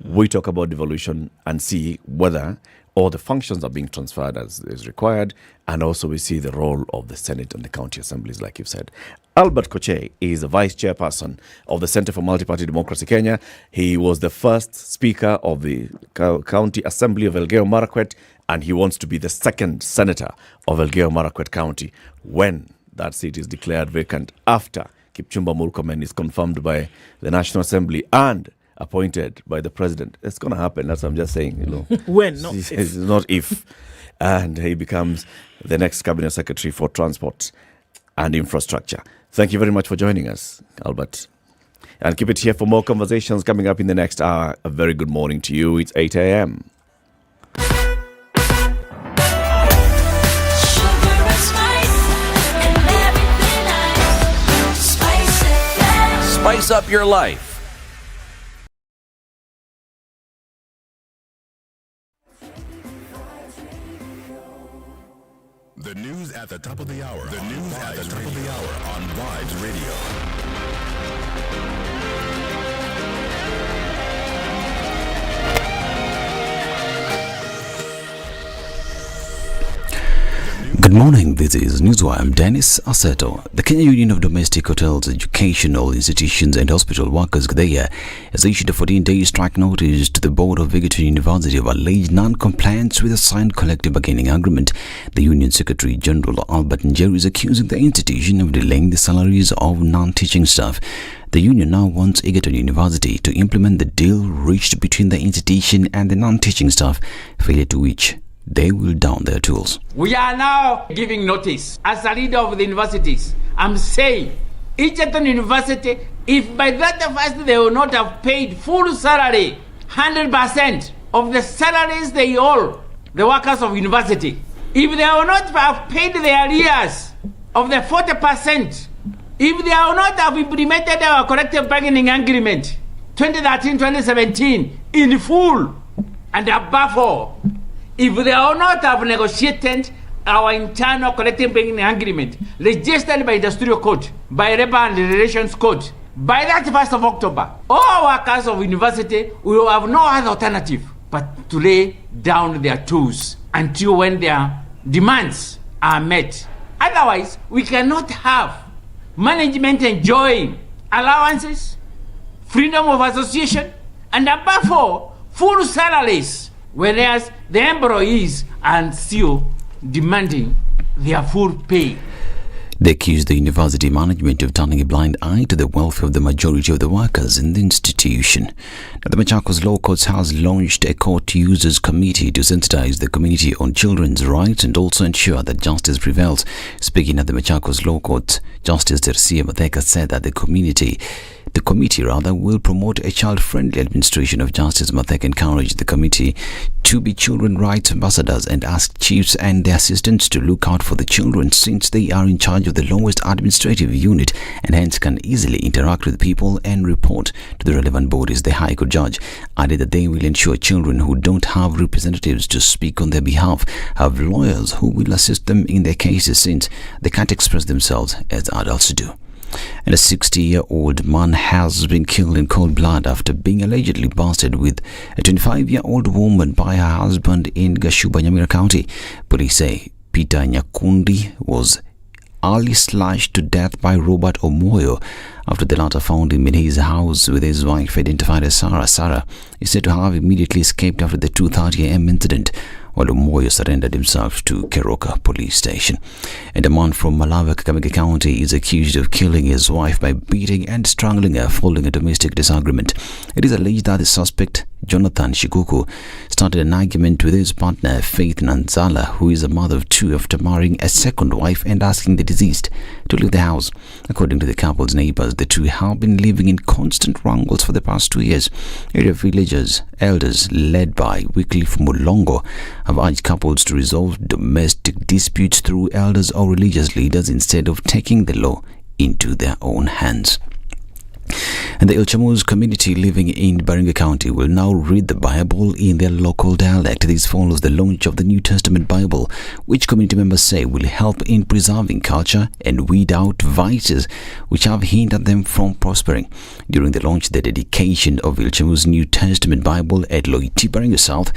We talk about devolution and see whether all the functions are being transferred as is required, and also we see the role of the Senate and the county assemblies, like you've said. Albert Koche is the vice chairperson of the Center for Multi-Party Democracy Kenya. He was the first speaker of the county assembly of Elgeyo Marakwet, and he wants to be the second senator of Elgeyo Marakwet County when that seat is declared vacant after Kipchumba Murkomen is confirmed by the National Assembly and appointed by the president. It's going to happen. That's what I'm just saying. You know, when, not if. It's not if. And he becomes the next cabinet secretary for transport and infrastructure. Thank you very much for joining us, Albert. And keep it here for more conversations coming up in the next hour. A very good morning to you. It's 8 a.m. Spice up your life. The news at the top of the hour. The news at the top of the hour on Vibes Radio. Good morning, this is Newswire. I'm Dennis Aseto. The Kenya Union of Domestic Hotels, Educational Institutions and Hospital Workers (KUDHEA) has issued a 14-day strike notice to the Board of Egerton University of alleged non-compliance with a signed collective bargaining agreement. The Union Secretary General Albert Nyeri is accusing the institution of delaying the salaries of non-teaching staff. The union now wants Egerton University to implement the deal reached between the institution and the non-teaching staff, failure to which they will down their tools. We are now giving notice. As a leader of the universities, I'm saying, Egerton University, if by that first they will not have paid full salary, 100% of the salaries they owe the workers of university, if they will not have paid their arrears of the 40%, if they will not have implemented our collective bargaining agreement 2013-2017 in full, and above all, if they will not have negotiated our internal collective bargaining agreement registered by Industrial Code, by Labor and Relations Code, by that 1st of October, all workers of university will have no other alternative but to lay down their tools until when their demands are met. Otherwise, we cannot have management enjoying allowances, freedom of association, and above all, full salaries, whereas the employees are still demanding their full pay. They accused the university management of turning a blind eye to the welfare of the majority of the workers in the institution. Now, the Machakos Law Courts has launched a court users committee to sensitize the community on children's rights and also ensure that justice prevails. Speaking at the Machakos Law Courts, Justice Tercia Matheka said that the committee will promote a child-friendly administration of justice. Matheka encouraged the committee to be children rights ambassadors and asked chiefs and their assistants to look out for the children, since they are in charge of the lowest administrative unit and hence can easily interact with people and report to the relevant bodies. The High Court judge added that they will ensure children who don't have representatives to speak on their behalf have lawyers who will assist them in their cases, since they can't express themselves as adults do. And a 60-year-old man has been killed in cold blood after being allegedly bastard with a 25-year-old woman by her husband in Gashuba, Nyamira County. Police say Peter Nyakundi was early slashed to death by Robert Omoyo after the latter found him in his house with his wife, identified as Sarah. Sarah is said to have immediately escaped after the 2:30 a.m. incident, while Omoyo surrendered himself to Keroka police station. And a man from Malava, Kakamega County is accused of killing his wife by beating and strangling her following a domestic disagreement. It is alleged that the suspect, Jonathan Shikuku, started an argument with his partner, Faith Nanzala, who is a mother of two, after marrying a second wife and asking the deceased to leave the house. According to the couple's neighbors, the two have been living in constant wrangles for the past 2 years. Area villagers, elders led by Wycliffe Mulongo, have urged couples to resolve domestic disputes through elders or religious leaders instead of taking the law into their own hands. And the Ilchamus community living in Baringa County will now read the Bible in their local dialect. This follows the launch of the New Testament Bible, which community members say will help in preserving culture and weed out vices which have hindered them from prospering. During the launch, the dedication of Ilchamus New Testament Bible at Loiti, Baringa South,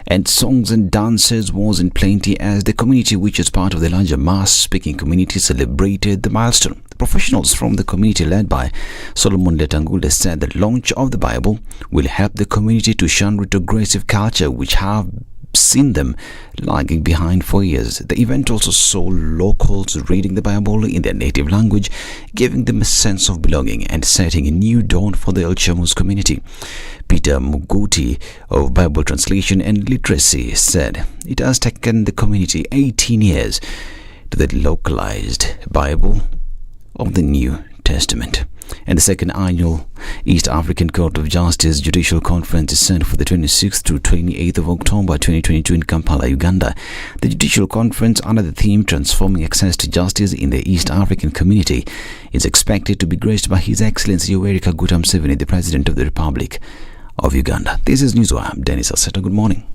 and songs and dances was in plenty as the community, which is part of the larger Mass-speaking community, celebrated the milestone. The professionals from the community, led by Solomon Letangule, said the launch of the Bible will help the community to shun retrogressive culture which have seen them lagging behind for years. The event also saw locals reading the Bible in their native language, giving them a sense of belonging and setting a new dawn for the Ilchamus community. Peter Muguti of Bible Translation and Literacy said it has taken the community 18 years to the localized Bible of the New Testament. And the second annual East African Court of Justice Judicial Conference is set for the 26th to 28th of October 2022 in Kampala, Uganda. The Judicial Conference, under the theme Transforming Access to Justice in the East African Community, is expected to be graced by His Excellency Yoweri Kaguta Museveni, the President of the Republic of Uganda. This is Newswire. I'm Dennis Aseta. Good morning.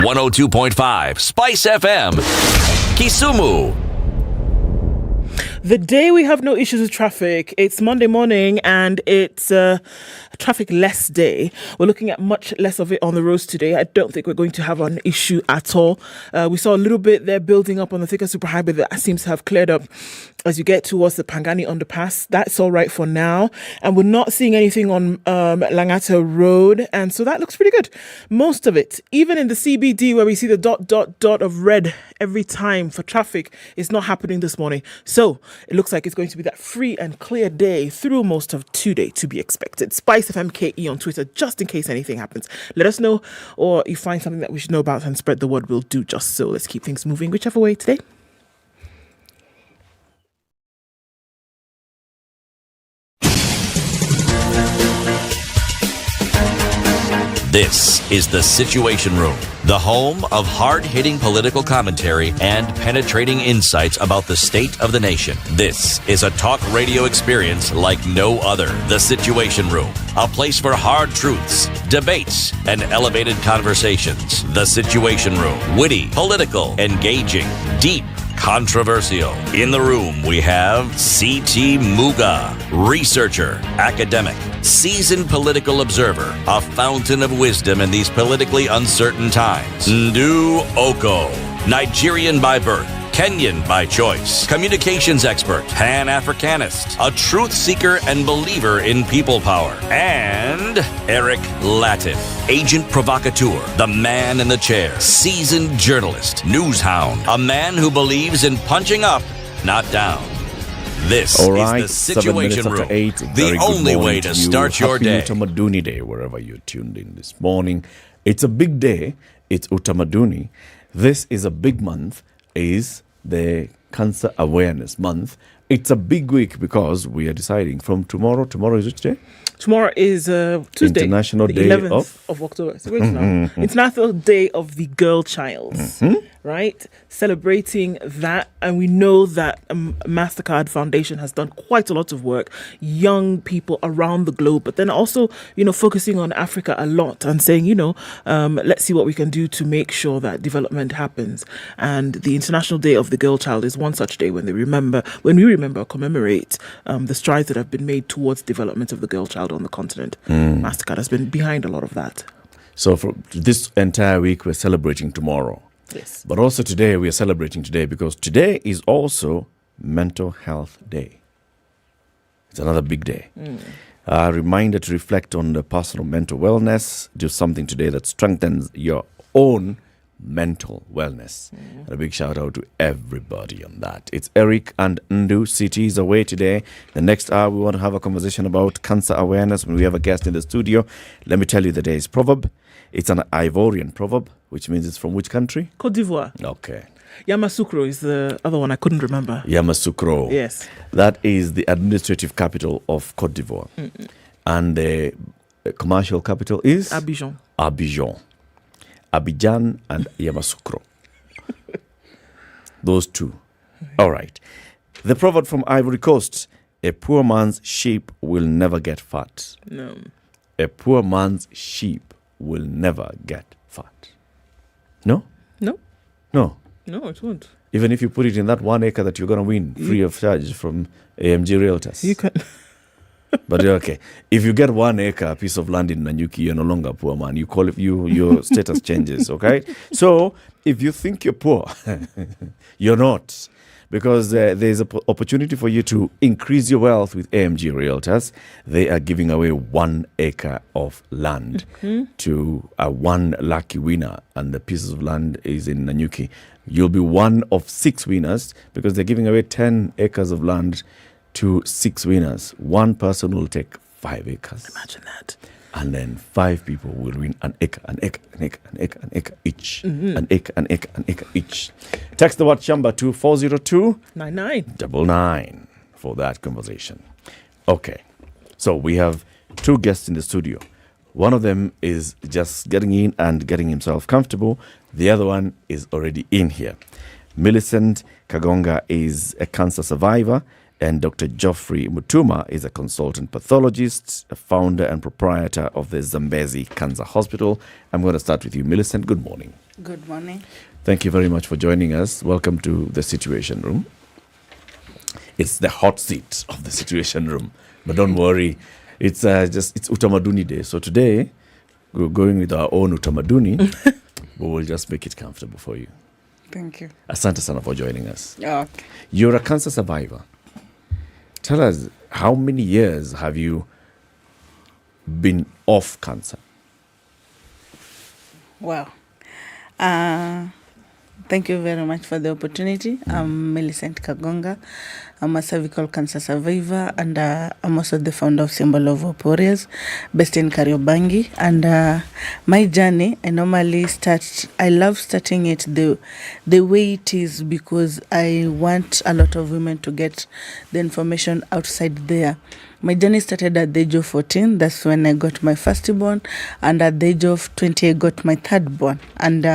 .5 Spice FM, Kisumu. The day we have no issues with traffic, it's Monday morning and it's a traffic-less day. We're looking at much less of it on the roads today. I don't think we're going to have an issue at all. We saw a little bit there building up on the Thika Superhighway that seems to have cleared up as you get towards the Pangani underpass. That's all right for now. And we're not seeing anything on Langata Road. And so that looks pretty good. Most of it, even in the CBD where we see the dot of red every time for traffic, is not happening this morning. So it looks like it's going to be that free and clear day through most of today to be expected. SpiceFM KE on Twitter, just in case anything happens. Let us know, or you find something that we should know about and spread the word. We'll do just so. Let's keep things moving whichever way today. This is The Situation Room, the home of hard-hitting political commentary and penetrating insights about the state of the nation. This is a talk radio experience like no other. The Situation Room, a place for hard truths, debates, and elevated conversations. The Situation Room, witty, political, engaging, deep, controversial. In the room, we have C.T. Muga, researcher, academic, seasoned political observer, a fountain of wisdom in these politically uncertain times. Ndu Oko, Nigerian by birth, Kenyan by choice, communications expert, Pan-Africanist, a truth seeker and believer in people power, and Eric Latif, agent provocateur, the man in the chair, seasoned journalist, news hound, a man who believes in punching up, not down. This is the Situation Room, 8. the only way to start your day. Happy Utamaduni Day, wherever you're tuned in this morning. It's a big day. It's Utamaduni. This is a big month. Is the Cancer Awareness Month. It's a big week because we are deciding from tomorrow. Tomorrow is which day? Tomorrow is Tuesday, International the Day 11th of October. So wait now. International Day of the Girl Child, right? Celebrating that. And we know that MasterCard Foundation has done quite a lot of work, young people around the globe, but then also, focusing on Africa a lot and saying, let's see what we can do to make sure that development happens. And the International Day of the Girl Child is one such day when we remember or commemorate the strides that have been made towards development of the girl child on the continent. MasterCard has been behind a lot of that. So for this entire week, we're celebrating tomorrow. Yes. But also today, we are celebrating today because today is also Mental Health Day. It's another big day. A reminder to reflect on the personal mental wellness. Do something today that strengthens your own mental wellness. And a big shout out to everybody on that. It's Eric and Ndu. City is away today. The next hour, we want to have a conversation about cancer awareness when we have a guest in the studio. Let me tell you the day's proverb. It's an Ivorian proverb, which means it's from which country? Cote d'Ivoire. Okay. Yamoussoukro is the other one I couldn't remember. Yamoussoukro. Yes. That is the administrative capital of Cote d'Ivoire. And the commercial capital is? Abidjan. Abidjan and Yamoussoukro. Those two. All right. The proverb from Ivory Coast. A poor man's sheep will never get fat. No. A poor man's sheep will never get fat. No? No. No. No, it won't. Even if you put it in that 1 acre that you're going to win free of charge from AMG Realtors. You can. But okay, if you get 1 acre piece of land in Nanyuki, you're no longer a poor man. You call it your status changes, okay? So if you think you're poor, you're not. Because there's an opportunity for you to increase your wealth with AMG Realtors. They are giving away 1 acre of land to one lucky winner. And the pieces of land is in Nanyuki. You'll be one of 6 winners because they're giving away 10 acres of land to 6 winners. One person will take 5 acres. Imagine that. And then 5 people will win an acre each. An acre each. Text the word Chamba to 402 99 for that conversation. Okay. So we have 2 guests in the studio. One of them is just getting in and getting himself comfortable. The other one is already in here. Millicent Kagonga is a cancer survivor, and Dr. Geoffrey Mutuma is a consultant pathologist, a founder and proprietor of the Zambezi Cancer Hospital. I'm going to start with you, Millicent. Good morning. Good morning. Thank you very much for joining us. Welcome to the Situation Room. It's the hot seat of the Situation Room. But don't worry, it's Utamaduni Day. So today, we're going with our own Utamaduni, but we'll just make it comfortable for you. Thank you. Asante sana for joining us. Okay. You're a cancer survivor. Tell us, how many years have you been off cancer? Wow. Thank you very much for the opportunity. I'm Millicent Kagonga. I'm a cervical cancer survivor, and I'm also the founder of Symbol of Hope Warriors, based in Kariobangi. And my journey, I love starting it the way it is, because I want a lot of women to get the information outside there. My journey started at the age of 14. That's when I got my firstborn. And at the age of 20, I got my thirdborn. And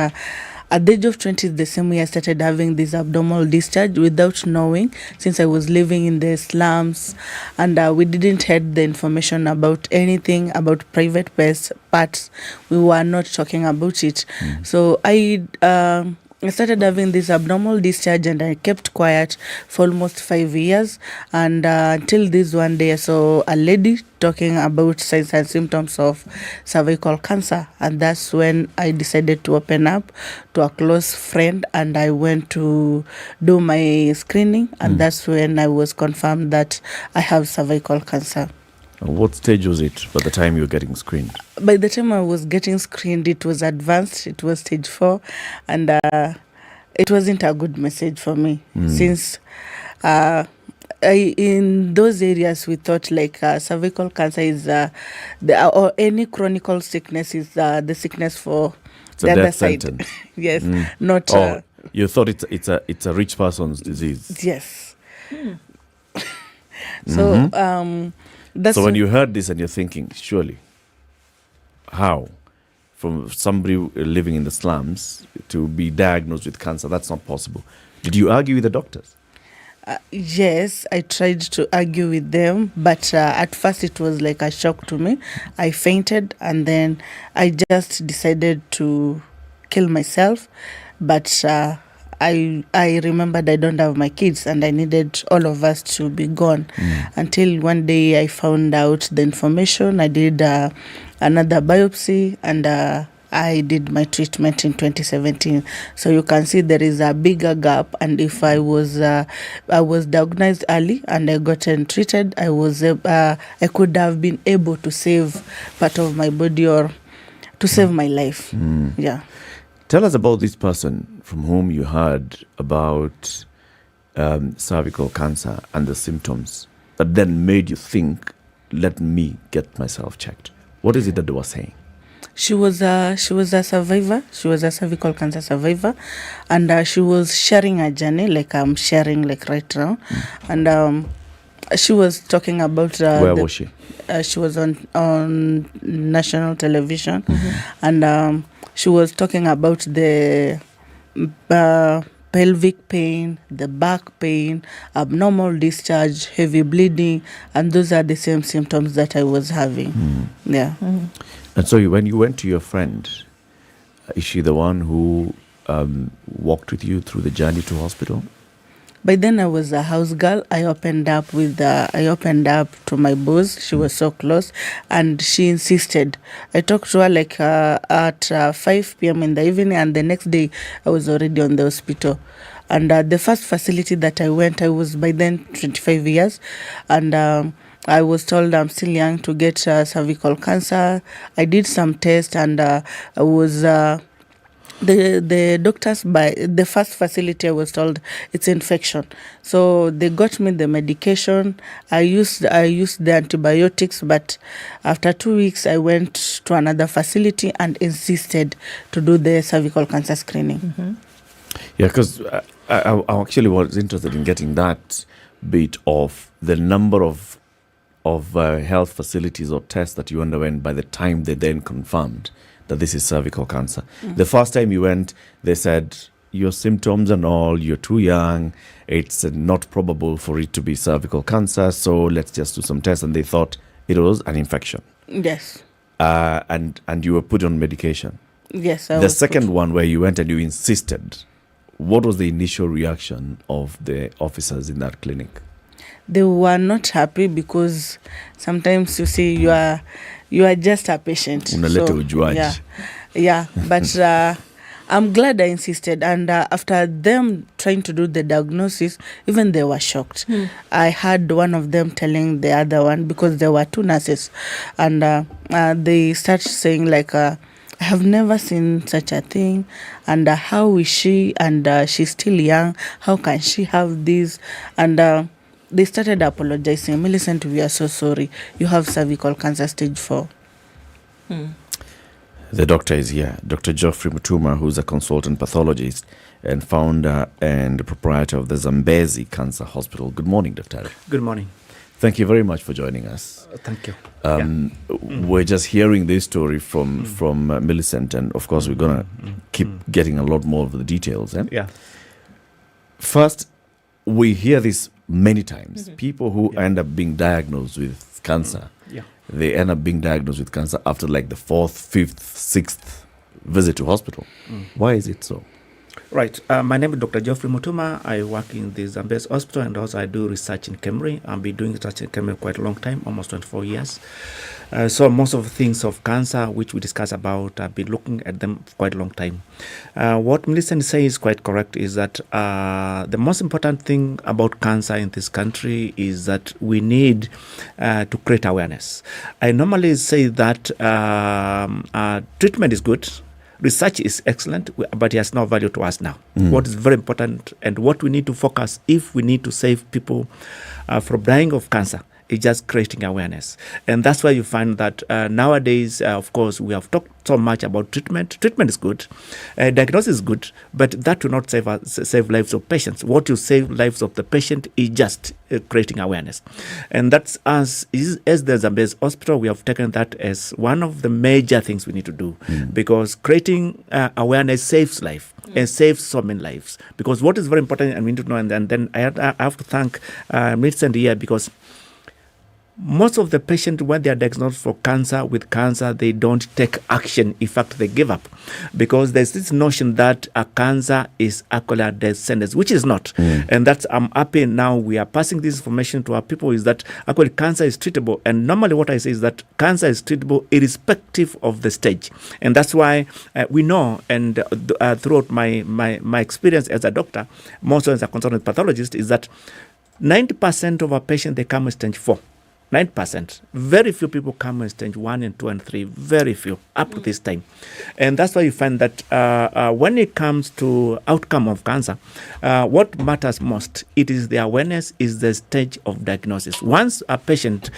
at the age of 20, the same year, I started having this abdominal discharge without knowing, since I was living in the slums, and we didn't have the information about anything about private parts. We were not talking about it. So I started having this abnormal discharge, and I kept quiet for almost 5 years. And until this one day, I saw a lady talking about signs and symptoms of cervical cancer. And that's when I decided to open up to a close friend, and I went to do my screening. And that's when I was confirmed that I have cervical cancer. What stage was it by the time you were getting screened? By the time I was getting screened, it was advanced. It was stage 4, and it wasn't a good message for me, since in those areas we thought like cervical cancer is or any chronic sickness is the sickness for the other side. Sentence. Yes, not. You thought it's a rich person's disease. Yes. So. So when you heard this and you're thinking, surely, how? From somebody living in the slums to be diagnosed with cancer, that's not possible. Did you argue with the doctors? Yes, I tried to argue with them, but at first it was like a shock to me. I fainted, and then I just decided to kill myself. But I remembered I don't have my kids, and I needed all of us to be gone. Until one day I found out the information. I did another biopsy, and I did my treatment in 2017. So you can see there is a bigger gap. And if I was diagnosed early and I gotten treated, I could have been able to save part of my body or to save my life. Yeah. Tell us about this person from whom you heard about cervical cancer and the symptoms that then made you think, let me get myself checked. What is it that they were saying? She was a survivor. She was a cervical cancer survivor, and she was sharing a journey like I'm sharing like right now. And she was talking about where was she? She was on national television, and she was talking about the pelvic pain, the back pain, abnormal discharge, heavy bleeding, and those are the same symptoms that I was having. Yeah. And so when you went to your friend, is she the one who walked with you through the journey to hospital? By then I was a house girl. I opened up to my boss. She was so close, and she insisted. I talked to her like at 5 p.m. in the evening, and the next day I was already on the hospital. And the first facility that I went, I was by then 25 years, and I was told I'm still young to get cervical cancer. I did some tests, and I was the doctors, by the first facility, I was told it's infection. So they got me the medication. I used the antibiotics, but after 2 weeks, I went to another facility and insisted to do the cervical cancer screening. Mm-hmm. Yeah, because I actually was interested in getting that bit of the number of health facilities or tests that you underwent by the time they then confirmed that this is cervical cancer. The first time you went, they said, your symptoms and all, you're too young, it's not probable for it to be cervical cancer, so let's just do some tests. And they thought it was an infection. Yes. And you were put on medication. Yes. The second one where you went and you insisted, what was the initial reaction of the officers in that clinic? They were not happy because sometimes you see you are just a patient. Yeah. But I'm glad I insisted, and after them trying to do the diagnosis, even they were shocked. I had one of them telling the other one, because there were two nurses, and they start saying like, I have never seen such a thing, and how is she, and she's still young, how can she have this? And they started apologizing. Millicent, we are so sorry. You have cervical cancer stage 4. The doctor is here, Dr. Geoffrey Mutuma, who's a consultant pathologist and founder and proprietor of the Zambezi Cancer Hospital. Good morning, Dr. Good morning. Thank you very much for joining us. Thank you. We're just hearing this story from Millicent, and of course we're going to keep getting a lot more of the details. Yeah. First, we hear this many times. People who end up being diagnosed with cancer, they end up being diagnosed with cancer after like the 4th, 5th, 6th visit to hospital. Why is it so? Right. My name is Dr. Geoffrey Mutuma. I work in the Zambezi Hospital, and also I do research in Kemri. I've been doing research in Kemri quite a long time, almost 24 years. So most of the things of cancer which we discuss about, I've been looking at them for quite a long time. What Millicent says is quite correct, is that the most important thing about cancer in this country is that we need to create awareness. I normally say that treatment is good, research is excellent, but it has no value to us now. What is very important and what we need to focus if we need to save people from dying of cancer is just creating awareness. And that's why you find that nowadays, of course, we have talked so much about treatment. Treatment is good. Diagnosis is good, but that will not save lives of patients. What will save lives of the patient is just creating awareness. And that's as the Zambezi Hospital, we have taken that as one of the major things we need to do, because creating awareness saves life and saves so many lives. Because what is very important, and we need to know, and then I have to thank Millicent here, because most of the patients, when they are diagnosed with cancer, they don't take action. In fact, they give up, because there's this notion that a cancer is actually a death sentence, which is not. And that's, I'm happy now we are passing this information to our people, is that actually cancer is treatable. And normally what I say is that cancer is treatable irrespective of the stage. And that's why we know, and throughout my experience as a doctor, more so as a consultant pathologist, is that 90% of our patients, they come in stage 4. 9%. Very few people come in stage 1 and 2 and 3. Very few up to this time. And that's why you find that when it comes to outcome of cancer, what matters most, it is the awareness, is the stage of diagnosis. Once a patient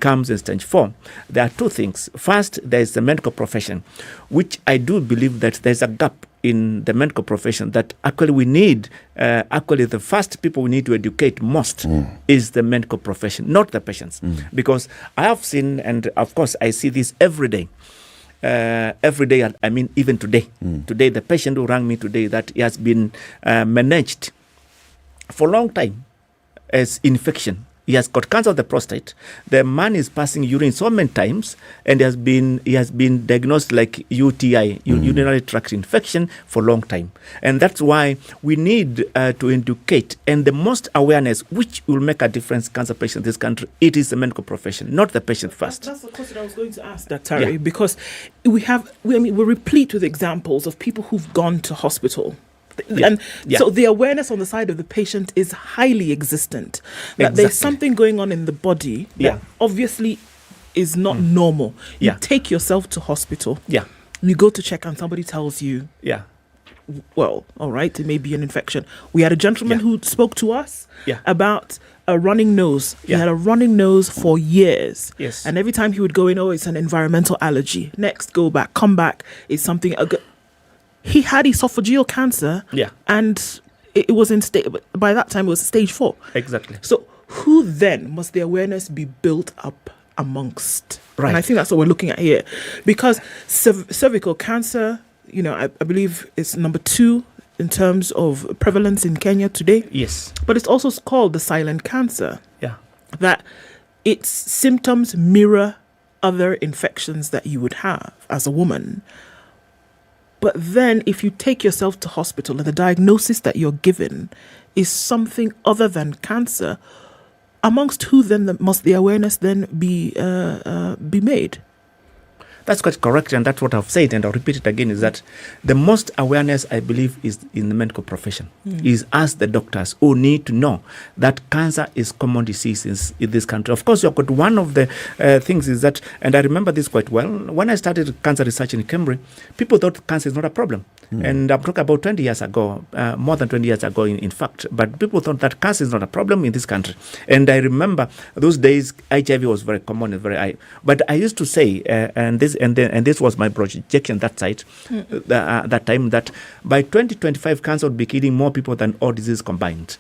comes in stage 4, there are two things. First, there is the medical profession, which I do believe that there's a gap in the medical profession that actually we need, the first people we need to educate most is the medical profession, not the patients. Because I have seen, and of course I see this every day. I mean, even today. Today, the patient who rang me today, that he has been managed for a long time as infection. He has got cancer of the prostate. The man is passing urine so many times, and he has been diagnosed like UTI, urinary tract infection, for a long time. And that's why we need to educate, and the most awareness, which will make a difference, cancer patients in this country, it is the medical profession, not the patient first. That's the question I was going to ask, Dr. Because we're replete with examples of people who've gone to hospital. And so the awareness on the side of the patient is highly existent. That there's something going on in the body that obviously is not normal. You take yourself to hospital. You go to check and somebody tells you, Yeah. well, all right, it may be an infection. We had a gentleman who spoke to us about a running nose. He had a running nose for years. Yes. And every time he would go in, oh, it's an environmental allergy. Next, go back, come back, it's something. He had esophageal cancer. Yeah. And it was in stage, by that time, it was stage 4. Exactly. So who then must the awareness be built up amongst? Right. And I think that's what we're looking at here. Because cervical cancer, you know, I believe it's number 2 in terms of prevalence in Kenya today. Yes. But it's also called the silent cancer. Yeah. That its symptoms mirror other infections that you would have as a woman. But then if you take yourself to hospital and the diagnosis that you're given is something other than cancer, amongst who then must the awareness then be made? That's quite correct, and that's what I've said, and I'll repeat it again, is that the most awareness, I believe, is in the medical profession, is us, the doctors, who need to know that cancer is common disease in this country. Of course, you've got one of the things is that, and I remember this quite well, when I started cancer research in Cambridge, people thought cancer is not a problem. And I'm talking about 20 years ago, more than 20 years ago, in fact. But people thought that cancer is not a problem in this country. And I remember those days, HIV was very common and very high. But I used to say, and this was my projection that side, that time, that by 2025, cancer would be killing more people than all diseases combined.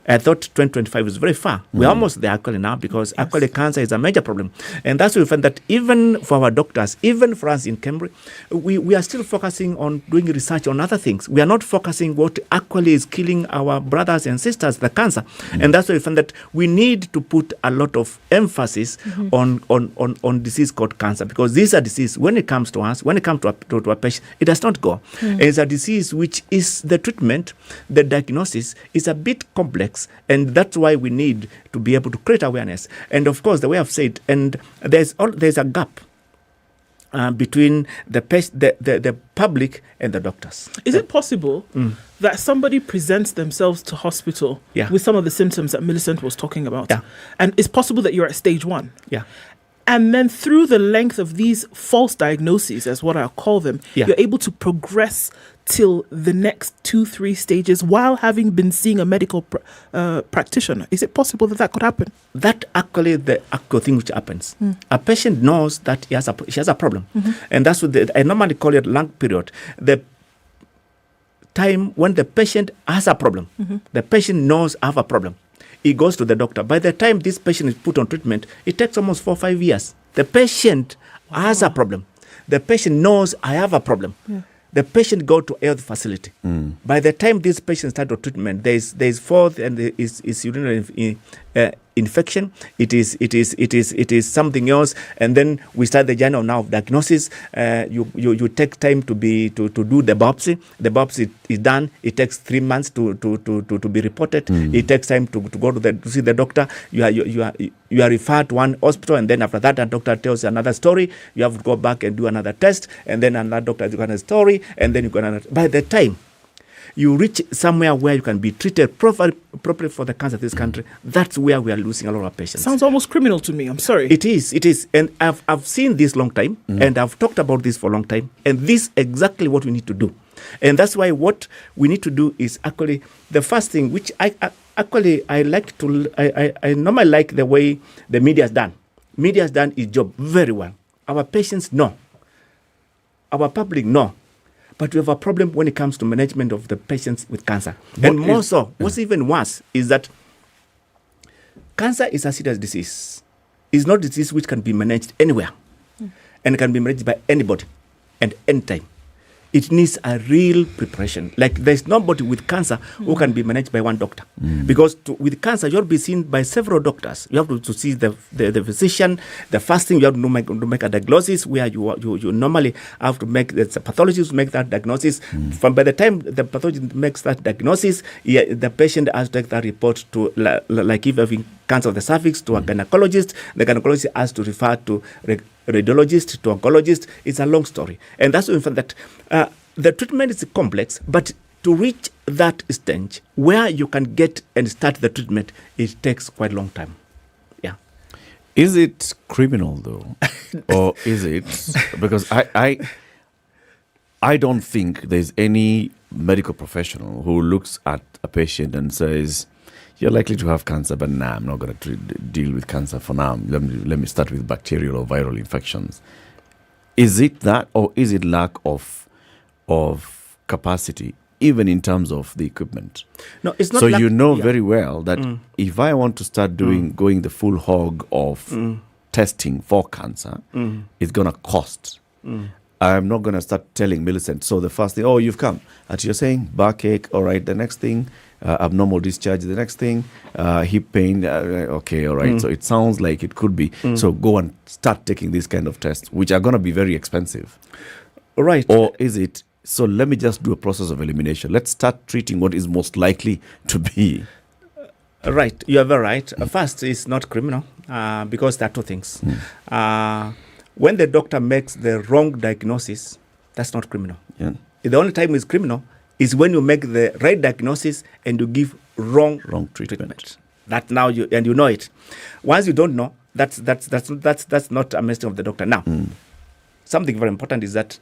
I thought 2025 is very far. We're almost there actually now, because actually cancer is a major problem. And that's why we find that even for our doctors, even for us in Cambridge, we are still focusing on doing research on other things. We are not focusing what actually is killing our brothers and sisters, the cancer. And that's why we find that we need to put a lot of emphasis on disease called cancer, because these are disease, when it comes to us, when it comes to a patient, it does not go. It's a disease which is the treatment, the diagnosis is a bit complex. And that's why we need to be able to create awareness. And of course, the way I've said, and there's a gap between the public and the doctors. Is it possible that somebody presents themselves to hospital with some of the symptoms that Millicent was talking about? Yeah. And it's possible that you're at stage 1. Yeah. And then through the length of these false diagnoses, as what I'll call them, you're able to progress till the next 2-3 stages while having been seeing a medical practitioner. Is it possible that could happen? That actually the actual thing which happens. A patient knows that she has a problem. And that's what I normally call it lung period. The time when the patient has a problem, the patient knows I have a problem. He goes to the doctor. By the time this patient is put on treatment, it takes almost 4 or 5 years. The patient has a problem. The patient knows I have a problem. The patient go to health facility. By the time this patient start on treatment, there's fourth and is urinary infection. It is something else, and then we start the journey now of diagnosis. You take time to do the biopsy. The biopsy is done. It takes 3 months to be reported. It takes time to go to see the doctor. You are referred to one hospital, and then after that, a doctor tells you another story. You have to go back and do another test, and then another doctor has got another story, and then you got another. By the time you reach somewhere where you can be treated properly for the cancer in this country, that's where we are losing a lot of patients. Sounds almost criminal to me. I'm sorry. It is. And I've seen this long time, and I've talked about this for a long time, and this is exactly what we need to do. And that's why what we need to do is actually the first thing, which I normally like the way the media has done. Media has done its job very well. Our patients know. Our public know. But we have a problem when it comes to management of the patients with cancer. What's even worse is that cancer is a serious disease. It's not a disease which can be managed anywhere and can be managed by anybody and anytime. It needs a real preparation. Like there's nobody with cancer who can be managed by one doctor. Because with cancer, you'll be seen by several doctors. You have to see the physician. The first thing you have to make a diagnosis where you normally have to make the pathologist make that diagnosis. By the time the pathologist makes that diagnosis, the patient has to take that report to, like if having cancer of the cervix, to a gynecologist. The gynecologist has to refer to radiologist, to oncologist. It's a long story. And that's why we find that the treatment is complex, but to reach that stage where you can get and start the treatment, it takes quite a long time. Yeah. Is it criminal though? Or is it? Because I don't think there's any medical professional who looks at a patient and says, you're likely to have cancer, but nah, I'm not going to deal with cancer for now. Let me start with bacterial or viral infections. Is it that, or is it lack of capacity, even in terms of the equipment? No, it's not. So very well that if I want to start going the full hog of testing for cancer, it's going to cost. I'm not going to start telling Millicent, so the first thing, oh, you've come. And you're saying backache, all right, the next thing, abnormal discharge, the next thing, hip pain, okay, all right. So it sounds like it could be. So go and start taking these kind of tests, which are going to be very expensive. Right. Or is it, so let me just do a process of elimination. Let's start treating what is most likely to be. Right, you are very right. First, it's not criminal because there are two things. When the doctor makes the wrong diagnosis, that's not criminal. Yeah. The only time it's criminal is when you make the right diagnosis and you give wrong treatment. That now you know it. Once you don't know, that's not a mistake of the doctor. Now, something very important is that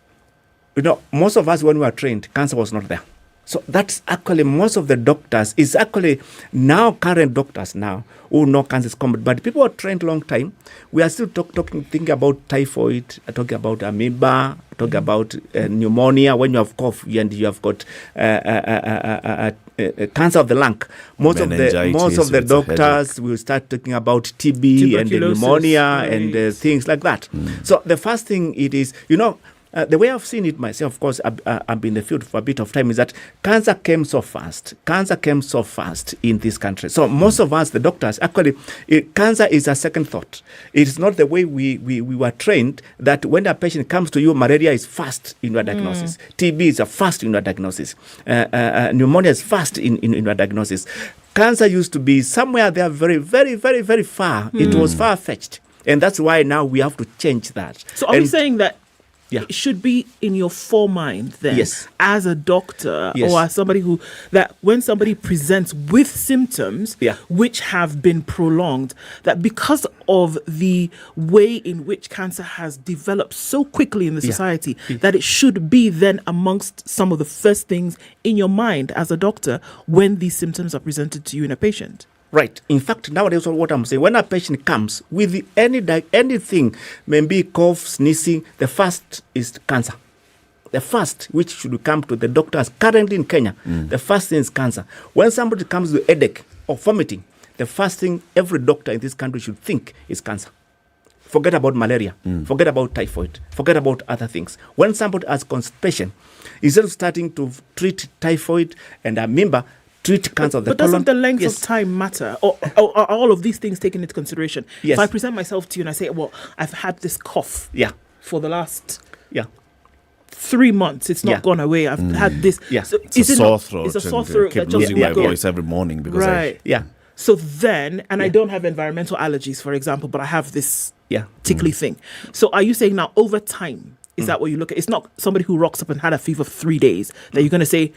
most of us, when we were trained, cancer was not there. So that's actually most of the doctors, is actually now current doctors now who know cancer is common. But people who are trained a long time, we are still thinking about typhoid, talking about amoeba, talking about pneumonia. When you have cough and you have got cancer of the lung, most of the doctors will start talking about TB and pneumonia and things like that. So the first thing it is, the way I've seen it myself, of course, I've been in the field for a bit of time, is that cancer came so fast. Cancer came so fast in this country. So most of us, the doctors, actually, cancer is a second thought. It's not the way we were trained that when a patient comes to you, malaria is fast in your diagnosis. TB is a fast in your diagnosis. Pneumonia is fast in your diagnosis. Cancer used to be somewhere there very, very, very, very far. It was far-fetched. And that's why now we have to change that. So are we saying that it should be in your foremind then, as a doctor or as somebody that when somebody presents with symptoms which have been prolonged, that because of the way in which cancer has developed so quickly in the society, that it should be then amongst some of the first things in your mind as a doctor when these symptoms are presented to you in a patient? Right. In fact, nowadays, what I'm saying, when a patient comes with anything, maybe cough, sneezing, the first is cancer. The first, which should come to the doctors currently in Kenya, the first thing is cancer. When somebody comes with headache or vomiting, the first thing every doctor in this country should think is cancer. Forget about malaria. Forget about typhoid. Forget about other things. When somebody has constipation, instead of starting to treat typhoid and amoeba, treat cancer of the colon. But doesn't the length of time matter? Or are all of these things taken into consideration? Yes. If I present myself to you and I say, well, I've had this cough for the last 3 months, it's not gone away. I've had this. So it's a sore throat. It's a sore throat. I keep losing my voice every morning because So then, and I don't have environmental allergies, for example, but I have this tickly thing. So are you saying now over time, is that what you look at? It's not somebody who rocks up and had a fever for 3 days that you're going to say,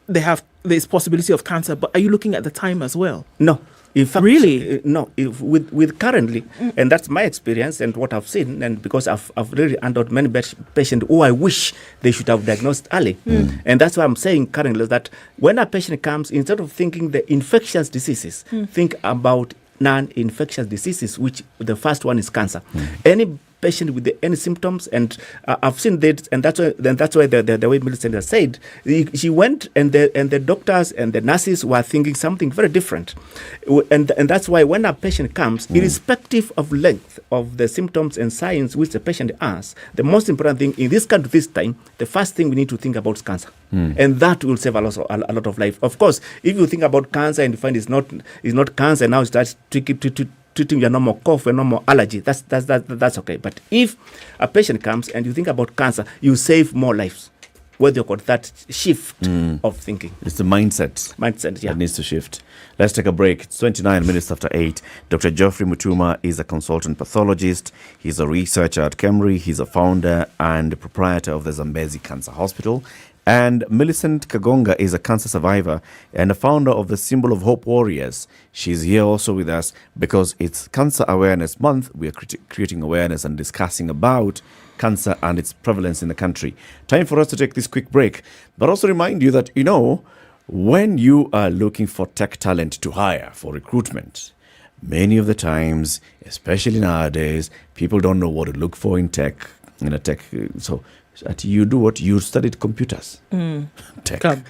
there's possibility of cancer, but are you looking at the time as well? No. In fact, really? No. With currently, and that's my experience and what I've seen, and because I've really handled many patients who I wish they should have diagnosed early. And that's why I'm saying currently that when a patient comes, instead of thinking the infectious diseases, think about non-infectious diseases, which the first one is cancer. Any patient with any symptoms, and I've seen that, and that's why the way Millicent has said, she went and the doctors and the nurses were thinking something very different, and that's why when a patient comes, irrespective of length of the symptoms and signs which the patient has, the most important thing in this country this time, the first thing we need to think about is cancer, and that will save a lot of life. Of course, if you think about cancer and you find it's not cancer, now you start treating your normal cough and normal allergy, that's okay. But if a patient comes and you think about cancer, you save more lives. Whether you got that shift of thinking. It's the mindset. That needs to shift. Let's take a break. It's 29 minutes after 8. Dr. Geoffrey Mutuma is a consultant pathologist. He's a researcher at KEMRI. He's a founder and proprietor of the Zambezi Cancer Hospital. And Millicent Kagonga is a cancer survivor and a founder of the Symbol of Hope Warriors. She's here also with us because it's Cancer Awareness Month. We are creating awareness and discussing about cancer and its prevalence in the country. Time for us to take this quick break, but also remind you that, when you are looking for tech talent to hire for recruitment, many of the times, especially nowadays, people don't know what to look for in tech. So you do what? You studied computers. Tech. Come.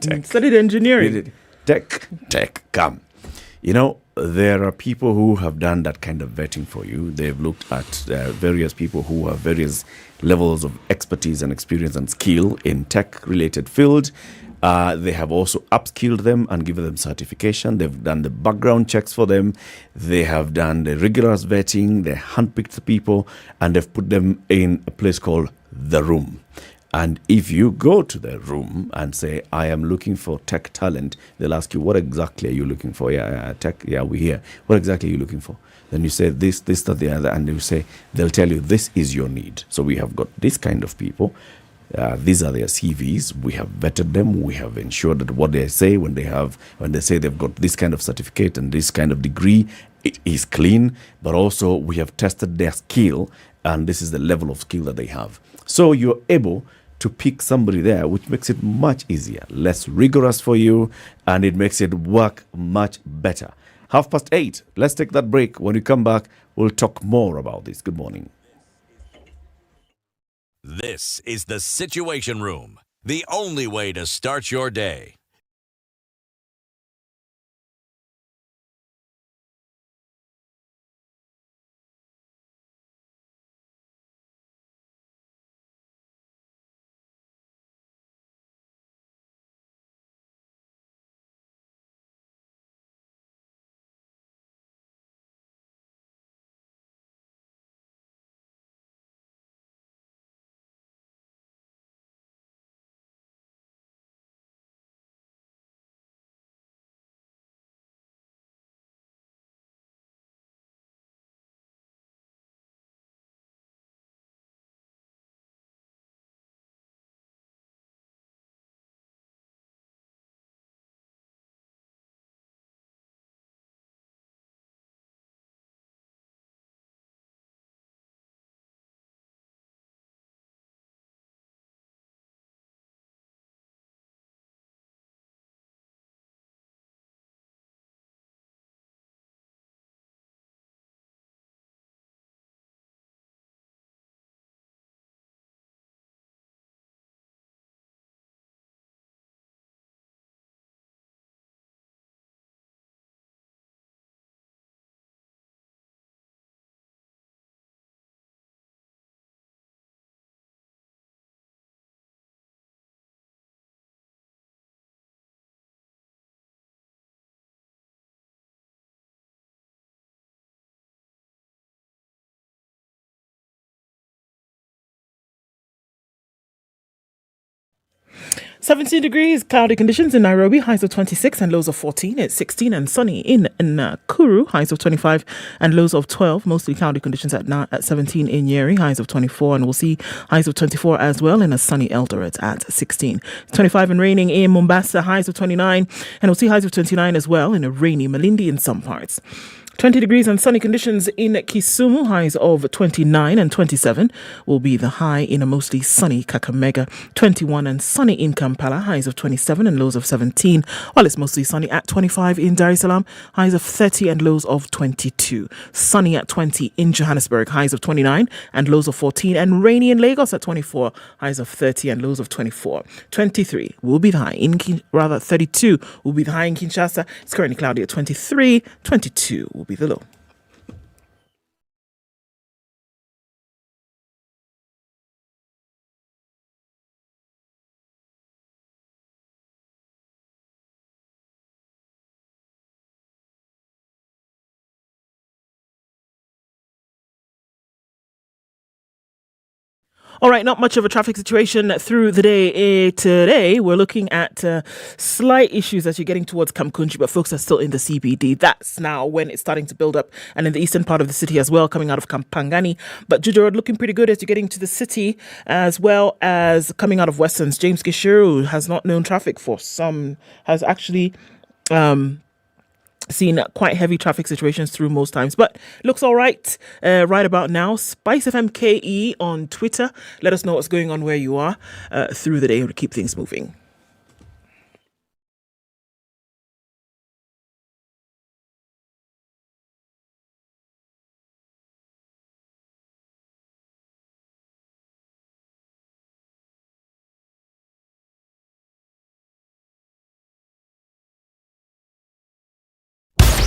Tech. Studied engineering. Tech. Come. There are people who have done that kind of vetting for you. They've looked at various people who have various levels of expertise and experience and skill in tech-related field. They have also upskilled them and given them certification. They've done the background checks for them. They have done the rigorous vetting. They handpicked the people and they've put them in a place called The Room. And if you go to the room and say, I am looking for tech talent, they'll ask you, what exactly are you looking for? Tech, we're here. What exactly are you looking for? Then you say this, that, the other, and they'll tell you, this is your need. So we have got this kind of people. These are their CVs. We have vetted them. We have ensured that what they say when they say they've got this kind of certificate and this kind of degree, it is clean. But also we have tested their skill, and this is the level of skill that they have. So you're able to pick somebody there, which makes it much easier, less rigorous for you, and it makes it work much better. 8:30. Let's take that break. When we come back, we'll talk more about this. Good morning. This is the Situation Room, the only way to start your day. "17 degrees, cloudy conditions in Nairobi, highs of 26 and lows of 14. It's 16 and sunny in Nakuru, highs of 25 and lows of 12. Mostly cloudy conditions at 17 in Nyeri, highs of 24. And we'll see highs of 24 as well in a sunny Eldoret at 16. 25 and raining in Mombasa, highs of 29. And we'll see highs of 29 as well in a rainy Malindi in some parts. 20 degrees and sunny conditions in Kisumu, highs of 29 and 27 will be the high in a mostly sunny Kakamega. 21 and sunny in Kampala, highs of 27 and lows of 17, while it's mostly sunny at 25 in Dar es Salaam, highs of 30 and lows of 22. Sunny at 20 in Johannesburg, highs of 29 and lows of 14, and rainy in Lagos at 24, highs of 30 and lows of 24. 23 will be the high in 32 will be the high in Kinshasa. It's currently cloudy at 23. 22 will be the low. All right, not much of a traffic situation through the day today. We're looking at slight issues as you're getting towards Kamkunji, but folks are still in the CBD. That's now when it's starting to build up, and in the eastern part of the city as well, coming out of Kampangani. But Juja Road looking pretty good as you're getting to the city, as well as coming out of Westerns. James Gishiru has not known traffic for some, has actually seen quite heavy traffic situations through most times, but looks all right right about now. SpiceFM KE on Twitter. Let us know what's going on where you are through the day to keep things moving.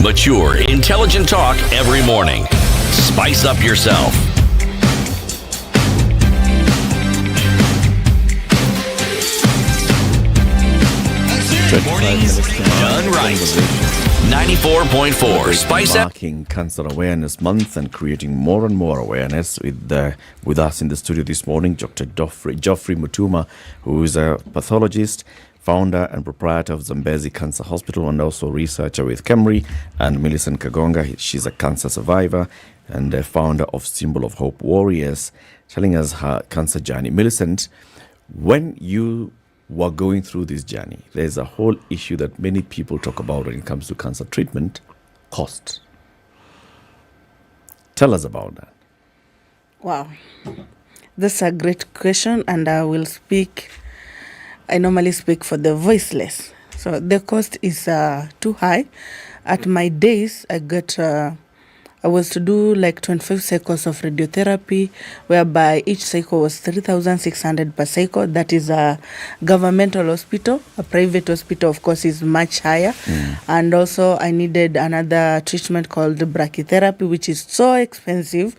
Mature, intelligent talk every morning. Spice up yourself. Mornings done right. 94.4 Spice Up. Marking Cancer Awareness Month and creating more and more awareness with us in the studio this morning, Dr. Geoffrey Mutuma, who is a pathologist, founder and proprietor of Zambezi Cancer Hospital, and also researcher with KEMRI, and Millicent Kagonga. She's a cancer survivor and a founder of Symbol of Hope Warriors, telling us her cancer journey. Millicent, when you were going through this journey, there's a whole issue that many people talk about when it comes to cancer treatment: cost. Tell us about that. Wow, that's a great question, and I normally speak for the voiceless. So the cost is too high. At my days, I was to do like 25 cycles of radiotherapy, whereby each cycle was 3,600 per cycle. That is a governmental hospital. A private hospital, of course, is much higher. And also I needed another treatment called brachytherapy, which is so expensive.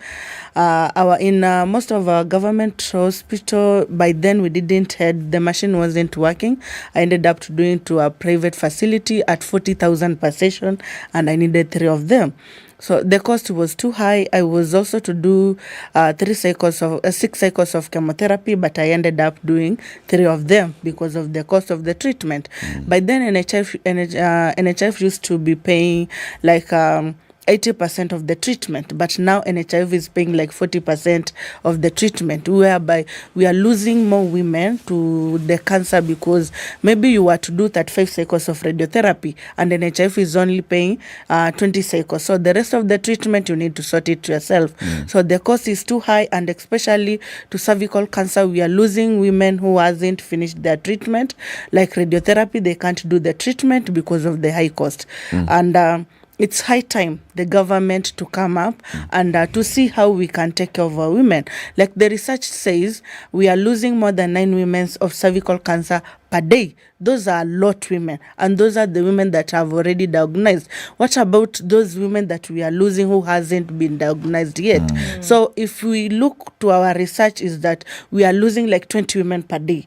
In most of our government hospital, by then the machine wasn't working. I ended up doing to a private facility at 40,000 per session, and I needed 3 of them. So the cost was too high. I was also to do 6 cycles of chemotherapy, but I ended up doing 3 of them because of the cost of the treatment. By then, NHIF used to be paying like 80% of the treatment, but now NHIF is paying like 40% of the treatment, whereby we are losing more women to the cancer, because maybe you are to do 35 cycles of radiotherapy and NHIF is only paying 20 cycles. So the rest of the treatment, you need to sort it yourself. So the cost is too high, and especially to cervical cancer, we are losing women who hasn't finished their treatment. Like radiotherapy, they can't do the treatment because of the high cost. And it's high time the government to come up and to see how we can take care of our women. Like the research says, we are losing more than 9 women of cervical cancer per day. Those are a lot women, and those are the women that have already diagnosed. What about those women that we are losing who hasn't been diagnosed yet? So if we look to our research, is that we are losing like 20 women per day.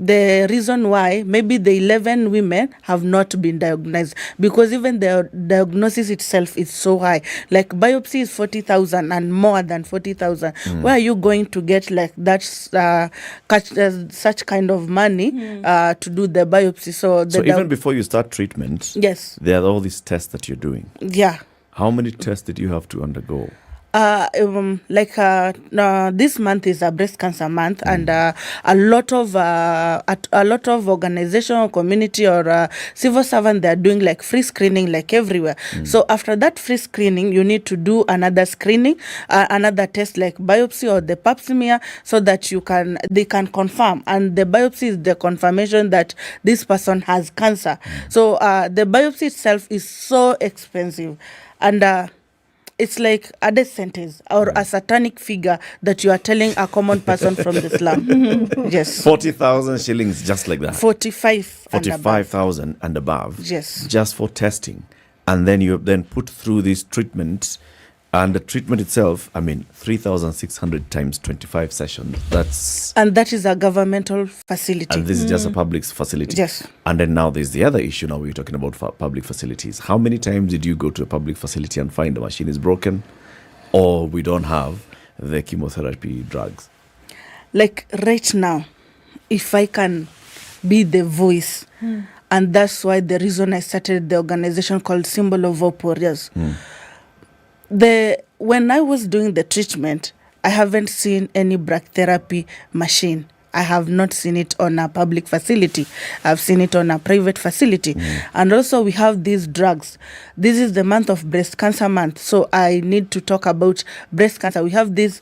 The reason why, maybe the 11 women have not been diagnosed, because even the diagnosis itself is so high. Like biopsy is 40,000 and more than 40,000. Where are you going to get like that such kind of money to do the biopsy? So even before you start treatment, yes, there are all these tests that you're doing. Yeah. How many tests did you have to undergo? This month is a breast cancer month, and a lot of organizational community or civil servant, they are doing like free screening like everywhere. So after that free screening, you need to do another screening, another test like biopsy or the pap smear, so that they can confirm, and the biopsy is the confirmation that this person has cancer. So the biopsy itself is so expensive, and it's like a death sentence or a satanic figure that you are telling a common person from the slum. Yes. 40,000 shillings, just like that. 45,000 and above. Yes. Just for testing. And then you then put through this treatment. And the treatment itself, 3,600 times 25 sessions. And that is a governmental facility. And this is just a public facility. Yes. And then now there's the other issue. Now we're talking about public facilities. How many times did you go to a public facility and find the machine is broken, or we don't have the chemotherapy drugs? Like right now, if I can be the voice, and that's why the reason I started the organization called Symbol of Hope Warriors. When I was doing the treatment, I haven't seen any brachytherapy machine I have not seen it on a public facility. I've seen it on a private facility. And also we have these drugs. This is the month of breast cancer month. So I need to talk about breast cancer. We have this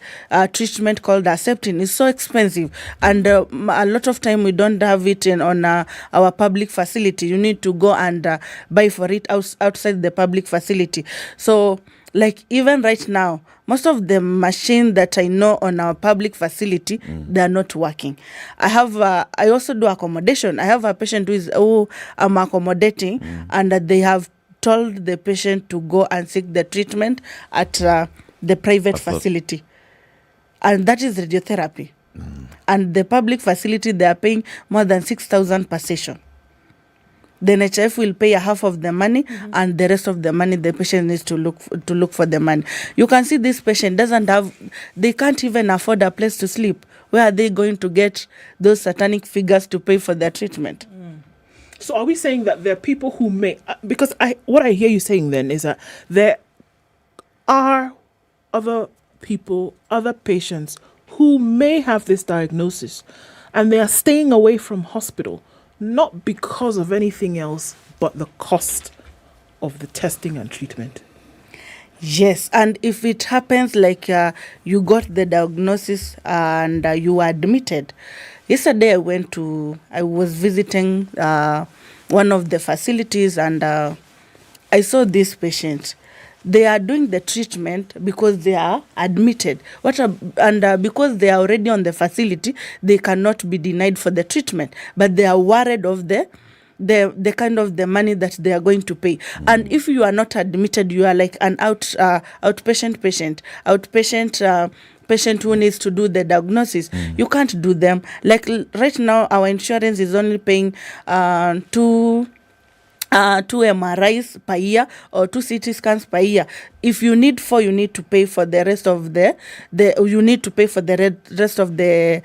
treatment called Herceptin. It's so expensive. And a lot of time we don't have it on our public facility. You need to go and buy for it outside the public facility. So like even right now, most of the machines that I know on our public facility, they are not working. I also do accommodation. I have a patient who I'm accommodating, and they have told the patient to go and seek the treatment at the private facility. And that is radiotherapy. And the public facility, they are paying more than 6,000 per session. The NHF will pay a half of the money, and the rest of the money the patient needs to look for the money. You can see this patient they can't even afford a place to sleep. Where are they going to get those satanic figures to pay for their treatment? So are we saying that there are people who may, because what I hear you saying then is that there are other people, other patients who may have this diagnosis and they are staying away from hospital, not because of anything else, but the cost of the testing and treatment. Yes, and if it happens like you got the diagnosis and you were admitted. Yesterday I was visiting one of the facilities, and I saw this patient. They are doing the treatment because they are admitted. Because they are already on the facility, they cannot be denied for the treatment. But they are worried of the kind of the money that they are going to pay. And if you are not admitted, you are like an outpatient patient who needs to do the diagnosis. You can't do them. Like right now, our insurance is only paying two MRIs per year or 2 CT scans per year. If you need 4, you need to pay for the rest of the rest of the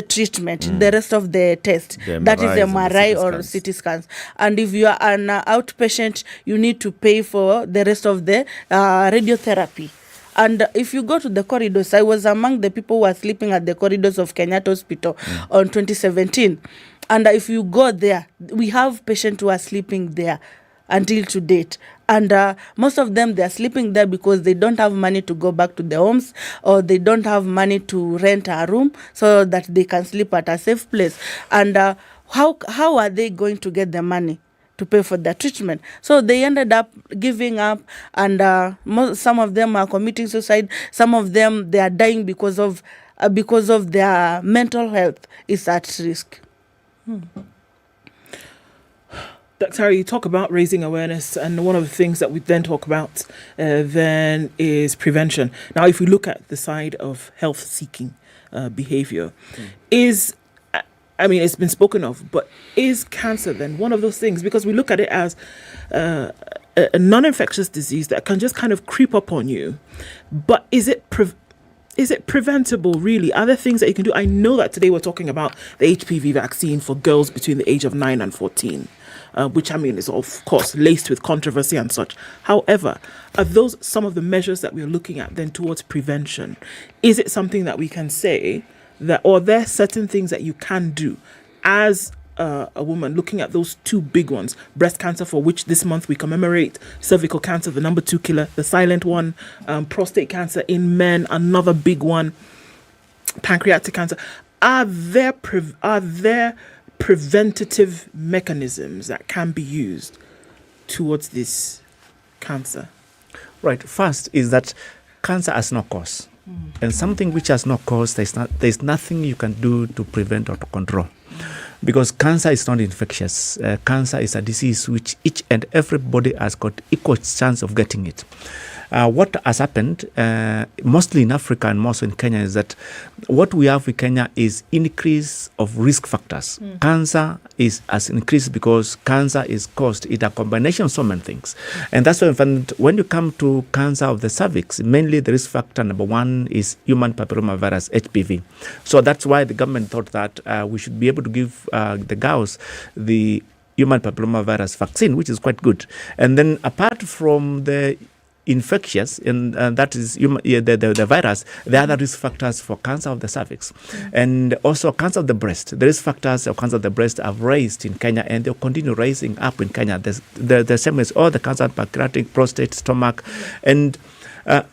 treatment, the rest of the test. That is MRI or CT scans. And if you are an outpatient, you need to pay for the rest of the radiotherapy. And if you go to the corridors, I was among the people who were sleeping at the corridors of Kenyatta Hospital on 2017. And if you go there, we have patients who are sleeping there until to date. And most of them, they are sleeping there because they don't have money to go back to their homes, or they don't have money to rent a room so that they can sleep at a safe place. And how are they going to get the money to pay for their treatment? So they ended up giving up, and some of them are committing suicide. Some of them, they are dying because of their mental health is at risk. Dr. you talk about raising awareness, and one of the things that we then talk about then is prevention. Now, if we look at the side of health-seeking behavior, it's been spoken of, but is cancer then one of those things? Because we look at it as a non-infectious disease that can just kind of creep up on you, but is it preventable, really? Are there things that you can do? I know that today we're talking about the HPV vaccine for girls between the age of 9 and 14, which is of course laced with controversy and such. However, are those some of the measures that we're looking at then towards prevention? Is it something that we can say that, or are there certain things that you can do as a woman, looking at those two big ones, breast cancer, for which this month we commemorate, cervical cancer, the number 2 killer, the silent one, prostate cancer in men, another big one, pancreatic cancer. Are there preventative mechanisms that can be used towards this cancer? Right. First is that cancer has no cause. And something which has no cause, there's nothing you can do to prevent or to control. Because cancer is not infectious. Cancer is a disease which each and everybody has got equal chance of getting it. What has happened, mostly in Africa and mostly in Kenya, is that what we have in Kenya is increase of risk factors. Cancer has increased because cancer is caused in a combination of so many things. And that's why when you come to cancer of the cervix, mainly the risk factor number 1 is human papillomavirus, HPV. So that's why the government thought that we should be able to give the girls the human papillomavirus vaccine, which is quite good. And then apart from the infectious, and that is the virus, the other risk factors for cancer of the cervix, and also cancer of the breast. The risk factors of cancer of the breast have raised in Kenya, and they'll continue rising up in Kenya. The same as all the cancer, pancreatic, prostate, stomach, and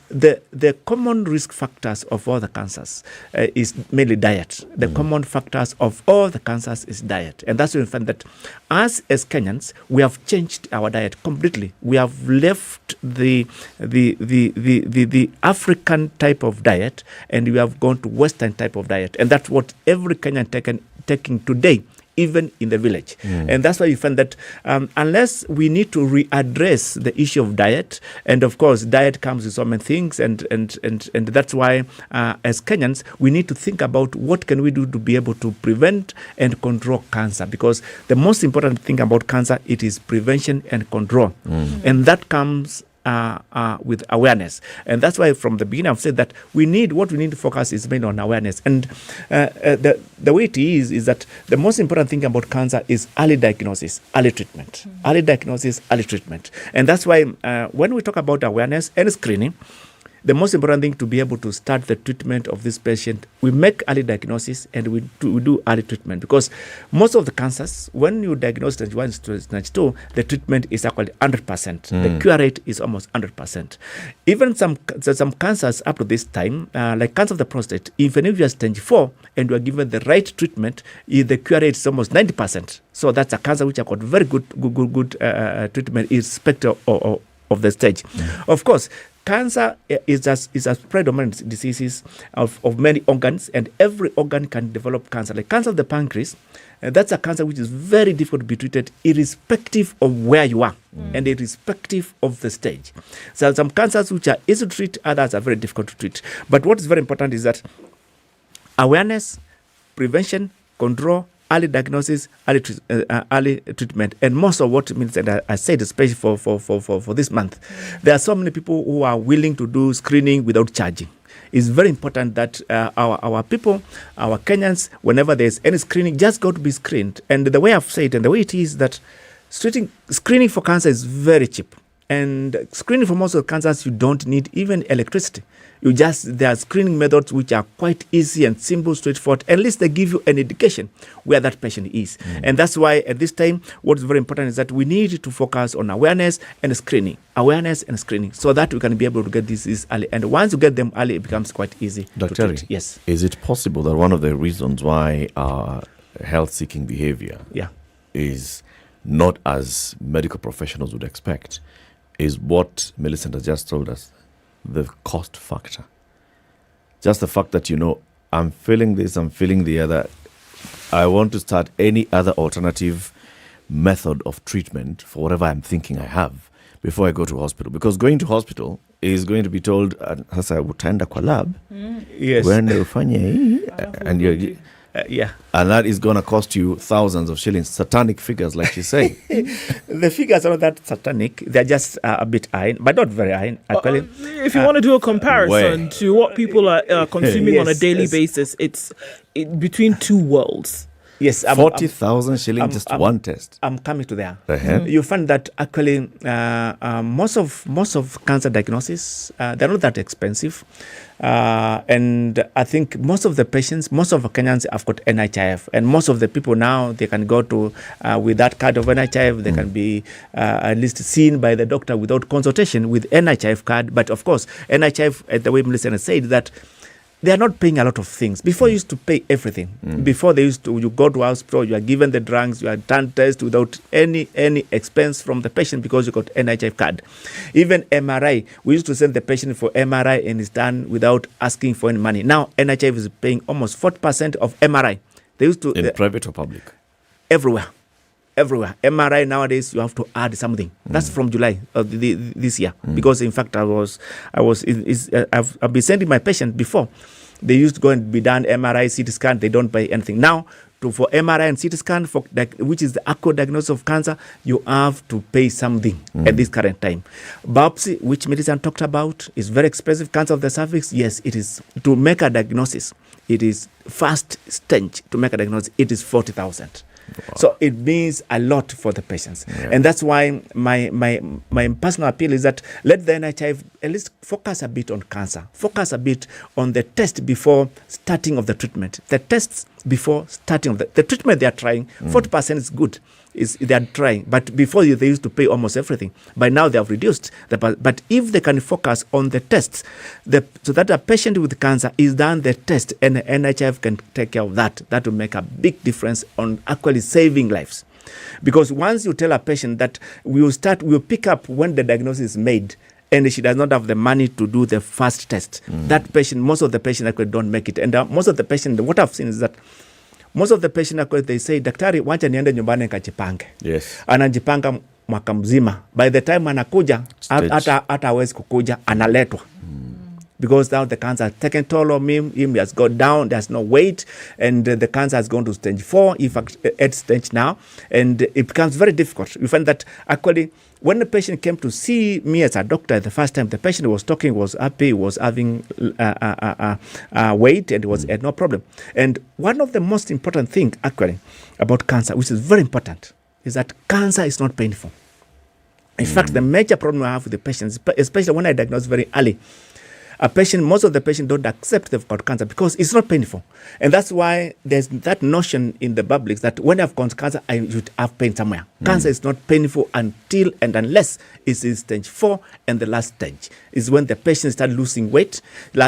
the common risk factors of all the cancers is mainly diet. The common factors of all the cancers is diet, and that's why we find that as Kenyans, we have changed our diet completely. We have left the African type of diet, and we have gone to Western type of diet, and that's what every Kenyan taking today, even in the village. And that's why you find that unless we need to readdress the issue of diet, and of course diet comes with so many things, and that's why as Kenyans we need to think about what can we do to be able to prevent and control cancer, because the most important thing about cancer, it is prevention and control, and that comes with awareness. And that's why from the beginning I've said that what we need to focus is mainly on awareness. And the way it is that the most important thing about cancer is early diagnosis, early treatment. Early diagnosis, early treatment. And that's why when we talk about awareness and screening, the most important thing to be able to start the treatment of this patient, we make early diagnosis and we do early treatment, because most of the cancers, when you diagnose stage 1, stage 2, the treatment is actually 100%. The cure rate is almost 100%. Even some cancers up to this time, like cancer of the prostate, even if you are stage 4 and you are given the right treatment, the cure rate is almost 90%. So that's a cancer which has got very good treatment irrespective of the stage. Of course, cancer is a predominant disease of many organs, and every organ can develop cancer. Like cancer of the pancreas, that's a cancer which is very difficult to be treated irrespective of where you are and irrespective of the stage. So some cancers which are easy to treat, others are very difficult to treat. But what is very important is that awareness, prevention, control, early diagnosis, early treatment, and most of what it means, and I said especially for this month, there are so many people who are willing to do screening without charging. It's very important that our people, our Kenyans, whenever there's any screening, just go to be screened. And the way I've said, and the way it is, that screening for cancer is very cheap. And screening for most of the cancers, you don't need even electricity. There are screening methods which are quite easy and simple, straightforward. At least they give you an indication where that patient is. And that's why at this time, what is very important is that we need to focus on awareness and screening. Awareness and screening, so that we can be able to get this early. And once you get them early, it becomes quite easy. Dr. Yes. Is it possible that one of the reasons why our health-seeking behavior is not as medical professionals would expect is what Millicent has just told us? The cost factor. Just the fact that, I'm feeling this, I'm feeling the other. I want to start any other alternative method of treatment for whatever I'm thinking I have before I go to hospital. Because going to hospital is going to be told, sasa utaenda kwa lab, uende ufanye hii, and you're... and that is going to cost you thousands of shillings, satanic figures, like you say. The figures are not that satanic. They're just a bit high, but not very high. Actually, if you want to do a comparison to what people are consuming on a daily basis, it's between two worlds. Yes, 40,000 shillings just one test. I'm coming to there. You find that actually most of cancer diagnosis, they're not that expensive. And I think most of the patients, most of the Kenyans have got NHIF, and most of the people now, they can go to with that card of NHIF, they can be at least seen by the doctor without consultation with NHIF card. But of course, NHIF, the way Melissa said, that they are not paying a lot of things. Before you used to pay everything. Before you go to hospital, you are given the drugs, you are done tests without any expense from the patient because you got NHIF card. Even MRI, we used to send the patient for MRI and it's done without asking for any money. Now NHIF is paying almost 40% of MRI. They used to in private or public? Everywhere. MRI nowadays you have to add something. That's from July of this year. Because in fact I've been sending my patient before. They used to go and be done MRI, CT scan. They don't pay anything now. For MRI and CT scan, which is the accurate diagnosis of cancer, you have to pay something at this current time. Biopsy, which medicine talked about, is very expensive. Cancer of the cervix, yes, it is. To make a diagnosis, it is first stage to make a diagnosis. It is 40,000. So it means a lot for the patients. And that's why my personal appeal is that let the NHIF at least focus a bit on cancer, focus a bit on the test before starting of the treatment. The tests before starting of the treatment they are trying, 40% is good. They are trying, but before they used to pay almost everything. By now they have reduced. But if they can focus on the tests, so that a patient with cancer is done the test and the NHIF can take care of that, that will make a big difference on actually saving lives. Because once you tell a patient that we will pick up when the diagnosis is made, and she does not have the money to do the first test, that patient, most of the patients actually don't make it. And most of the patients, what I've seen is that most of the patients actually, they say, daktari, wacha niende nyumbani nikajipange. Yes. Anajipanga mwaka mzima. By the time anakuja, hata hawezi kukuja, analetwa. Because now the cancer has taken toll on him has gone down, there's no weight, and the cancer has gone to stage 4, in fact, at stage now, and it becomes very difficult. You find that actually, when the patient came to see me as a doctor the first time, the patient was talking, was happy, was having weight, and had no problem. And one of the most important things, actually, about cancer, which is very important, is that cancer is not painful. In fact, the major problem I have with the patients, especially when I diagnose very early, most of the patients don't accept they've got cancer because it's not painful. And that's why there's that notion in the public that when I've got cancer, I should have pain somewhere. Cancer is not painful until and unless it's in stage 4, and the last stage is when the patients start losing weight, they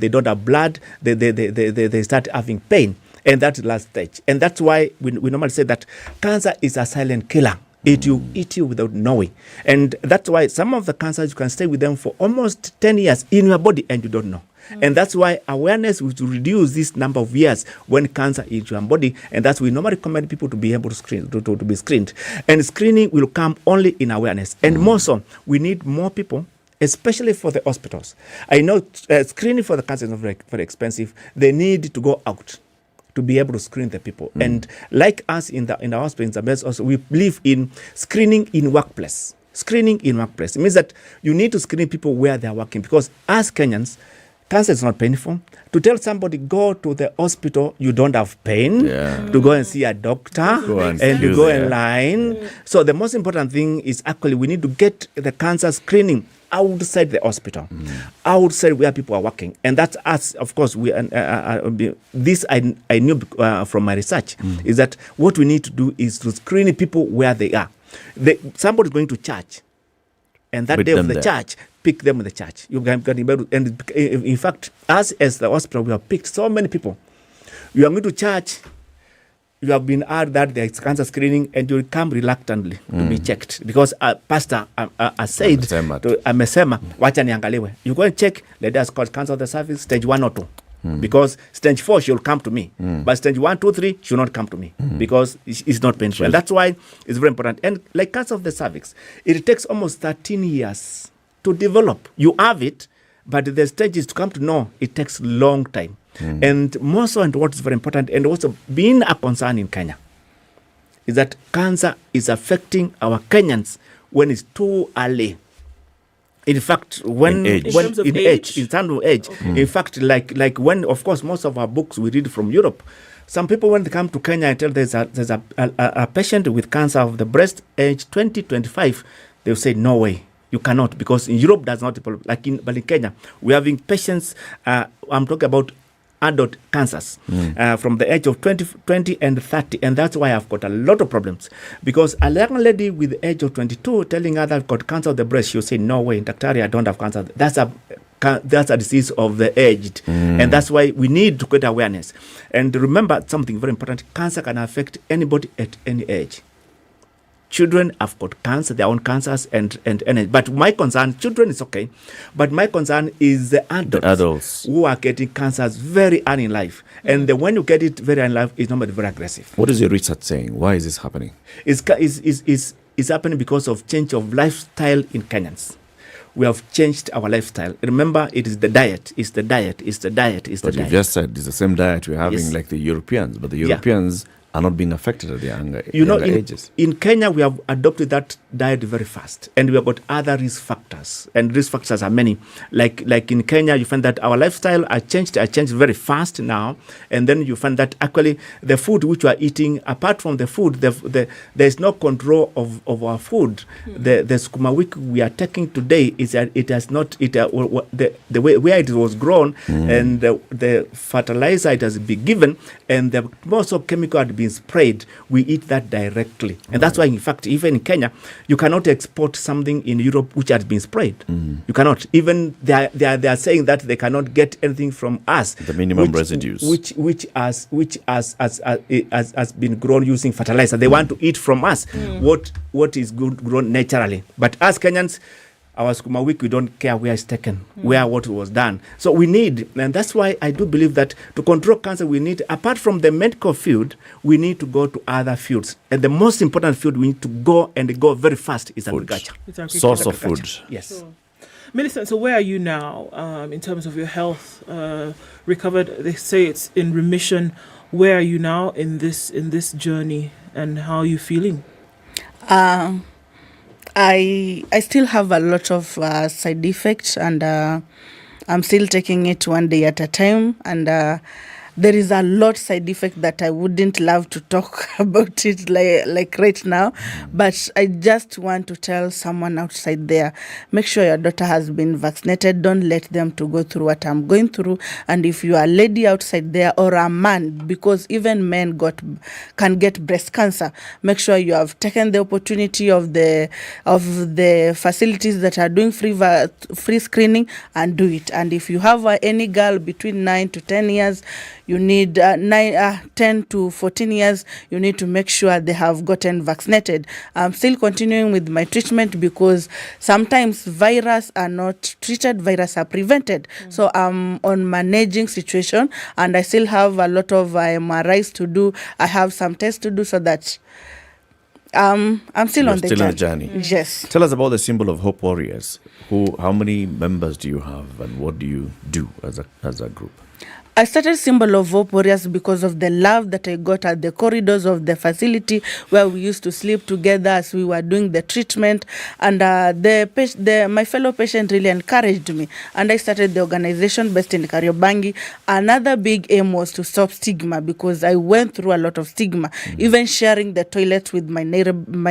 don't have blood, they start having pain, and that's the last stage. And that's why we normally say that cancer is a silent killer. It will eat you without knowing. And that's why some of the cancers, you can stay with them for almost 10 years in your body and you don't know. And that's why awareness will reduce this number of years when cancer is in your body. And that's why we normally recommend people to be able to screen, to be screened. And screening will come only in awareness. And more so, we need more people, especially for the hospitals. I know screening for the cancer is not very, very expensive. They need to go out to be able to screen the people. And like us in the hospitals, also we believe in screening in workplace. Screening in workplace. It means that you need to screen people where they are working, because as Kenyans, cancer is not painful. To tell somebody go to the hospital, you don't have pain, to go and see a doctor, and you go in line. So the most important thing is actually we need to get the cancer screening outside the hospital, outside where people are working. And that's us, of course, this I knew from my research, is that what we need to do is to screen people where they are. Somebody's going to church, and that day of the church, pick them in the church. You can and in fact, us as the hospital, we have picked so many people. You are going to church, you have been asked that there is cancer screening, and you will come reluctantly to be checked, because pastor said, amesema, wacha niangaliwe. You go and check, let us call cancer of the cervix, stage 1 or 2. Because stage 4 she will come to me, but stage 1, 2, 3 she will not come to me, because it's not painful. And that's why it's very important. And like cancer of the cervix, it takes almost 13 years to develop. You have it, but the stages to come to know, it takes a long time. And more so, and what is very important, and also being a concern in Kenya, is that cancer is affecting our Kenyans when it's too early. In fact, when in terms of age. In fact, like when, of course, most of our books we read from Europe, some people, when they come to Kenya and tell there's a patient with cancer of the breast, age 20, 25, they'll say, no way, you cannot, because in Europe does not, but in Kenya, we're having patients, I'm talking about adult cancers from the age of 20 and 30, and that's why I've got a lot of problems, because a young lady with the age of 22 telling her that I've got cancer of the breast, she'll say, no way, daktari, I don't have cancer. That's a disease of the aged, and that's why we need to get awareness. And remember something very important: cancer can affect anybody at any age. Children have got cancer, their own cancers, and but my concern, children is okay, but my concern is the adults who are getting cancers very early in life. And when you get it very early in life, it's not very aggressive. What is your research saying? Why is this happening? It's happening because of change of lifestyle in Kenyans. We have changed our lifestyle. Remember, it is the diet. But you just said it's the same diet we're having like the Europeans, but the Europeans are not being affected at the younger ages. In Kenya, we have adopted that diet very fast, and we have got other risk factors, and risk factors are many. Like in Kenya, you find that our lifestyle are changed very fast now, and then you find that actually the food which we are eating, apart from the food, there is no control of our food. The sukuma wiki we are taking today is that it has not the way where it was grown, and the fertilizer it has been given, and the most of chemical had been sprayed. We eat that directly, and that's why, in fact, even in Kenya, you cannot export something in Europe which has been sprayed. You cannot. Even they are saying that they cannot get anything from us. The minimum residues, which has been grown using fertilizer. They want to eat from us what is grown naturally. But as Kenyans, our sukuma wiki, we don't care where it's taken, where what was done. So we need, and that's why I do believe that to control cancer, we need, apart from the medical field, we need to go to other fields. And the most important field we need to go very fast is agriculture. Source of food. Yes. So, Millicent, so where are you now in terms of your health? Recovered? They say it's in remission. Where are you now in this journey, and how are you feeling? I still have a lot of side effects, and I'm still taking it one day at a time, and there is a lot side effect that I wouldn't love to talk about it like right now, but I just want to tell someone outside there, make sure your daughter has been vaccinated. Don't let them to go through what I'm going through. And if you are a lady outside there or a man, because even men can get breast cancer, make sure you have taken the opportunity of the facilities that are doing free screening, and do it. And if you have any girl between 9 to 10 years, you need 10 to 14 years, you need to make sure they have gotten vaccinated. I'm still continuing with my treatment because sometimes viruses are not treated, viruses are prevented. So I'm on managing situation, and I still have a lot of MRIs to do. I have some tests to do, so that I'm still on the journey. Yes. Tell us about the symbol of Hope Warriors. How many members do you have, and what do you do as a group? I started Symbol of Hope Warriors because of the love that I got at the corridors of the facility where we used to sleep together as we were doing the treatment. And my fellow patient really encouraged me. And I started the organization based in Kariobangi. Another big aim was to stop stigma, because I went through a lot of stigma. Even sharing the toilet with my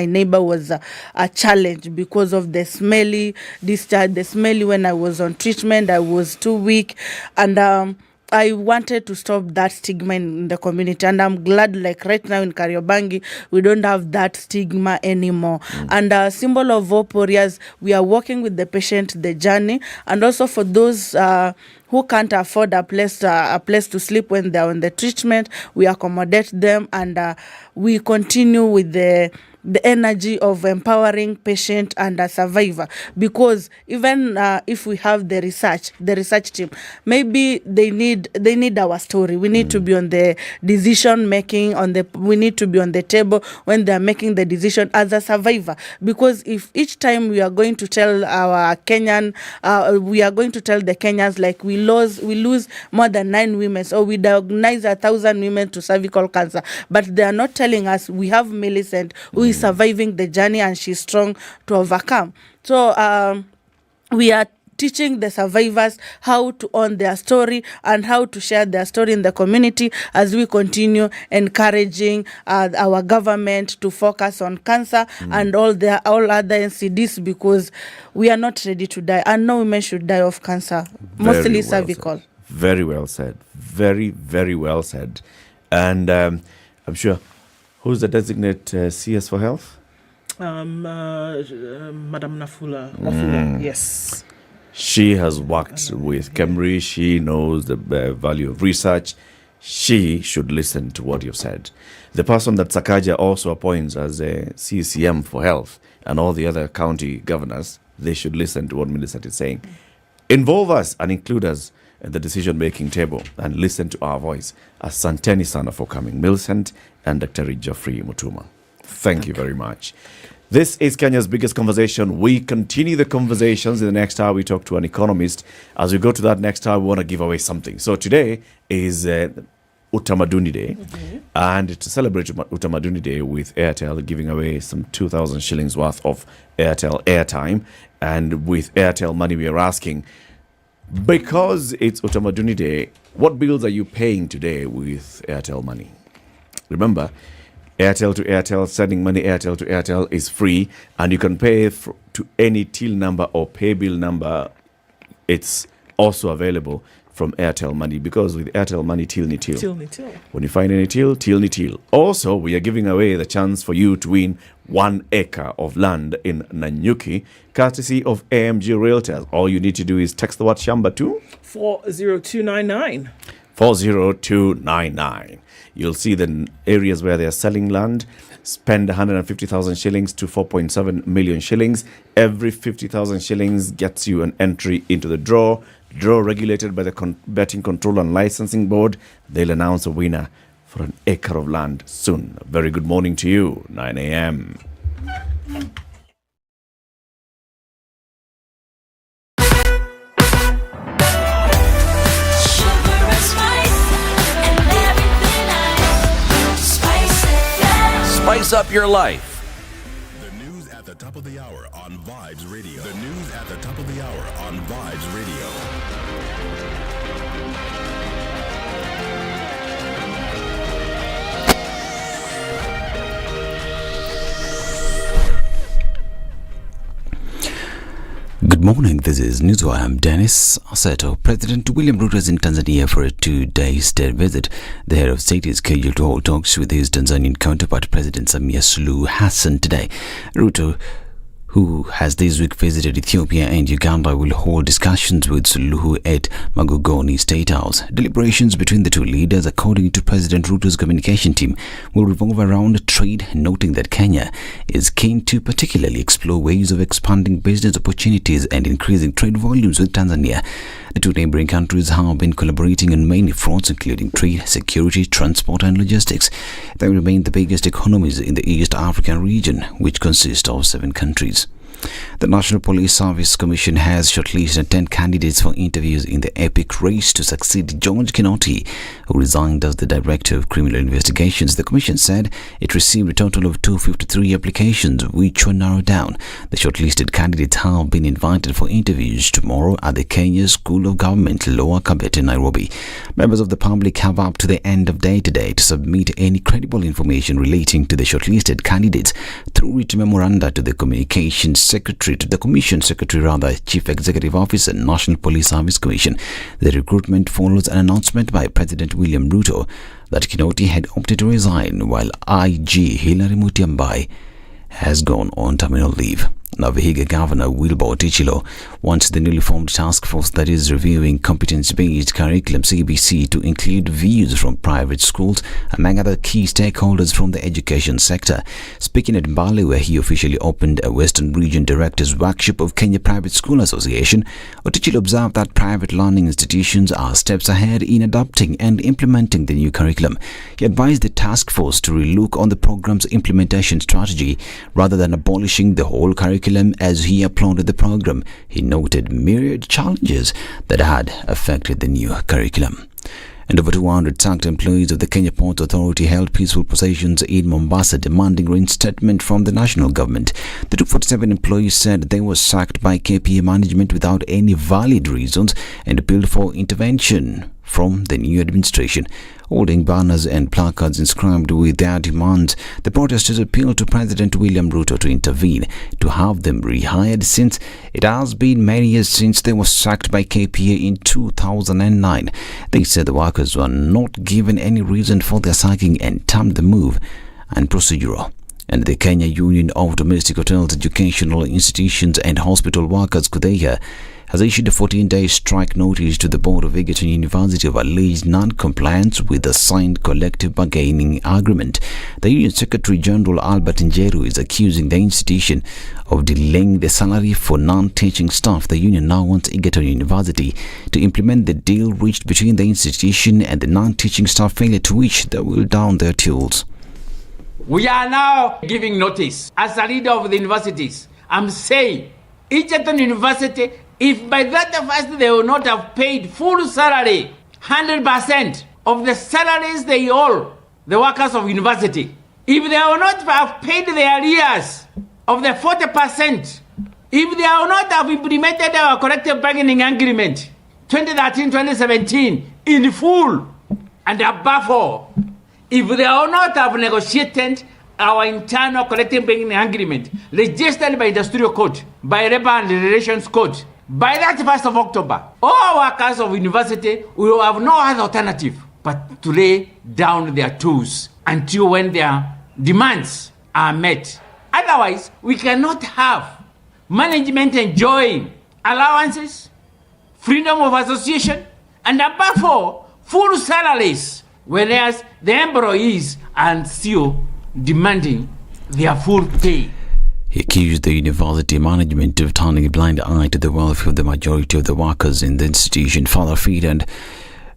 neighbor was a challenge because of the smelly discharge, the smelly when I was on treatment. I was too weak. And I wanted to stop that stigma in the community, and I'm glad, like right now in Kariobangi, we don't have that stigma anymore. And Symbol of Hope Warriors, we are working with the patient, the journey, and also for those who can't afford a place to sleep when they're on the treatment, we accommodate them, and we continue with the energy of empowering patient and a survivor, because even if we have the research team, maybe they need our story. We need to be on the decision making, we need to be on the table when they are making the decision as a survivor, because if each time we are going to tell our Kenyan, we are going to tell the Kenyans like we lose more than 9 women, or we diagnose 1,000 women to cervical cancer, but they are not telling us we have Millicent who is surviving the journey, and she's strong to overcome. So we are teaching the survivors how to own their story and how to share their story in the community, as we continue encouraging our government to focus on cancer and all other NCDs, because we are not ready to die, and no women should die of cancer, mostly cervical. Very well said. Very, very well said. And I'm sure, who's the designate CS for Health? Madam Nafula. Yes. She has worked with KEMRI. She knows the value of research. She should listen to what you've said. The person that Sakaja also appoints as a CCM for Health, and all the other county governors, they should listen to what Millicent is saying. Involve us and include us at the decision-making table, and listen to our voice. Asanteni sana for coming, Millicent and Dr. Geoffrey Mutuma. Thank you very much. This is Kenya's biggest conversation. We continue the conversations. In the next hour, we talk to an economist. As we go to that next hour, we want to give away something. So today is Utamaduni Day, and to celebrate Utamaduni Day with Airtel giving away some 2,000 shillings worth of Airtel airtime. And with Airtel money, we are asking, because it's Utamaduni Day, what bills are you paying today with Airtel money? Remember, Airtel to Airtel, sending money Airtel to Airtel is free, and you can pay to any till number or pay bill number. It's also available from Airtel Money, because with Airtel Money, till ni till. Till ni till. When you find any till ni till. Also, we are giving away the chance for you to win 1 acre of land in Nanyuki, courtesy of AMG Realtors. All you need to do is text the word Shamba to 40299. 40299. You'll see the areas where they are selling land. Spend 150,000 shillings to 4.7 million shillings. Every 50,000 shillings gets you an entry into the draw. Draw regulated by the Betting Control and Licensing Board. They'll announce a winner for an acre of land soon. A very good morning to you. 9 a.m. Spice up your life. The news at the top of the hour on Vibes Radio. The news at the top of the hour on Vibes Radio. Good morning, this is Newswire. I'm Dennis Aseto. President William Ruto is in Tanzania for a 2-day state visit. The head of state is scheduled to hold talks with his Tanzanian counterpart, President Samia Suluhu Hassan, today. Ruto, who has this week visited Ethiopia and Uganda, will hold discussions with Suluhu at Magogoni State House. Deliberations between the two leaders, according to President Ruto's communication team, will revolve around trade, noting that Kenya is keen to particularly explore ways of expanding business opportunities and increasing trade volumes with Tanzania. The two neighboring countries have been collaborating on many fronts, including trade, security, transport and logistics. They remain the biggest economies in the East African region, which consists of 7 countries. The National Police Service Commission has shortlisted 10 candidates for interviews in the epic race to succeed George Kinoti, who resigned as the Director of Criminal Investigations. The Commission said it received a total of 253 applications, which were narrowed down. The shortlisted candidates have been invited for interviews tomorrow at the Kenya School of Government, Lower Kabete in Nairobi. Members of the public have up to the end of day today to submit any credible information relating to the shortlisted candidates through written memoranda to the Communications Secretary, to the Commission Secretary, Chief Executive Officer, National Police Service Commission. The recruitment follows an announcement by President William Ruto that Kinoti had opted to resign, while IG Hilary Mutyambai has gone on terminal leave. Now, Vihiga Governor Wilbur Tichilo wants the newly formed task force that is reviewing competence-based curriculum (CBC) to include views from private schools, among other key stakeholders from the education sector. Speaking at Mbale, where he officially opened a Western Region Directors Workshop of Kenya Private School Association, Otichilo observed that private learning institutions are steps ahead in adopting and implementing the new curriculum. He advised the task force to relook on the program's implementation strategy rather than abolishing the whole curriculum. As he applauded the program, he noted myriad challenges that had affected the new curriculum. And over 200 sacked employees of the Kenya Ports Authority held peaceful processions in Mombasa demanding reinstatement from the national government. The 247 employees said they were sacked by KPA management without any valid reasons and appealed for intervention from the new administration. Holding banners and placards inscribed with their demands, the protesters appealed to President William Ruto to intervene to have them rehired, since it has been many years since they were sacked by KPA in 2009. They said the workers were not given any reason for their sacking and termed the move unprocedural. And the Kenya Union of Domestic Hotels, Educational Institutions and Hospital Workers, KUDEIHA, has issued a 14-day strike notice to the board of Egerton University of alleged non-compliance with the signed collective bargaining agreement. The Union Secretary General Albert Njeru is accusing the institution of delaying the salary for non-teaching staff. The union now wants Egerton University to implement the deal reached between the institution and the non-teaching staff, failure to which they will down their tools. We are now giving notice. As a leader of the universities, I'm saying Egerton University, if by that first they will not have paid full salary, 100% of the salaries they owe the workers of university. If they will not have paid their arrears of the 40%, if they will not have implemented our collective bargaining agreement 2013-2017 in full, and above all, if they will not have negotiated our internal collective bargaining agreement registered by Industrial Code, by Labor and Relations Code, by that 1st of October, all workers of university will have no other alternative but to lay down their tools until when their demands are met. Otherwise, we cannot have management enjoying allowances, freedom of association, and above all, full salaries, whereas the employees are still demanding their full pay. He accused the university management of turning a blind eye to the welfare of the majority of the workers in the institution. Further feed and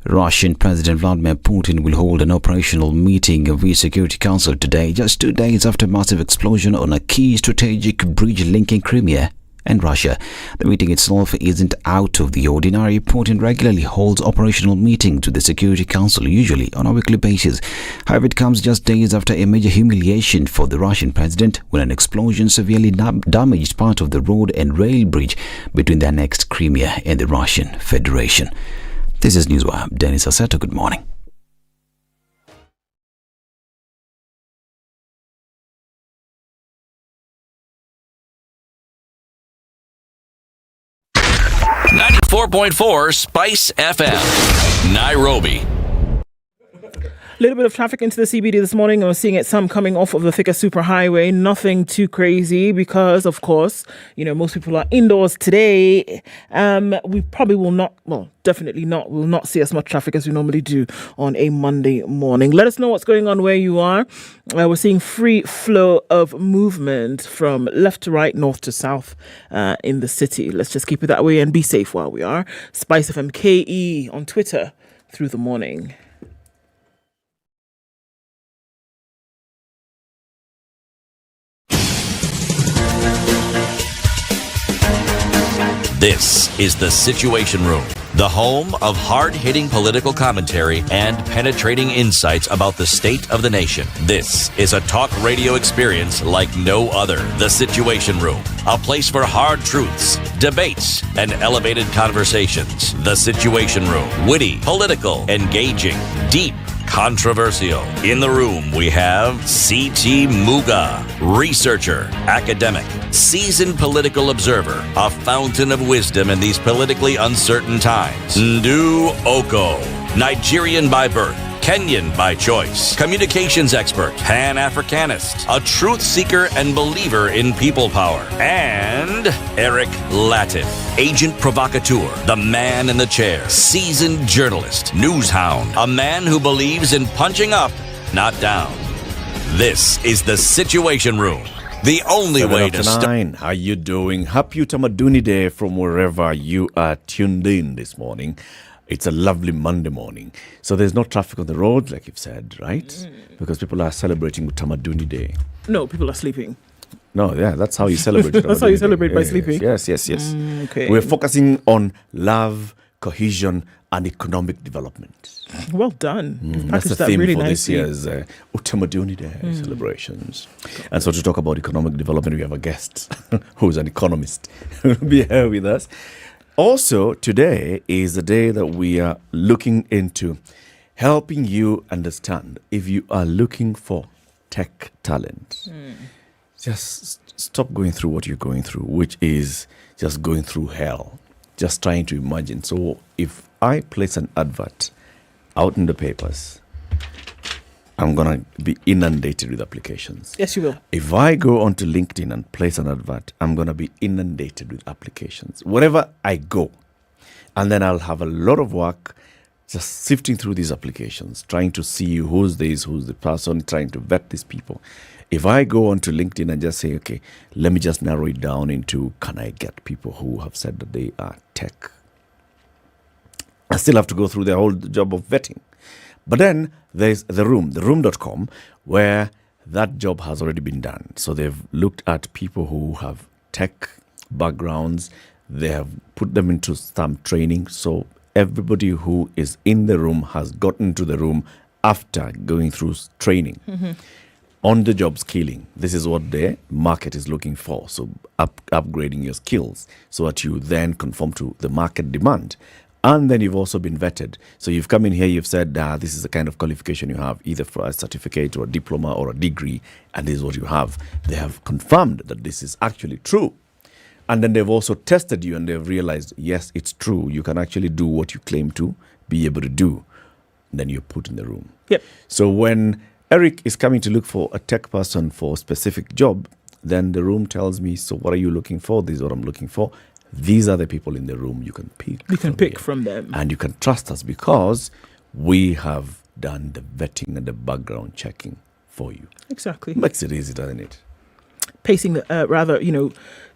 Russian President Vladimir Putin will hold an operational meeting of the Security Council today, just 2 days after a massive explosion on a key strategic bridge linking Crimea and Russia. The meeting itself isn't out of the ordinary. Putin regularly holds operational meetings with the Security Council, usually on a weekly basis. However, it comes just days after a major humiliation for the Russian president when an explosion severely damaged part of the road and rail bridge between the annexed Crimea and the Russian Federation. This is Newswire. Dennis Asseto, good morning. .4 Spice FM, Nairobi. A little bit of traffic into the CBD this morning. I was seeing it some coming off of the Thika Superhighway. Nothing too crazy because, of course, most people are indoors today. We probably will not, definitely not, will not see as much traffic as we normally do on a Monday morning. Let us know what's going on where you are. We're seeing free flow of movement from left to right, north to south in the city. Let's just keep it that way and be safe while we are. SpiceFM KE on Twitter through the morning. This is The Situation Room, the home of hard-hitting political commentary and penetrating insights about the state of the nation. This is a talk radio experience like no other. The Situation Room, a place for hard truths, debates, and elevated conversations. The Situation Room, witty, political, engaging, deep, controversial. In the room, we have C.T. Muga, researcher, academic, seasoned political observer, a fountain of wisdom in these politically uncertain times. Ndu Oko, Nigerian by birth, Kenyan by choice, communications expert, Pan-Africanist, a truth seeker and believer in people power, and Eric Latif, agent provocateur, the man in the chair, seasoned journalist, news hound, a man who believes in punching up, not down. This is The Situation Room, the only way to start. How you doing? Happy Utamaduni Day from wherever you are tuned in this morning. It's a lovely Monday morning. So there's no traffic on the road, like you've said, right? Because people are celebrating Utamaduni Day. No, people are sleeping. No, yeah, that's how you celebrate. That's how you celebrate by sleeping? Yes. Okay. We're focusing on love, cohesion, and economic development. Well done. That's the theme really for nicely. this year's Utamaduni Day celebrations. And so to talk about economic development, we have a guest who's an economist who will be here with us. Also, today is the day that we are looking into helping you understand if you are looking for tech talent. Just stop going through what you're going through, which is just going through hell, just trying to imagine. So if I place an advert out in the papers, I'm going to be inundated with applications. Yes, you will. If I go onto LinkedIn and place an advert, I'm going to be inundated with applications. Wherever I go. And then I'll have a lot of work just sifting through these applications, trying to see who's the person, trying to vet these people. If I go onto LinkedIn and just say, okay, let me just narrow it down into, can I get people who have said that they are tech? I still have to go through the whole job of vetting. But then there's the room.com, where that job has already been done. So they've looked at people who have tech backgrounds. They have put them into some training. So everybody who is in the room has gotten to the room after going through training. On the job skilling. This is what the market is looking for. So upgrading your skills so that you then conform to the market demand. And then you've also been vetted. So you've come in here, you've said, this is the kind of qualification you have, either for a certificate or a diploma or a degree, and this is what you have. They have confirmed that this is actually true. And then they've also tested you and they've realized, yes, it's true. You can actually do what you claim to be able to do. And then you're put in the room. Yep. So when Eric is coming to look for a tech person for a specific job, then the room tells me, so what are you looking for? This is what I'm looking for. These are the people in the room you can pick. You can pick from them. And you can trust us because we have done the vetting and the background checking for you. Exactly. Makes it easy, doesn't it? Pacing,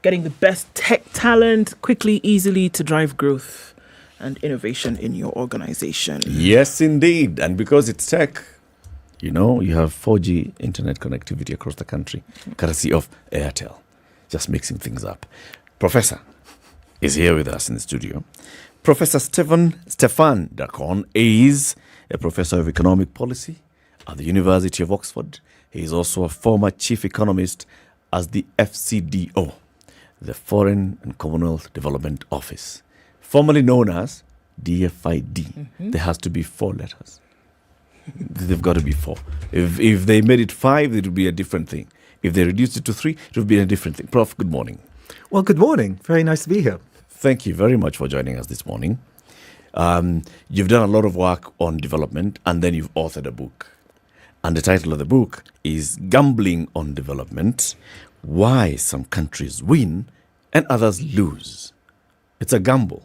getting the best tech talent quickly, easily to drive growth and innovation in your organization. Yes, indeed. And because it's tech, you have 4G internet connectivity across the country, courtesy of Airtel. Just mixing things up. Professor is here with us in the studio. Professor Stefan Dacon is a professor of economic policy at the University of Oxford. He is also a former chief economist as the FCDO, the Foreign and Commonwealth Development Office, formerly known as DFID. There has to be 4 letters. They've got to be 4. If they made it 5, it would be a different thing. If they reduced it to 3, it would be a different thing. Prof, good morning. Well, good morning. Very nice to be here. Thank you very much for joining us this morning. You've done a lot of work on development and then you've authored a book. And the title of the book is Gambling on Development, Why Some Countries Win and Others Lose. It's a gamble.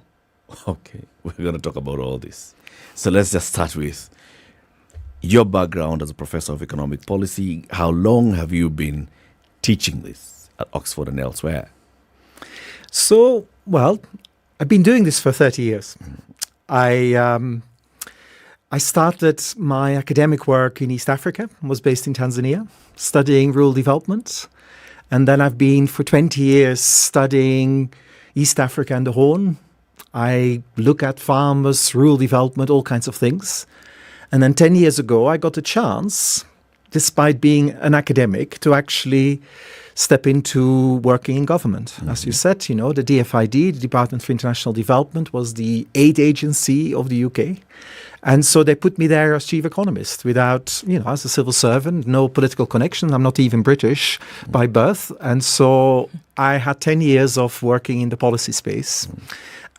Okay, we're going to talk about all this. So let's just start with your background as a professor of economic policy. How long have you been teaching this at Oxford and elsewhere? So, well, I've been doing this for 30 years. I started my academic work in East Africa, was based in Tanzania, studying rural development. And then I've been for 20 years studying East Africa and the Horn. I look at farmers, rural development, all kinds of things. And then 10 years ago, I got a chance, despite being an academic, to actually step into working in government. As you said, the DFID, the Department for International Development, was the aid agency of the UK. And so they put me there as chief economist without, as a civil servant, no political connection. I'm not even British by birth. And so I had 10 years of working in the policy space.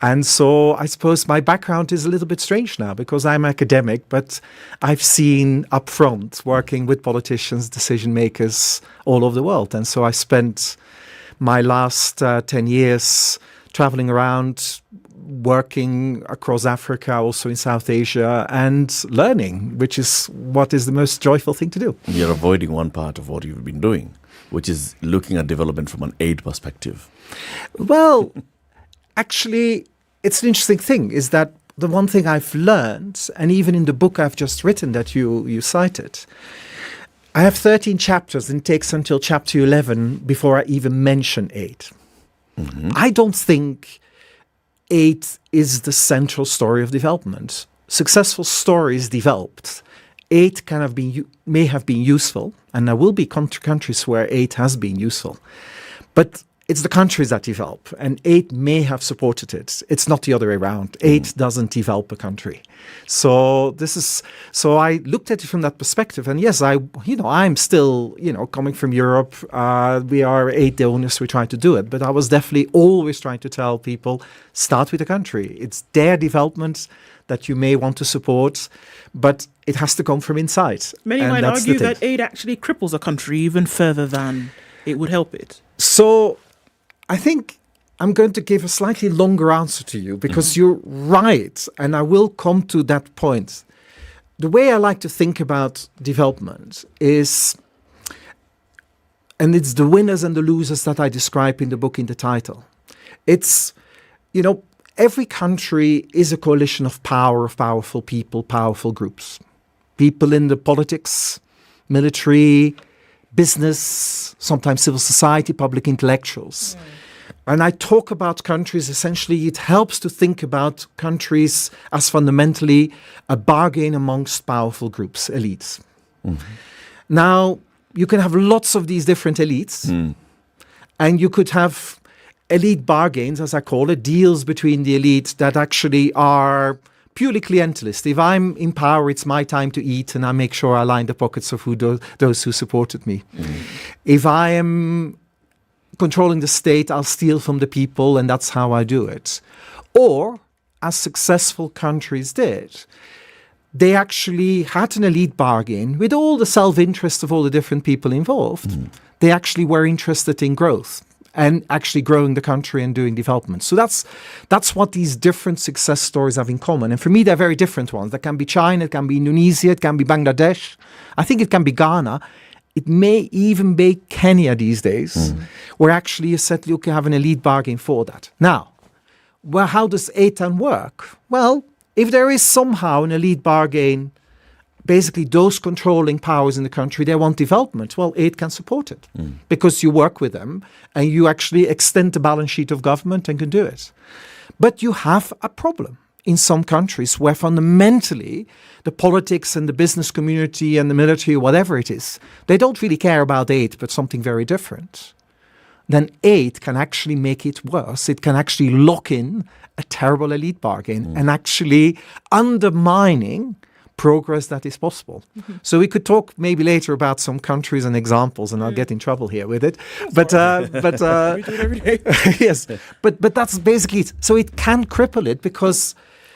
And so I suppose my background is a little bit strange now because I'm academic, but I've seen up front working with politicians, decision makers all over the world. And so I spent my last 10 years traveling around, working across Africa, also in South Asia, and learning, which is what is the most joyful thing to do. You're avoiding one part of what you've been doing, which is looking at development from an aid perspective. Well, actually, it's an interesting thing, is that the one thing I've learned, and even in the book I've just written that you cited, I have 13 chapters and it takes until chapter 11 before I even mention aid. I don't think aid is the central story of development. Successful stories developed. Aid may have been useful, and there will be countries where aid has been useful. But it's the countries that develop, and aid may have supported it. It's not the other way around. Aid doesn't develop a country. So I looked at it from that perspective. And yes, I'm still, coming from Europe. We are aid donors. We try to do it. But I was definitely always trying to tell people, start with the country. It's their development that you may want to support, but it has to come from inside. Many might argue that aid actually cripples a country even further than it would help it. So I think I'm going to give a slightly longer answer to you because you're right, and I will come to that point. The way I like to think about development is, and it's the winners and the losers that I describe in the book in the title. It's, every country is a coalition of powerful people, powerful groups. People in the politics, military, business, sometimes civil society, public intellectuals. And I talk about countries, essentially, it helps to think about countries as fundamentally a bargain amongst powerful groups, elites. Now, you can have lots of these different elites, and you could have elite bargains, as I call it, deals between the elites that actually are purely clientelist. If I'm in power, it's my time to eat, and I make sure I line the pockets of those who supported me. If I am controlling the state, I'll steal from the people, and that's how I do it. Or, as successful countries did, they actually had an elite bargain with all the self-interest of all the different people involved. They actually were interested in growth and actually growing the country and doing development. So that's what these different success stories have in common. And for me, they're very different ones. That can be China, it can be Indonesia, it can be Bangladesh. I think it can be Ghana. It may even be Kenya these days, where actually you said, look, you have an elite bargain for that. Now, well, how does ATAN work? Well, if there is somehow an elite bargain, basically those controlling powers in the country, they want development. Well, aid can support it because you work with them and you actually extend the balance sheet of government and can do it. But you have a problem in some countries where fundamentally the politics and the business community and the military, whatever it is, they don't really care about aid, but something very different. Then aid can actually make it worse. It can actually lock in a terrible elite bargain and actually undermining progress that is possible. So we could talk maybe later about some countries and examples, and I'll get in trouble here with it. But yes, but that's basically it. So it can cripple it because,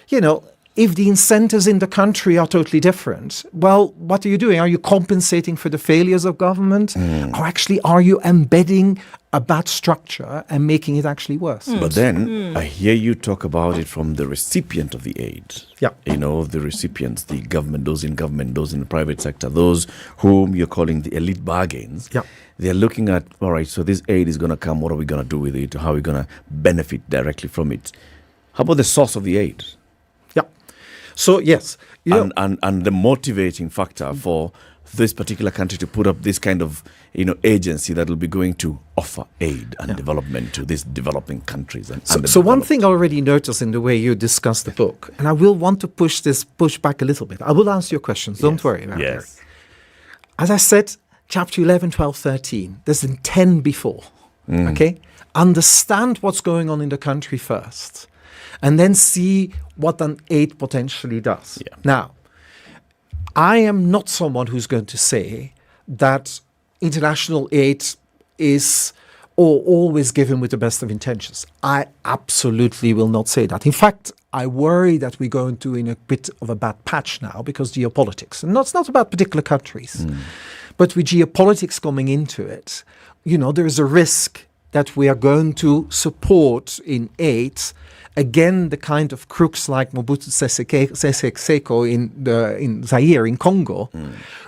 you know, if the incentives in the country are totally different, well, what are you doing? Are you compensating for the failures of government? Or actually, are you embedding a bad structure and making it actually worse? But then I hear you talk about it from the recipient of the aid. Yeah. You know, the recipients, the government, those in the private sector, those whom you're calling the elite bargains. Yeah. They're looking at, all right, so this aid is going to come. What are we going to do with it? How are we going to benefit directly from it? How about the source of the aid? So, yes. And the motivating factor for this particular country to put up this kind of, you know, agency that will be going to offer aid and development to these developing countries. So one thing I already noticed in the way you discuss the book, and I will want to push back a little bit. I will answer your questions. Don't worry about it. As I said, chapter 11, 12, 13, there's 10 before. Okay? Understand what's going on in the country first. And then see what an aid potentially does. Now, I am not someone who's going to say that international aid is always given with the best of intentions. I absolutely will not say that. In fact, I worry that we're going to in a bit of a bad patch now because geopolitics. And it's not about particular countries. But with geopolitics coming into it, you know, there is a risk that we are going to support in aid again, the kind of crooks like Mobutu Sese Seko in Zaire, in Congo,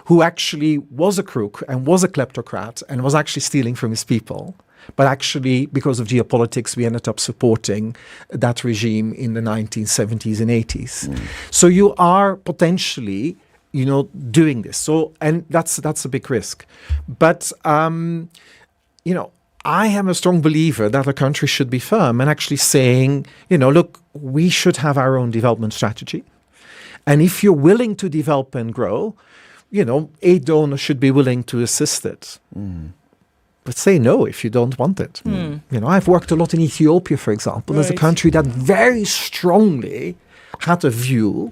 who actually was a crook and was a kleptocrat and was actually stealing from his people. But actually, because of geopolitics, we ended up supporting that regime in the 1970s and 80s. So you are potentially, you know, doing this. So, and that's a big risk. But, you know, I am a strong believer that a country should be firm and actually saying, you know, look, we should have our own development strategy. And if you're willing to develop and grow, you know, aid donors should be willing to assist it. But say no if you don't want it. You know, I've worked a lot in Ethiopia, for example, as a country that very strongly had a view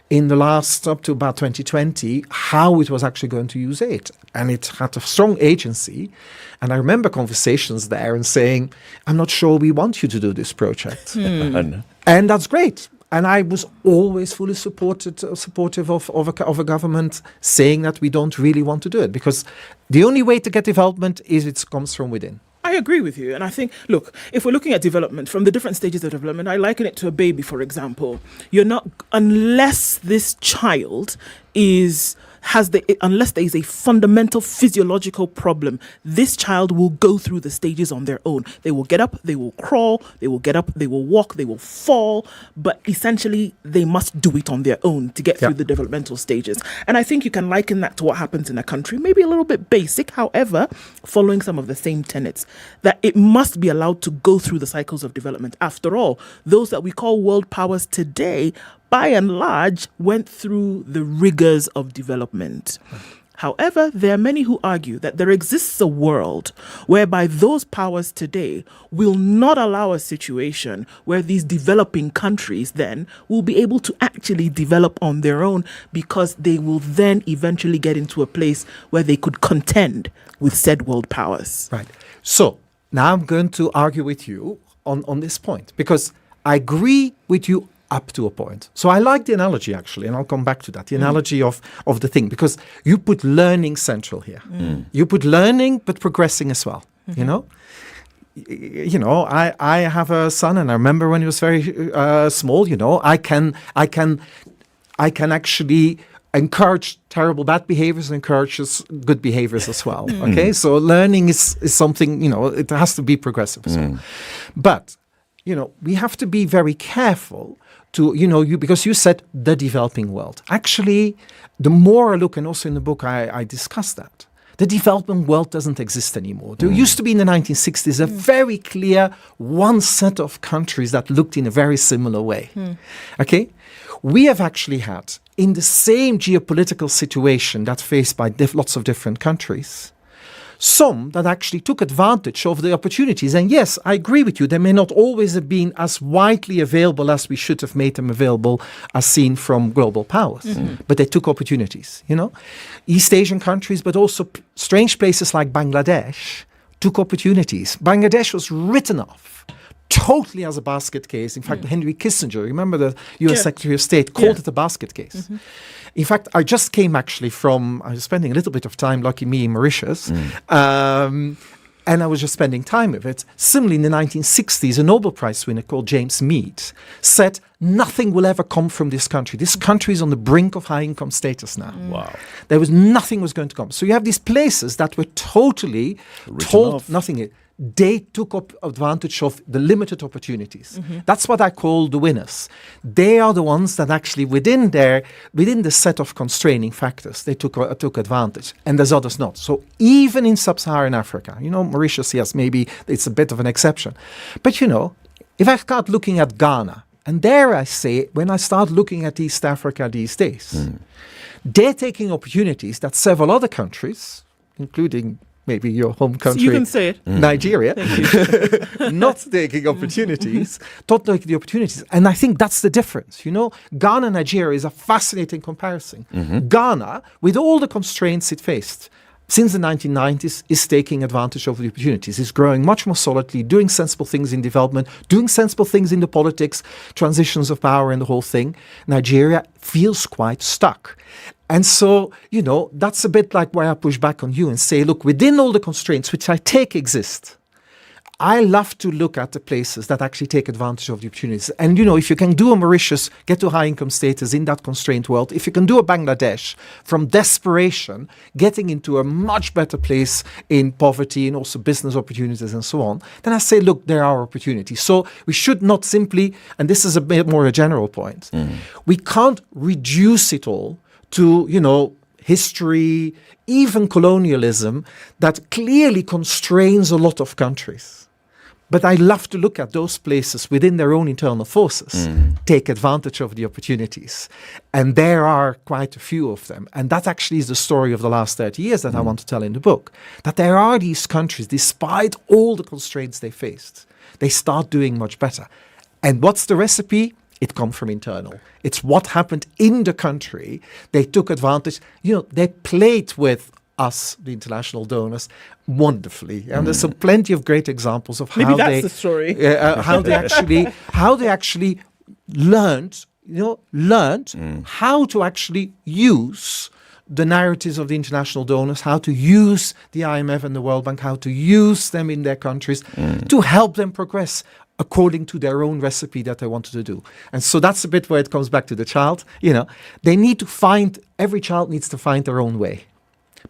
in the last, up to about 2020, how it was actually going to use aid. And it had a strong agency. And I remember conversations there and saying, I'm not sure we want you to do this project. And that's great. And I was always fully supportive of a government saying that we don't really want to do it. Because the only way to get development is it comes from within. I agree with you. And I think, look, if we're looking at development from the different stages of development, I liken it to a baby, for example. You're not, unless this child is unless there is a fundamental physiological problem, this child will go through the stages on their own. They will get up, they will crawl, they will get up, they will walk, they will fall, but essentially they must do it on their own to get through the developmental stages. And I think you can liken that to what happens in a country, maybe a little bit basic, however, following some of the same tenets, that it must be allowed to go through the cycles of development. After all, those that we call world powers today, by and large, went through the rigors of development. However, there are many who argue that there exists a world whereby those powers today will not allow a situation where these developing countries then will be able to actually develop on their own, because they will then eventually get into a place where they could contend with said world powers. Right. So now I'm going to argue with you on this point, because I agree with you up to a point. So I like the analogy, actually, and I'll come back to that, the analogy of the thing, because you put learning central here. You put learning, but progressing as well, you know? I have a son, and I remember when he was very small, I can actually encourage terrible bad behaviors and encourages good behaviors as well. Okay, so learning is something, it has to be progressive as well. But, we have to be very careful to, because you said the developing world. Actually, the more I look, and also in the book I discuss that, the developing world doesn't exist anymore. There used to be in the 1960s a very clear one set of countries that looked in a very similar way. Okay? We have actually had, in the same geopolitical situation that's faced by lots of different countries, some that actually took advantage of the opportunities. And yes, I agree with you, they may not always have been as widely available as we should have made them available as seen from global powers. But they took opportunities, East Asian countries, but also strange places like Bangladesh took opportunities. Bangladesh was written off totally as a basket case. In fact, Henry Kissinger, remember the US Secretary of State, called it a basket case. In fact, I just came actually I was spending a little bit of time, lucky me, in Mauritius, and I was just spending time with it. Similarly, in the 1960s, a Nobel Prize winner called James Mead said, nothing will ever come from this country. This country is on the brink of high income status now. Wow. Nothing was going to come. So you have these places that were totally told nothing. They took up advantage of the limited opportunities. That's what I call the winners. They are the ones that actually within the set of constraining factors, they took advantage, and there's others not. So even in sub-Saharan Africa, Mauritius, yes, maybe it's a bit of an exception. But if I start looking at Ghana, and there I say, when I start looking at East Africa these days, they're taking opportunities that several other countries, including maybe your home country, you can say it. Nigeria, not taking opportunities, not taking the opportunities. And I think that's the difference. Ghana and Nigeria is a fascinating comparison. Ghana, with all the constraints it faced since the 1990s, is taking advantage of the opportunities. It's growing much more solidly, doing sensible things in development, doing sensible things in the politics, transitions of power and the whole thing. Nigeria feels quite stuck. And so, that's a bit like where I push back on you and say, look, within all the constraints, which I take exist, I love to look at the places that actually take advantage of the opportunities. And, if you can do a Mauritius, get to high income status in that constrained world, if you can do a Bangladesh from desperation, getting into a much better place in poverty and also business opportunities and so on, then I say, look, there are opportunities. So we should not simply, and this is a bit more a general point, we can't reduce it all to, history, even colonialism, that clearly constrains a lot of countries. But I love to look at those places within their own internal forces, take advantage of the opportunities. And there are quite a few of them. And that actually is the story of the last 30 years that I want to tell in the book. That there are these countries, despite all the constraints they faced, they start doing much better. And what's the recipe? It comes from internal. It's what happened in the country. They took advantage. They played with us, the international donors, wonderfully. And there's plenty of great examples of how the story. How they actually learned how to actually use the narratives of the international donors, how to use the IMF and the World Bank, how to use them in their countries to help them progress. according to their own recipe that they wanted to do. And so that's a bit where it comes back to the child. Every child needs to find their own way,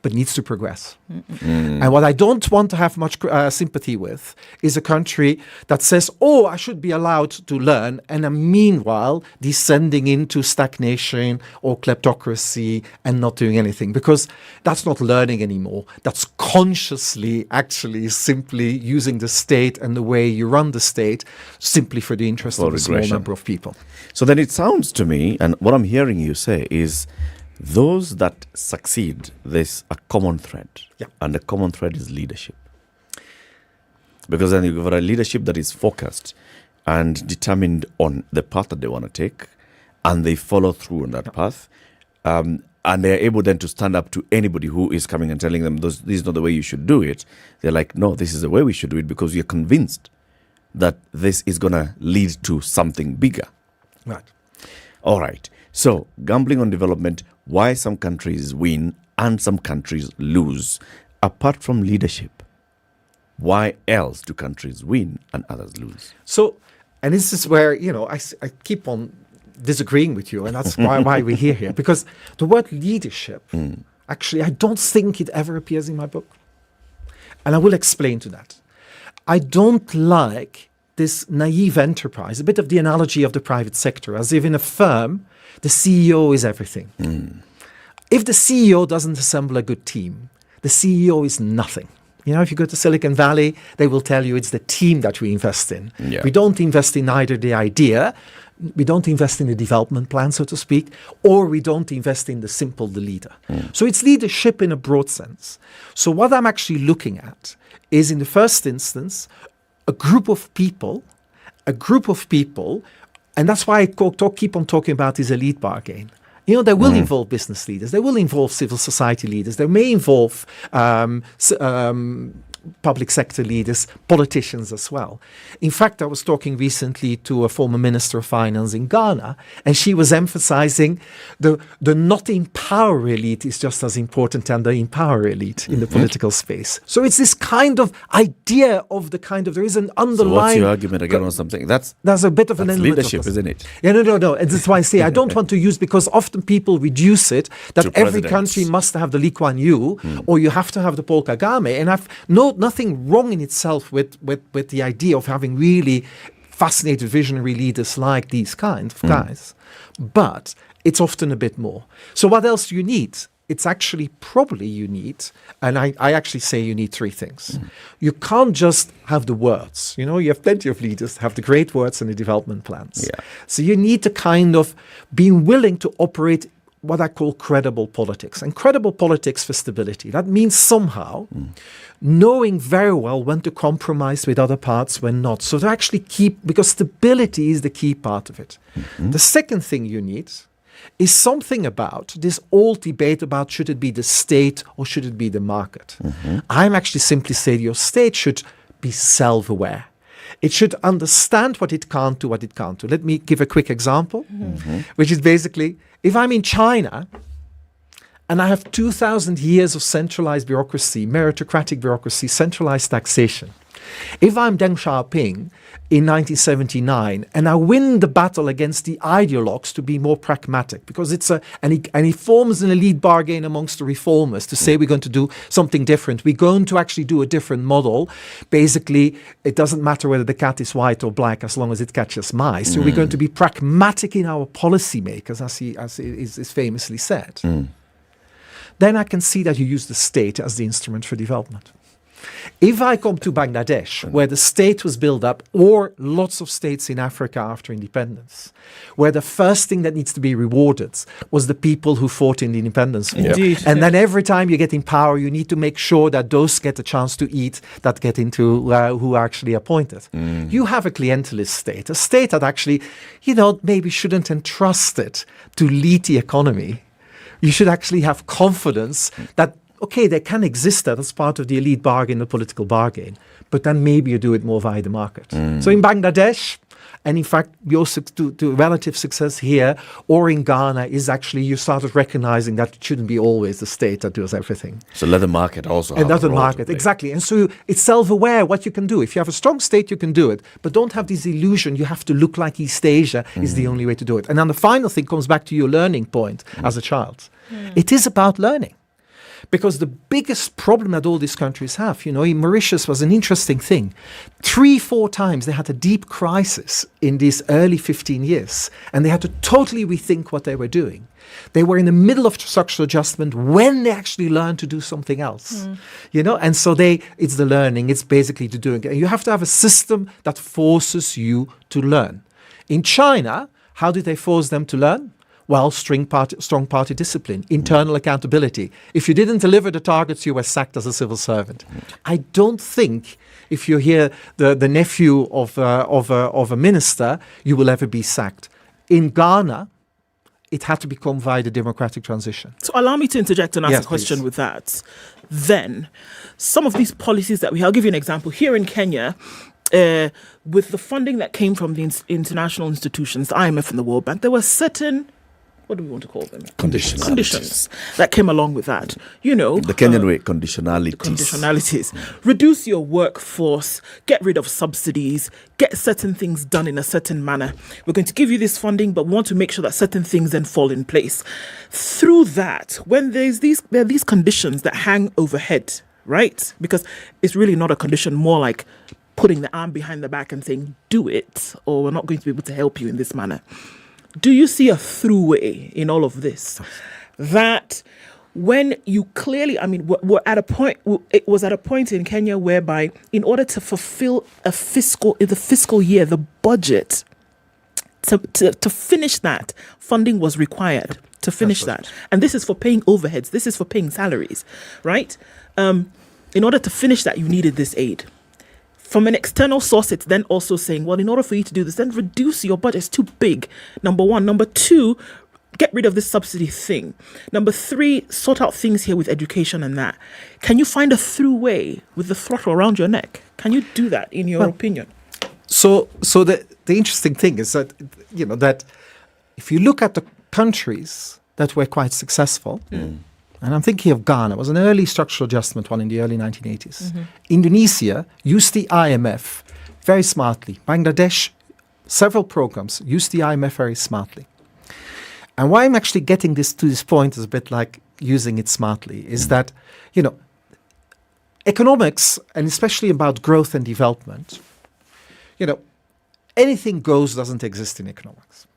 but needs to progress. And what I don't want to have much sympathy with is a country that says, oh, I should be allowed to learn, and meanwhile descending into stagnation or kleptocracy and not doing anything, because that's not learning anymore. That's consciously actually simply using the state and the way you run the state simply for the interest of a small number of people. So then it sounds to me, and what I'm hearing you say is, those that succeed, there's a common thread. Yeah. And the common thread is leadership. Because then you've got a leadership that is focused and determined on the path that they want to take, and they follow through on that path. And they're able then to stand up to anybody who is coming and telling them, this is not the way you should do it. They're like, no, this is the way we should do it, because we are convinced that this is going to lead to something bigger. Right. All right. So, gambling on development, why some countries win and some countries lose. Apart from leadership, why else do countries win and others lose? So, and this is where, I keep on disagreeing with you, and that's why we're here. Because the word leadership, actually, I don't think it ever appears in my book. And I will explain to that. I don't like this naive enterprise, a bit of the analogy of the private sector, as if in a firm, the CEO is everything. If the CEO doesn't assemble a good team, the CEO is nothing. If you go to Silicon Valley, they will tell you it's the team that we invest in. Yeah. We don't invest in either the idea, we don't invest in the development plan, so to speak, or we don't invest in the leader. So it's leadership in a broad sense. So what I'm actually looking at is, in the first instance, a group of people, and that's why I keep on talking about this elite bargain. They will involve business leaders. They will involve civil society leaders. They may involve public sector leaders, politicians as well. In fact, I was talking recently to a former Minister of Finance in Ghana, and she was emphasizing the not in power elite is just as important than the in power elite in the political space. So it's this kind of idea of there is an underlying... So what's your argument again on something? That's a bit of an element leadership, of isn't it? Yeah, no. And that's why I say I don't want to use, because often people reduce it that To every presidents. country must have the Lee Kuan Yew or you have to have the Paul Kagame. And I've nothing wrong in itself with the idea of having really fascinated visionary leaders like these kind of guys. But it's often a bit more. So what else do you need? It's actually probably you need, and I actually say you need three things. You can't just have the words. You have plenty of leaders have the great words and the development plans. Yeah. So you need to kind of be willing to operate what I call credible politics. And credible politics for stability. That means somehow knowing very well when to compromise with other parts, when not. So to actually because stability is the key part of it. The second thing you need is something about this old debate about should it be the state or should it be the market. I'm actually simply saying your state should be self-aware. It should understand what it can't do, what it can't do. Let me give a quick example, which is basically, if I'm in China and I have 2,000 years of centralized bureaucracy, meritocratic bureaucracy, centralized taxation, if I'm Deng Xiaoping in 1979 and I win the battle against the ideologues to be more pragmatic, because and he forms an elite bargain amongst the reformers to say we're going to do something different. We're going to actually do a different model. Basically, it doesn't matter whether the cat is white or black as long as it catches mice. So we're going to be pragmatic in our policymakers, as is famously said. Then I can see that you use the state as the instrument for development. If I come to Bangladesh, where the state was built up, or lots of states in Africa after independence, where the first thing that needs to be rewarded was the people who fought in the independence war. Indeed. And then every time you get in power, you need to make sure that those get a chance to eat that get into who are actually appointed. You have a clientelist state, a state that actually, maybe shouldn't entrust it to lead the economy. You should actually have confidence that okay, they can exist as part of the elite bargain, the political bargain, but then maybe you do it more via the market. So in Bangladesh, And in fact, your to relative success here or in Ghana is actually you started recognizing that it shouldn't be always the state that does everything. So let the market also have Another a role to market, play. exactly. And so it's self-aware what you can do. If you have a strong state, you can do it. But don't have this illusion you have to look like East Asia is the only way to do it. And then the final thing comes back to your learning point as a child. It is about learning. Because the biggest problem that all these countries have, in Mauritius was an interesting thing. 3-4 times they had a deep crisis in these early 15 years, and they had to totally rethink what they were doing. They were in the middle of structural adjustment when they actually learned to do something else, and so it's the learning, it's basically the doing. And you have to have a system that forces you to learn. In China, how did they force them to learn? Well, strong party discipline, internal accountability. If you didn't deliver the targets, you were sacked as a civil servant. I don't think if you're here, the nephew of a minister, you will ever be sacked. In Ghana, it had to become via the democratic transition. So allow me to interject and ask a question with that. Then, some of these policies that I'll give you an example. Here in Kenya, with the funding that came from the international institutions, the IMF and the World Bank, there were certain, what do we want to call them? Conditions that came along with that. The Kenyan way, conditionalities. Reduce your workforce, get rid of subsidies, get certain things done in a certain manner. We're going to give you this funding, but we want to make sure that certain things then fall in place. Through that, when there are these conditions that hang overhead, right? Because it's really not a condition, more like putting the arm behind the back and saying, do it, or we're not going to be able to help you in this manner. Do you see a throughway in all of this? That when you clearly, we're at a point, it was at a point in Kenya whereby in order to fulfill the fiscal year, the budget, to finish that, funding was required to finish that. And this is for paying overheads. This is for paying salaries, right? In order to finish that, you needed this aid. From an external source, it's then also saying, well, in order for you to do this, then reduce your budget. It's too big, number one. Number two, get rid of this subsidy thing. Number three, sort out things here with education and that. Can you find a through way with the throttle around your neck? Can you do that, in your opinion? So the interesting thing is that, that if you look at the countries that were quite successful, and I'm thinking of Ghana, it was an early structural adjustment one in the early 1980s. Indonesia used the IMF very smartly. Bangladesh, several programs, used the IMF very smartly. And why I'm actually getting to this point is a bit like using it smartly, is that, economics, and especially about growth and development, anything goes doesn't exist in economics.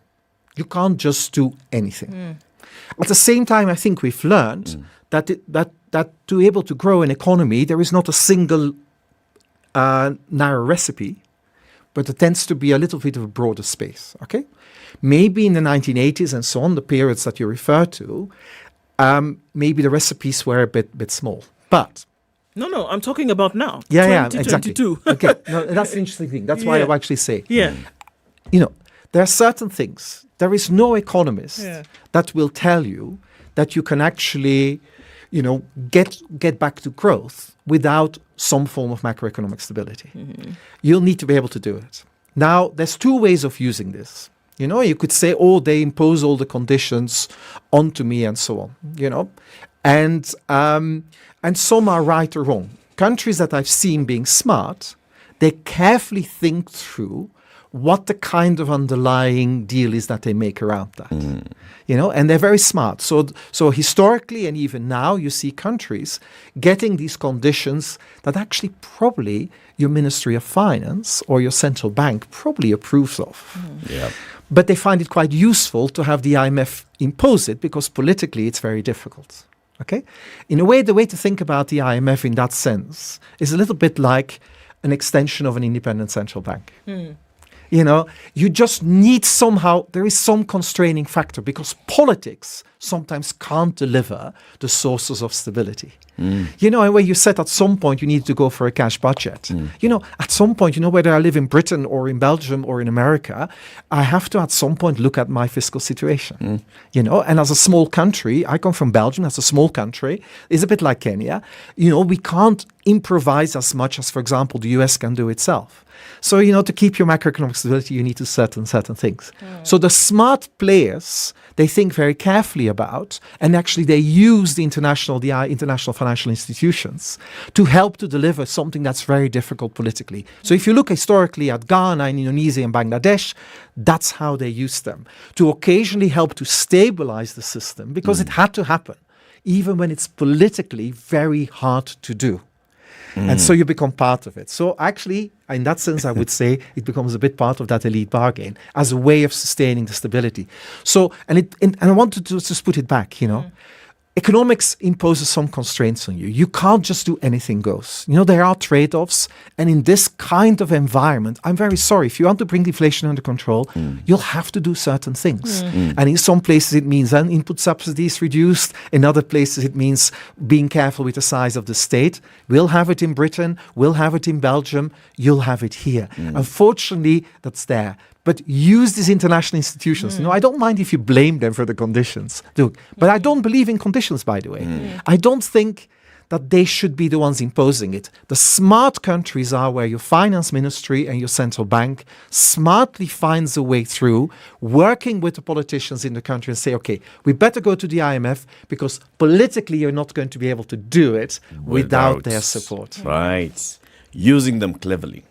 You can't just do anything. At the same time, I think we've learned that to be able to grow an economy, there is not a single narrow recipe, but it tends to be a little bit of a broader space. Okay, maybe in the 1980s and so on, the periods that you refer to, maybe the recipes were a bit small. But no, I'm talking about now. Yeah, exactly. Okay, no, that's an interesting thing. That's why I actually say, there are certain things. There is no economist that will tell you that you can actually, get back to growth without some form of macroeconomic stability. You'll need to be able to do it. Now, there's two ways of using this. You could say, they impose all the conditions onto me and so on, and some are right or wrong. Countries that I've seen being smart, they carefully think through what the kind of underlying deal is that they make around that, and they're very smart. So historically and even now, you see countries getting these conditions that actually probably your Ministry of Finance or your central bank probably approves of. But they find it quite useful to have the IMF impose it because politically it's very difficult. Okay, in a way, the way to think about the IMF in that sense is a little bit like an extension of an independent central bank. You just need somehow, there is some constraining factor because politics sometimes can't deliver the sources of stability. And where you said at some point you need to go for a cash budget. At some point, whether I live in Britain or in Belgium or in America, I have to at some point look at my fiscal situation. And as a small country, I come from Belgium, as a small country, it's a bit like Kenya, we can't improvise as much as, for example, the US can do itself. So, to keep your macroeconomic stability, you need to certain things. So the smart players, they think very carefully about, and actually they use the international financial institutions to help to deliver something that's very difficult politically. So if you look historically at Ghana and Indonesia and Bangladesh, that's how they used them, to occasionally help to stabilize the system, because it had to happen, even when it's politically very hard to do. And so you become part of it. So actually, in that sense, I would say it becomes a bit part of that elite bargain as a way of sustaining the stability. So, and I wanted to just put it back, Economics imposes some constraints on you. You can't just do anything goes. There are trade-offs. And in this kind of environment, I'm very sorry, if you want to bring inflation under control, you'll have to do certain things. And in some places it means input subsidies reduced. In other places it means being careful with the size of the state. We'll have it in Britain. We'll have it in Belgium. You'll have it here. Unfortunately, that's there. But use these international institutions. I don't mind if you blame them for the conditions. But I don't believe in conditions, by the way. I don't think that they should be the ones imposing it. The smart countries are where your finance ministry and your central bank smartly finds a way through, working with the politicians in the country and say, okay, we better go to the IMF because politically you're not going to be able to do it without their support. Right. Using them cleverly.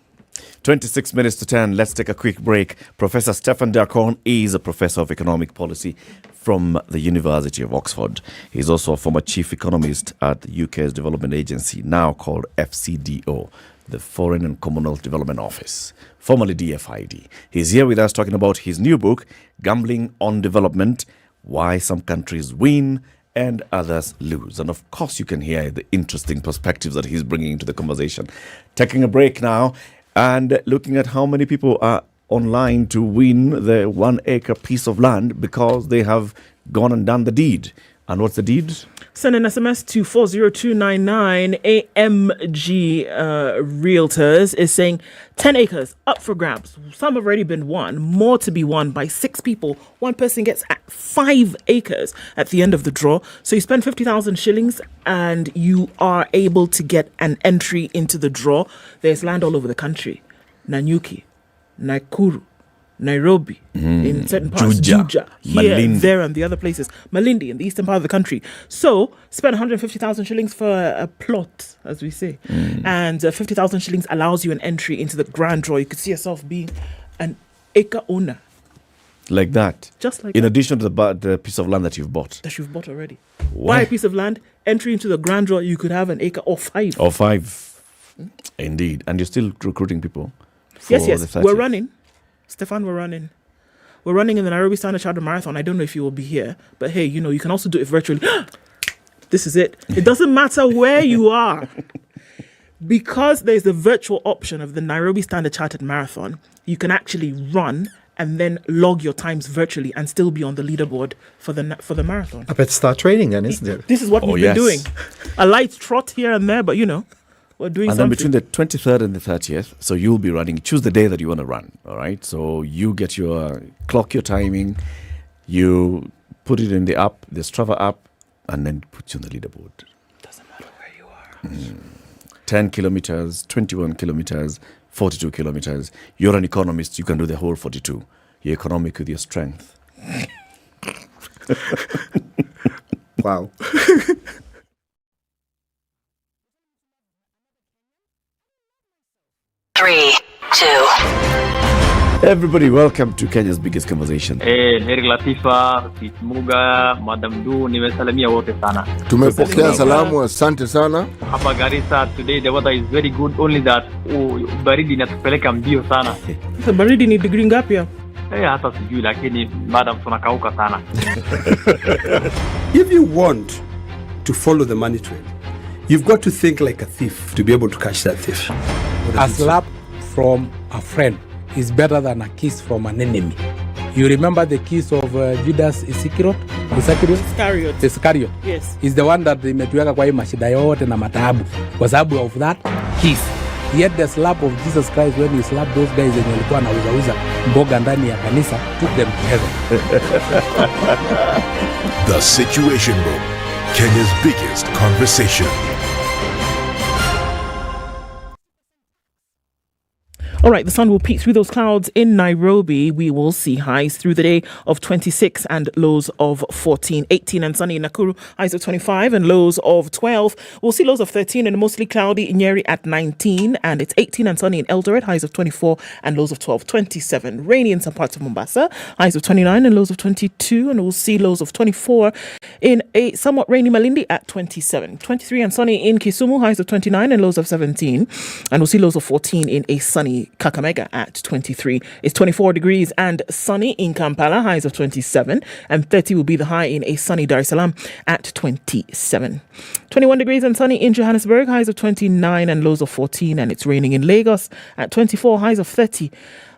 26 minutes to 10. Let's take a quick break. Professor Stefan Diakon is a professor of economic policy from the University of Oxford. He's also a former chief economist at the UK's development agency, now called FCDO, the Foreign and Commonwealth Development Office, formerly DFID. He's here with us talking about his new book, Gambling on Development, Why Some Countries Win and Others Lose. And of course, you can hear the interesting perspectives that he's bringing into the conversation. Taking a break now. And looking at how many people are online to win the 1 acre piece of land because they have gone and done the deed. And what's the deed? Send an SMS to 40299. AMG Realtors is saying 10 acres up for grabs. Some have already been won, more to be won by 6 people. One person gets 5 acres at the end of the draw. So you spend 50,000 shillings and you are able to get an entry into the draw. There's land all over the country. Nanyuki, Nakuru, Nairobi, in certain parts, Juja, here, Malindi, there, and the other places. Malindi, in the eastern part of the country. So, spend 150,000 shillings for a plot, as we say. And 50,000 shillings allows you an entry into the grand draw. You could see yourself being an acre owner. Like that? Just like in that. addition to the piece of land that you've bought? That you've bought already. Buy a piece of land, entry into the grand draw, you could have an acre or 5. Or 5. Indeed. And you're still recruiting people? Yes. We're running. Stefan, we're running. We're running in the Nairobi Standard Chartered Marathon. I don't know if you will be here, but hey, you can also do it virtually. This is it. It doesn't matter where you are. Because there's the virtual option of the Nairobi Standard Chartered Marathon, you can actually run and then log your times virtually and still be on the leaderboard for the marathon. I better start training then, isn't it? This is what we've been doing. A light trot here and there, but we're doing something. And then between the 23rd and the 30th, so you'll be running. Choose the day that you want to run, all right? So you get clock your timing, you put it in the app, the Strava app, and then put you on the leaderboard. Doesn't matter where you are. 10 kilometers, 21 kilometers, 42 kilometers. You're an economist, you can do the whole 42. You're economic with your strength. Wow. Three, 2. Everybody, welcome to Kenya's biggest conversation. Heri Latifa, Kismuga, Madam Du, nimesalamia wote sana. Tumepokea salamu, asante sana. Hapa Garissa today the weather is very good, only that baridi inatupeleka mbio sana. Sasa baridi ni degree ngapi hapo? Hata sijui lakini madam tunakauka sana. If you want to follow the money trail, you've got to think like a thief to be able to catch that thief. A slap from a friend is better than a kiss from an enemy. You remember the kiss of Judas Iscariot? Iscariot. Yes. Is the one that imetuweka kwa hii mashida yote na mataabu. Kwa sababu of that kiss. Yet the slap of Jesus Christ when he slapped those guys wenye walikuwa wanauza mboga ndani ya kanisa took them to heaven. The Situation Room, Kenya's biggest conversation. All right, the sun will peek through those clouds in Nairobi. We will see highs through the day of 26 and lows of 14. 18 and sunny in Nakuru, highs of 25 and lows of 12. We'll see lows of 13 and mostly cloudy in Nyeri at 19. And it's 18 and sunny in Eldoret, highs of 24 and lows of 12. 27. Rainy in some parts of Mombasa, highs of 29 and lows of 22. And we'll see lows of 24 in a somewhat rainy Malindi at 27. 23 and sunny in Kisumu, highs of 29 and lows of 17. And we'll see lows of 14 in a sunny Kakamega at 23. It's 24 degrees and sunny in Kampala, highs of 27, and 30 will be the high in a sunny Dar es Salaam at 27. 21 degrees and sunny in Johannesburg, highs of 29 and lows of 14, and it's raining in Lagos at 24, highs of 30.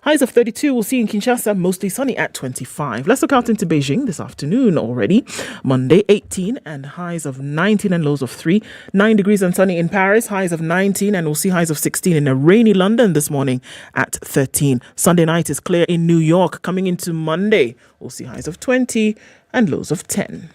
Highs of 32 we'll see in Kinshasa, mostly sunny at 25. Let's look out into Beijing this afternoon already. Monday, 18 and highs of 19 and lows of 3. 9 degrees and sunny in Paris, highs of 19, and we'll see highs of 16 in a rainy London this morning at 13. Sunday night is clear in New York. Coming into Monday, we'll see highs of 20 and lows of 10.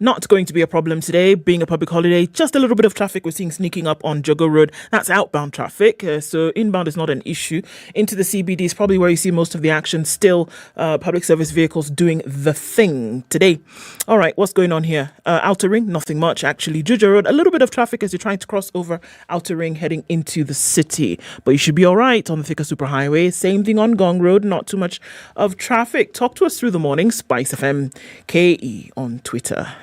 Not going to be a problem today, being a public holiday. Just a little bit of traffic we're seeing sneaking up on Jogo Road. That's outbound traffic, so inbound is not an issue. Into the CBD is probably where you see most of the action. Still, public service vehicles doing the thing today. All right, what's going on here? Outer Ring, nothing much actually. Juja Road, a little bit of traffic as you're trying to cross over Outer Ring heading into the city. But you should be all right on the Thika Superhighway. Same thing on Gong Road, not too much of traffic. Talk to us through the morning. SpiceFM KE on Twitter.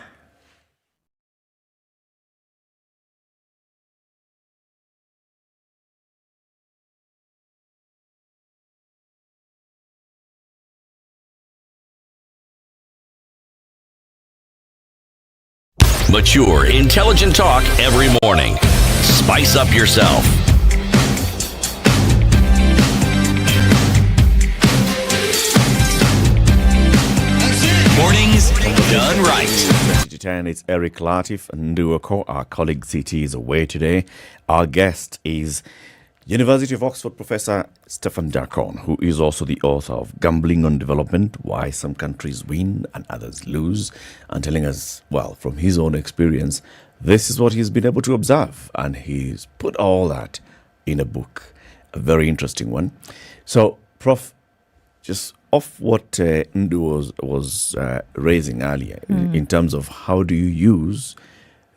Mature, intelligent talk every morning. Spice up yourself. Mornings done right. 10, it's Eric Latif and Nduoko. Our colleague CT is away today. Our guest is University of Oxford Professor Stephen Darkon, who is also the author of Gambling on Development, Why Some Countries Win and Others Lose, and telling us, well, from his own experience, this is what he's been able to observe. And he's put all that in a book, a very interesting one. So, Prof, just off what Ndu was raising earlier, in terms of how do you use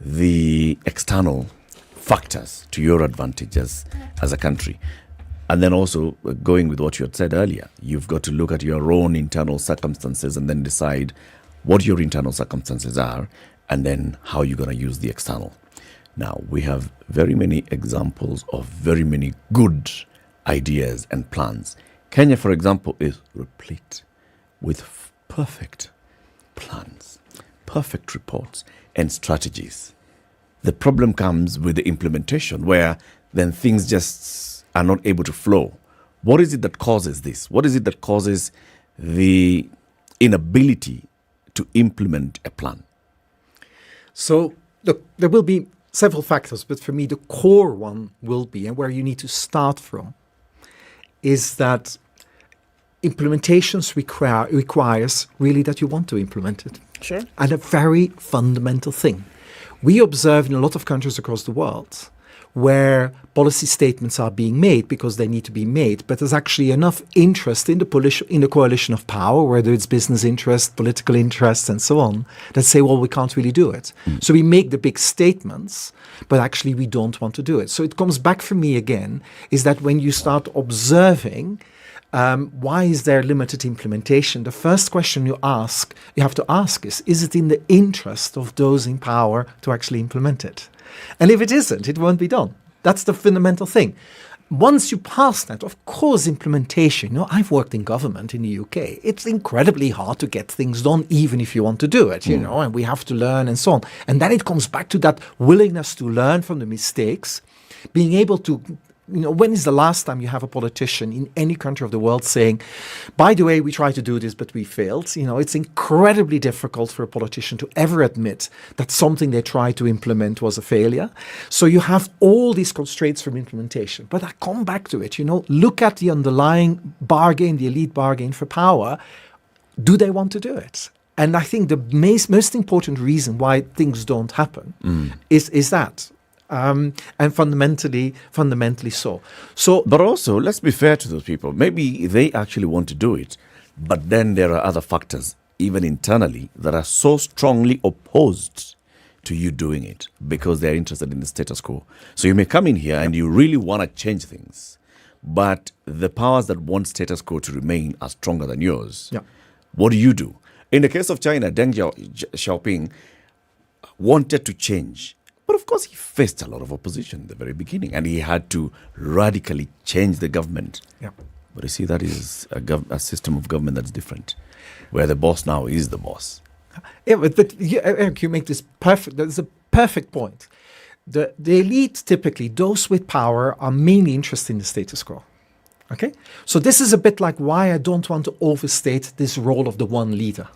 the external factors to your advantage as a country. And then also going with what you had said earlier, you've got to look at your own internal circumstances and then decide what your internal circumstances are and then how you're going to use the external. Now, we have very many examples of very many good ideas and plans. Kenya, for example, is replete with perfect plans, perfect reports and strategies. The problem comes with the implementation where then things just are not able to flow. What is it that causes this? What is it that causes the inability to implement a plan? So, look, there will be several factors, but for me, the core one will be, and where you need to start from, is that implementations requires really that you want to implement it. Sure. And a very fundamental thing. We observe in a lot of countries across the world where policy statements are being made because they need to be made, but there's actually enough interest in the coalition of power, whether it's business interest, political interests, and so on, that say, well, we can't really do it. So we make the big statements, but actually we don't want to do it. So it comes back for me again, is that when you start observing why is there limited implementation? The first question you have to ask is it in the interest of those in power to actually implement it? And if it isn't, it won't be done. That's the fundamental thing. Once you pass that, of course, implementation, I've worked in government in the UK. It's incredibly hard to get things done, even if you want to do it, and we have to learn and so on. And then it comes back to that willingness to learn from the mistakes, being able to when is the last time you have a politician in any country of the world saying, by the way, we tried to do this, but we failed? It's incredibly difficult for a politician to ever admit that something they tried to implement was a failure. So you have all these constraints from implementation. But I come back to it, look at the underlying bargain, the elite bargain for power. Do they want to do it? And I think the most important reason why things don't happen is that. And fundamentally so. But also, let's be fair to those people. Maybe they actually want to do it, but then there are other factors, even internally, that are so strongly opposed to you doing it because they're interested in the status quo. So you may come in here and you really want to change things, but the powers that want status quo to remain are stronger than yours. Yeah. What do? In the case of China, Deng Xiaoping wanted to change. But of course, he faced a lot of opposition in the very beginning, and he had to radically change the government. Yeah. But you see, that is a system of government that's different, where the boss now is the boss. Yeah, but Eric, you make this perfect. That's a perfect point. The elite, typically, those with power, are mainly interested in the status quo. Okay, so this is a bit like why I don't want to overstate this role of the one leader.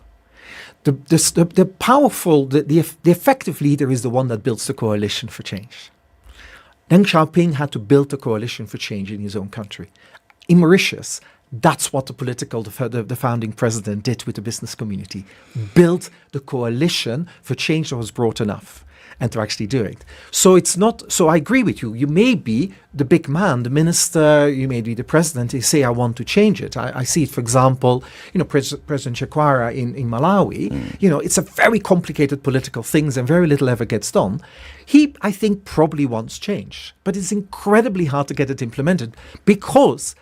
The powerful, the effective leader is the one that builds the coalition for change. Deng Xiaoping had to build a coalition for change in his own country. In Mauritius, that's what the founding president did with the business community. Built the coalition for change that was broad enough and to actually do it. So it's not, so I agree with you. You may be the big man, the minister, you may be the president, you say, I want to change it. I see it, for example, President Chakwara in Malawi. It's a very complicated political things and very little ever gets done. He, I think, probably wants change, but it's incredibly hard to get it implemented because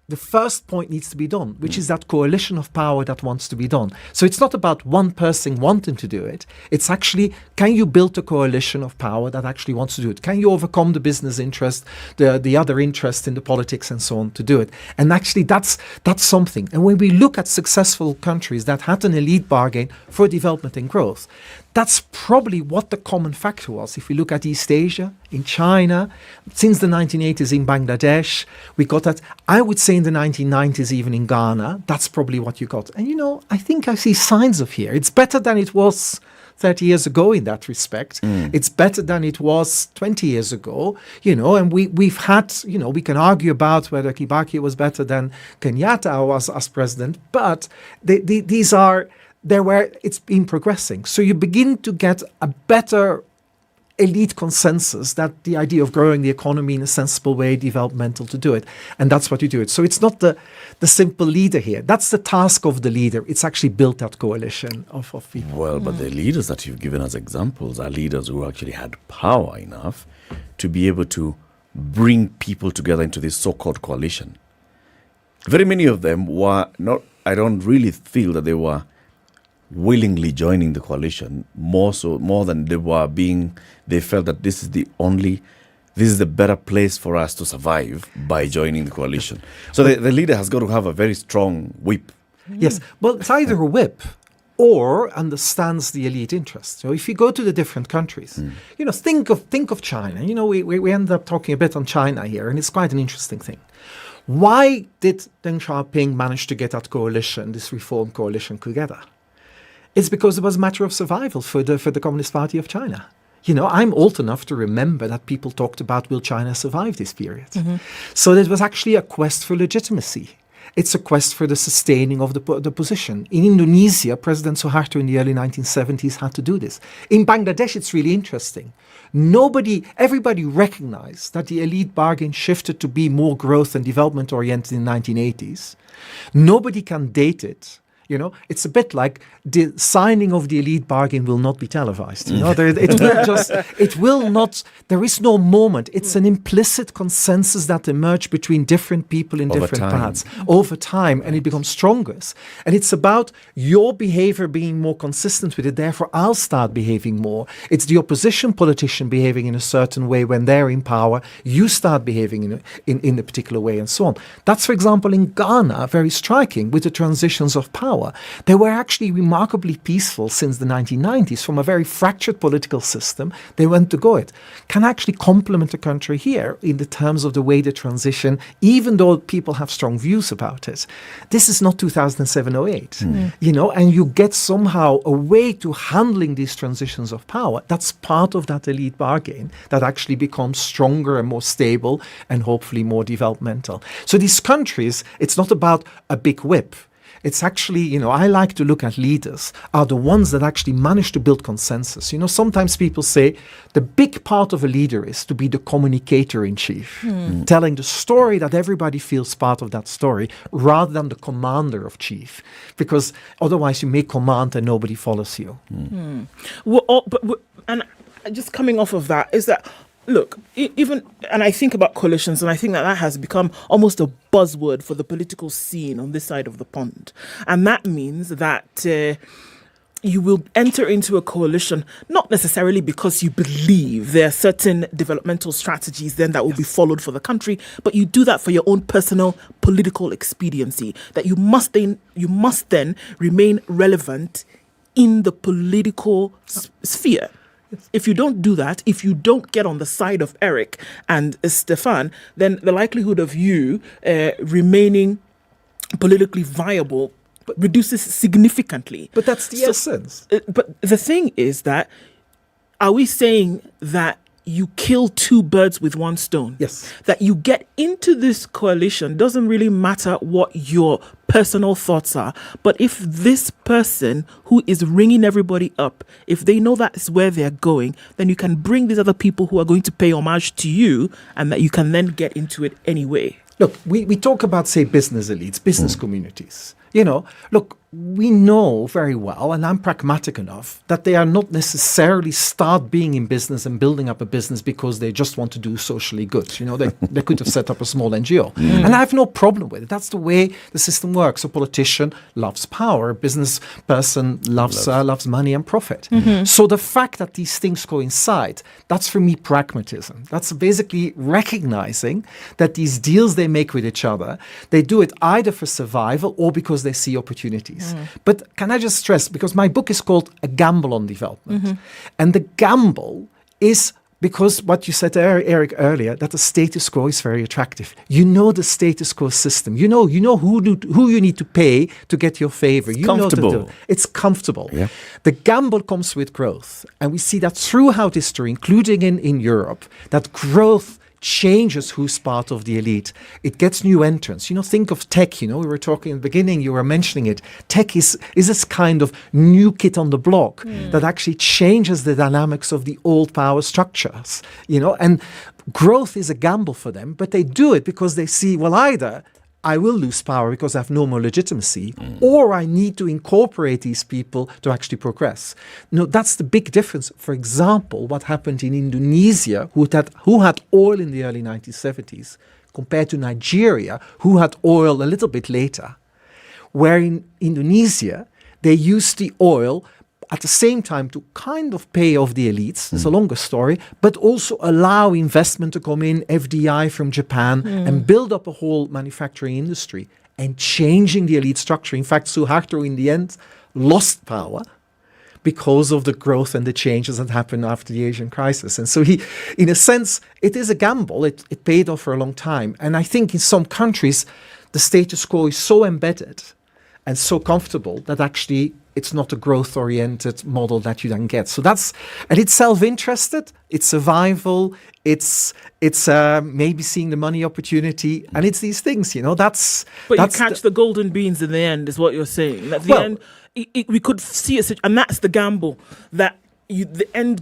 the first point needs to be done, which is that coalition of power that wants to be done. So it's not about one person wanting to do it. It's actually, can you build a coalition of power that actually wants to do it? Can you overcome the business interest, the other interest in the politics and so on to do it? And actually, that's something. And when we look at successful countries that had an elite bargain for development and growth, that's probably what the common factor was. If we look at East Asia, in China, since the 1980s in Bangladesh, we got that. I would say in the 1990s, even in Ghana, that's probably what you got. And I think I see signs of here. It's better than it was 30 years ago in that respect. It's better than it was 20 years ago, and we've had, we can argue about whether Kibaki was better than Kenyatta was as president, but these are where it's been progressing. So you begin to get a better elite consensus that the idea of growing the economy in a sensible way, developmental to do it. And that's what you do it. So it's not the simple leader here. That's the task of the leader. It's actually built that coalition of people. Well, but the leaders that you've given as examples are leaders who actually had power enough to be able to bring people together into this so-called coalition. Very many of them were not, I don't really feel that they were willingly joining the coalition, more than they felt that this is the better place for us to survive by joining the coalition. So the leader has got to have a very strong whip. Yes, well, it's either a whip or understands the elite interest. So if you go to the different countries, think of China. We end up talking a bit on China here, and it's quite an interesting thing. Why did Deng Xiaoping manage to get that coalition, this reform coalition, together? It's because it was a matter of survival for the Communist Party of China. I'm old enough to remember that people talked about, will China survive this period? So it was actually a quest for legitimacy. It's a quest for the sustaining of the position. In Indonesia, President Suharto in the early 1970s had to do this. In Bangladesh, it's really interesting. Everybody recognized that the elite bargain shifted to be more growth and development oriented in the 1980s. Nobody can date it. It's a bit like the signing of the elite bargain will not be televised. It will not. There is no moment. It's an implicit consensus that emerged between different people in different paths over time, and it becomes strongest. And it's about your behavior being more consistent with it. Therefore, I'll start behaving more. It's the opposition politician behaving in a certain way when they're in power. You start behaving in a particular way, and so on. That's, for example, in Ghana, very striking with the transitions of power. power, they were actually remarkably peaceful since the 1990s. From a very fractured political system, they went to go it. Can actually complement the country here in the terms of the way the transition, even though people have strong views about it. This is not 2007-08, you know, and you get somehow a way to handling these transitions of power. That's part of that elite bargain that actually becomes stronger and more stable and hopefully more developmental. So these countries, it's not about a big whip. It's actually, you know, I like to look at leaders are the ones that actually manage to build consensus. You know, sometimes people say the big part of a leader is to be the communicator in chief, telling the story that everybody feels part of that story rather than the commander of chief, because otherwise you may command and nobody follows you. And just coming off of that is that, look, even, and I think about coalitions, and I think that has become almost a buzzword for the political scene on this side of the pond. And that means that you will enter into a coalition, not necessarily because you believe there are certain developmental strategies then that will be followed for the country, but you do that for your own personal political expediency, that you must then remain relevant in the political sphere. If you don't do that, if you don't get on the side of Eric and Stefan, then the likelihood of you remaining politically viable reduces significantly. But that's the essence. But the thing is that, are we saying that you kill two birds with one stone? Yes. That you get into this coalition, doesn't really matter what your personal thoughts are, but if this person who is ringing everybody up, if they know that's where they're going, then you can bring these other people who are going to pay homage to you, and that you can then get into it anyway. Look, we talk about, say, business elites, business communities. You know, look, we know very well, and I'm pragmatic enough, that they are not necessarily start being in business and building up a business because they just want to do socially good. You know, they could have set up a small NGO. And I have no problem with it. That's the way the system works. A politician loves power. A business person loves money and profit. So the fact that these things coincide, that's for me pragmatism. That's basically recognizing that these deals they make with each other, they do it either for survival or because they see opportunities. But can I just stress, because my book is called A Gamble on Development. And the gamble is because what you said, Eric, earlier, that the status quo is very attractive. You know the status quo system. You know who you need to pay to get your favor. It's comfortable. It's comfortable. Yeah. The gamble comes with growth. And we see that throughout history, including in Europe, that growth changes who's part of the elite. It gets new entrants. You know, think of tech. You know, we were talking in the beginning, you were mentioning it. Tech is this kind of new kid on the block that actually changes the dynamics of the old power structures. You know, and growth is a gamble for them, but they do it because they see, well, either I will lose power because I have no more legitimacy, or I need to incorporate these people to actually progress. No, that's the big difference. For example, what happened in Indonesia, who had oil in the early 1970s, compared to Nigeria, who had oil a little bit later, where in Indonesia, they used the oil at the same time to kind of pay off the elites, it's a longer story, but also allow investment to come in, FDI from Japan, and build up a whole manufacturing industry and changing the elite structure. In fact, Suharto in the end lost power because of the growth and the changes that happened after the Asian crisis. And so he, in a sense, it is a gamble. It paid off for a long time. And I think in some countries, the status quo is so embedded and so comfortable that actually it's not a growth-oriented model that you then get. So and it's self-interested, it's survival, it's maybe seeing the money opportunity, and it's these things, you know, But you catch the golden beans in the end, is what you're saying. At the end, we could see it, and that's the gamble, that the end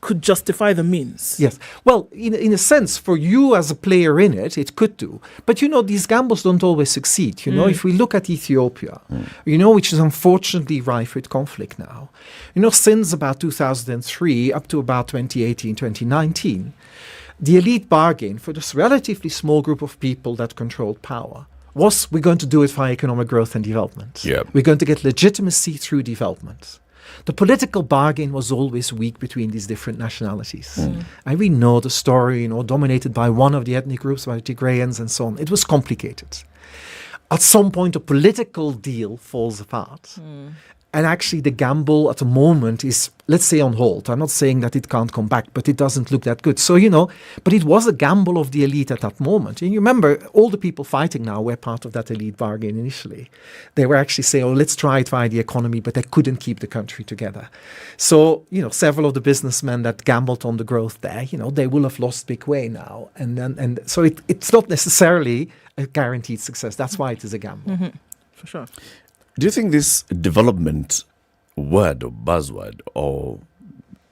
could justify the means. Yes. Well, in a sense, for you as a player in it, it could do. But, you know, these gambles don't always succeed. You know, if we look at Ethiopia, you know, which is unfortunately rife with conflict now, you know, since about 2003 up to about 2018, 2019, the elite bargain for this relatively small group of people that controlled power was, we're going to do it via economic growth and development. Yep. We're going to get legitimacy through development. The political bargain was always weak between these different nationalities. And we know the story, you know, dominated by one of the ethnic groups, by the Tigrayans and so on. It was complicated. at some point a political deal falls apart. And actually the gamble at the moment is, let's say, on hold. I'm not saying that it can't come back, but it doesn't look that good. So, but it was a gamble of the elite at that moment. And you remember, all the people fighting now were part of that elite bargain initially. They were actually saying, let's try it via the economy, but they couldn't keep the country together. So, several of the businessmen that gambled on the growth there, they will have lost big way now. And so it's not necessarily a guaranteed success. That's why it is a gamble. Mm-hmm. For sure. Do you think this development word or buzzword or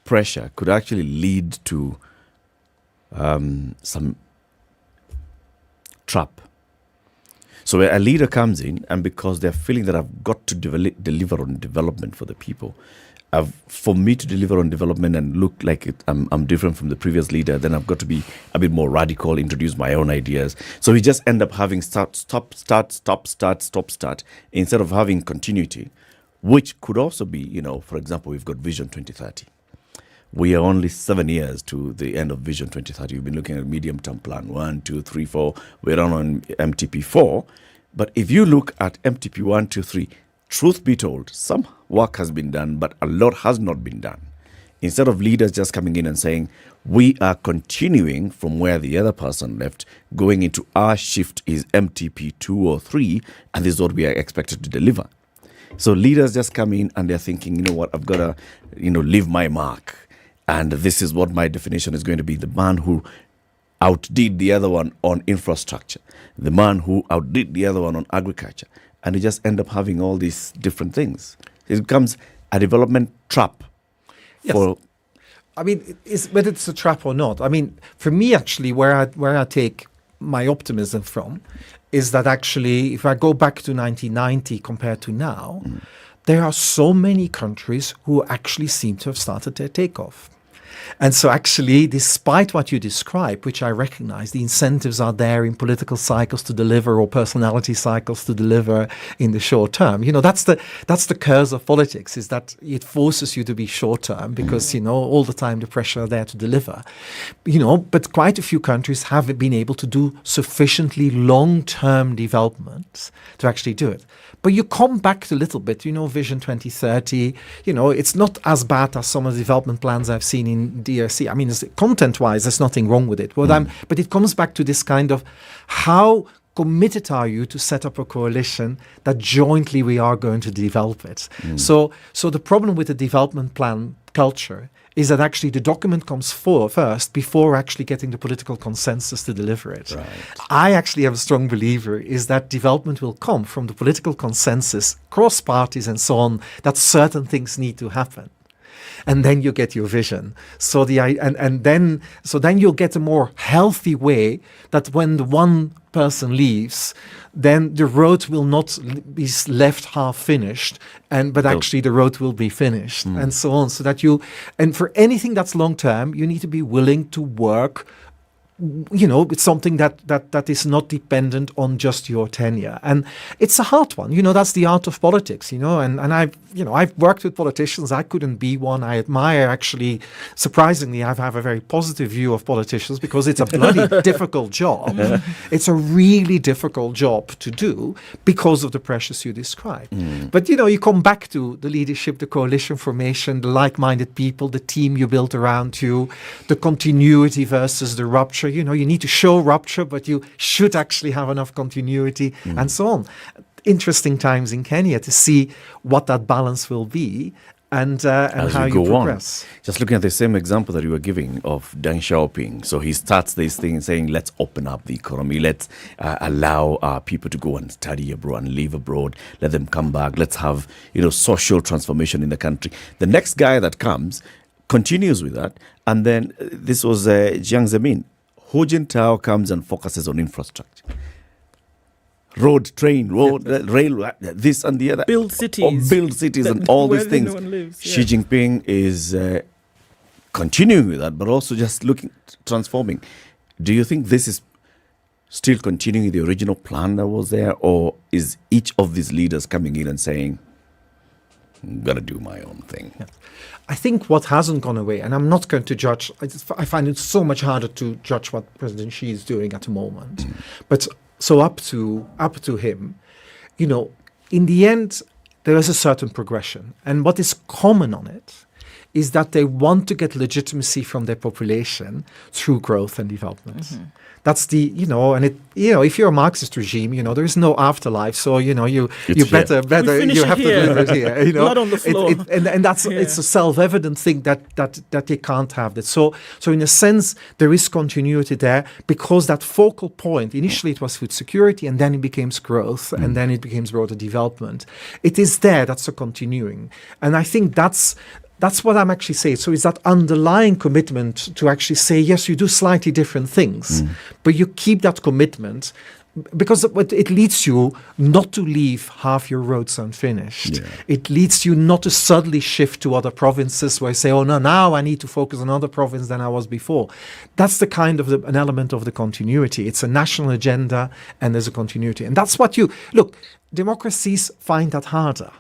pressure could actually lead to some trap? So a leader comes in, and because they're feeling that I've got to deliver on development for the people, for me to deliver on development and look like I'm different from the previous leader, then I've got to be a bit more radical, introduce my own ideas. So we just end up having start, instead of having continuity, which could also be, for example, we've got Vision 2030. We are only 7 years to the end of Vision 2030. We've been looking at medium-term plan 1, 2, 3, 4. We're on MTP 4. But if you look at MTP 1, 2, 3, truth be told, some work has been done, but a lot has not been done. Instead of leaders just coming in and saying, we are continuing from where the other person left, going into our shift is MTP 2 or 3, and this is what we are expected to deliver. So leaders just come in and they're thinking, you know what, I've got to, leave my mark. And this is what my definition is going to be. The man who outdid the other one on infrastructure, the man who outdid the other one on agriculture. And you just end up having all these different things. It becomes a development trap. Yes. Whether it's a trap or not. For me, actually, where I take my optimism from is that actually, if I go back to 1990 compared to now, there are so many countries who actually seem to have started their takeoff. And so actually, despite what you describe, which I recognize, the incentives are there in political cycles to deliver or personality cycles to deliver in the short term. That's the curse of politics, is that it forces you to be short term because, all the time the pressure there to deliver. But quite a few countries have been able to do sufficiently long-term development to actually do it. But you come back a little bit, Vision 2030, it's not as bad as some of the development plans I've seen in DRC. Content-wise, there's nothing wrong with it. But it comes back to this kind of how committed are you to set up a coalition that jointly we are going to develop it. So the problem with the development plan culture is that actually the document comes first before actually getting the political consensus to deliver it. Right. I actually am a strong believer is that development will come from the political consensus, cross parties and so on, that certain things need to happen. And then you get your vision. So then you'll get a more healthy way that when the one person leaves, then the road will not be left half finished, but actually the road will be finished, and so on. So that and for anything that's long term, you need to be willing to work. It's something that is not dependent on just your tenure, and it's a hard one. That's the art of politics. And I've worked with politicians. I couldn't be one. I admire, actually, surprisingly, I have a very positive view of politicians because it's a bloody difficult job. It's a really difficult job to do because of the pressures you describe. But you come back to the leadership, the coalition formation, the like-minded people, the team you built around you, the continuity versus the rupture. You need to show rupture, but you should actually have enough continuity and so on. Interesting times in Kenya to see what that balance will be and how you progress. Just looking at the same example that you were giving of Deng Xiaoping. So he starts this thing saying, let's open up the economy. Let's allow our people to go and study abroad and live abroad. Let them come back. Let's have, social transformation in the country. The next guy that comes continues with that. And then this was Jiang Zemin. Hu Jintao comes and focuses on infrastructure. Rail, this and the other. Build cities and all these things. No one lives, Xi Jinping is continuing with that, but also just transforming. Do you think this is still continuing the original plan that was there, or is each of these leaders coming in and saying, I'm going to do my own thing? Yeah. I think what hasn't gone away, and I'm not going to judge, I find it so much harder to judge what President Xi is doing at the moment. But so up to him, in the end, there is a certain progression. And what is common on it is that they want to get legitimacy from their population through growth and development. Mm-hmm. That's the, if you're a Marxist regime, there is no afterlife. So, you better, you have to deliver it here. Not on the floor. And that's, it's a self-evident thing that they can't have that. So in a sense, there is continuity there because that focal point, initially it was food security and then it became growth and then it became broader development. It is there, that's a continuing. And I think that's what I'm actually saying. So it's that underlying commitment to actually say, yes, you do slightly different things, but you keep that commitment because it leads you not to leave half your roads unfinished. Yeah. It leads you not to suddenly shift to other provinces where you say, oh, no, now I need to focus on another province than I was before. That's the kind of an element of the continuity. It's a national agenda and there's a continuity. And that's what democracies find that harder.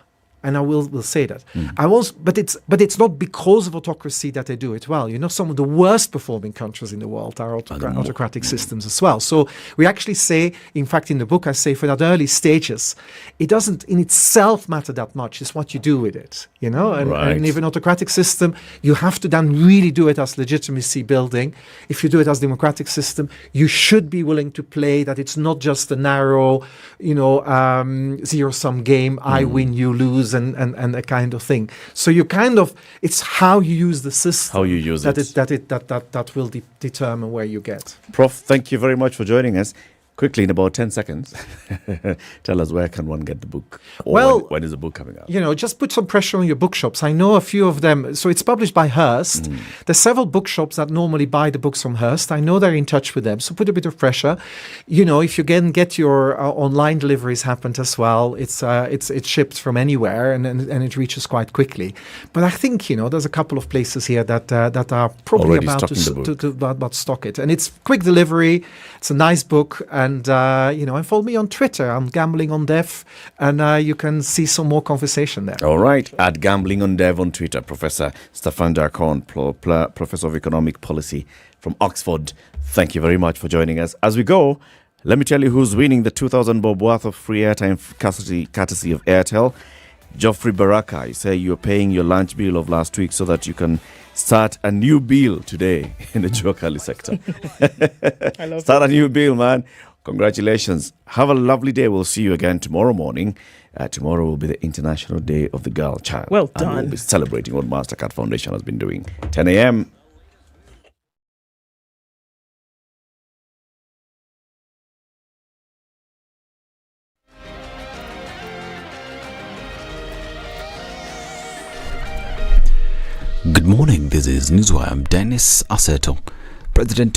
And I will say that. But it's not because of autocracy that they do it well. Some of the worst performing countries in the world are autocratic systems as well. So we actually say, in fact, in the book, I say for that early stages, it doesn't in itself matter that much. It's what you do with it, And if an autocratic system, you have to then really do it as legitimacy building. If you do it as democratic system, you should be willing to play that it's not just a narrow, zero-sum game, I win, you lose, and a kind of thing. So it's how you use the system. How you use that will determine where you get. Prof, thank you very much for joining us. Quickly, in about 10 seconds, tell us where can one get the book? Or when is the book coming out? Just put some pressure on your bookshops. I know a few of them. So it's published by Hearst. There's several bookshops that normally buy the books from Hearst. I know they're in touch with them. So put a bit of pressure. If you can get your online deliveries happened as well, it's shipped from anywhere and it reaches quite quickly. But I think, there's a couple of places here that are probably already about to stock it. And it's quick delivery. It's a nice book. And, and follow me on Twitter. I'm Gambling on Dev. And you can see some more conversation there. All right. At Gambling on Dev on Twitter. Professor Stefan Darkon, Professor of Economic Policy from Oxford. Thank you very much for joining us. As we go, let me tell you who's winning the 2,000 bob worth of free airtime courtesy of Airtel. Geoffrey Baraka, you say you're paying your lunch bill of last week so that you can start a new bill today in the Juakali sector. Start a new bill, man. Congratulations. Have a lovely day. We'll see you again tomorrow morning. Tomorrow will be the International Day of the Girl Child. Well done. And we'll be celebrating what Mastercard Foundation has been doing. 10 a.m. Good morning, this is Newswire. I'm Dennis Aseto. President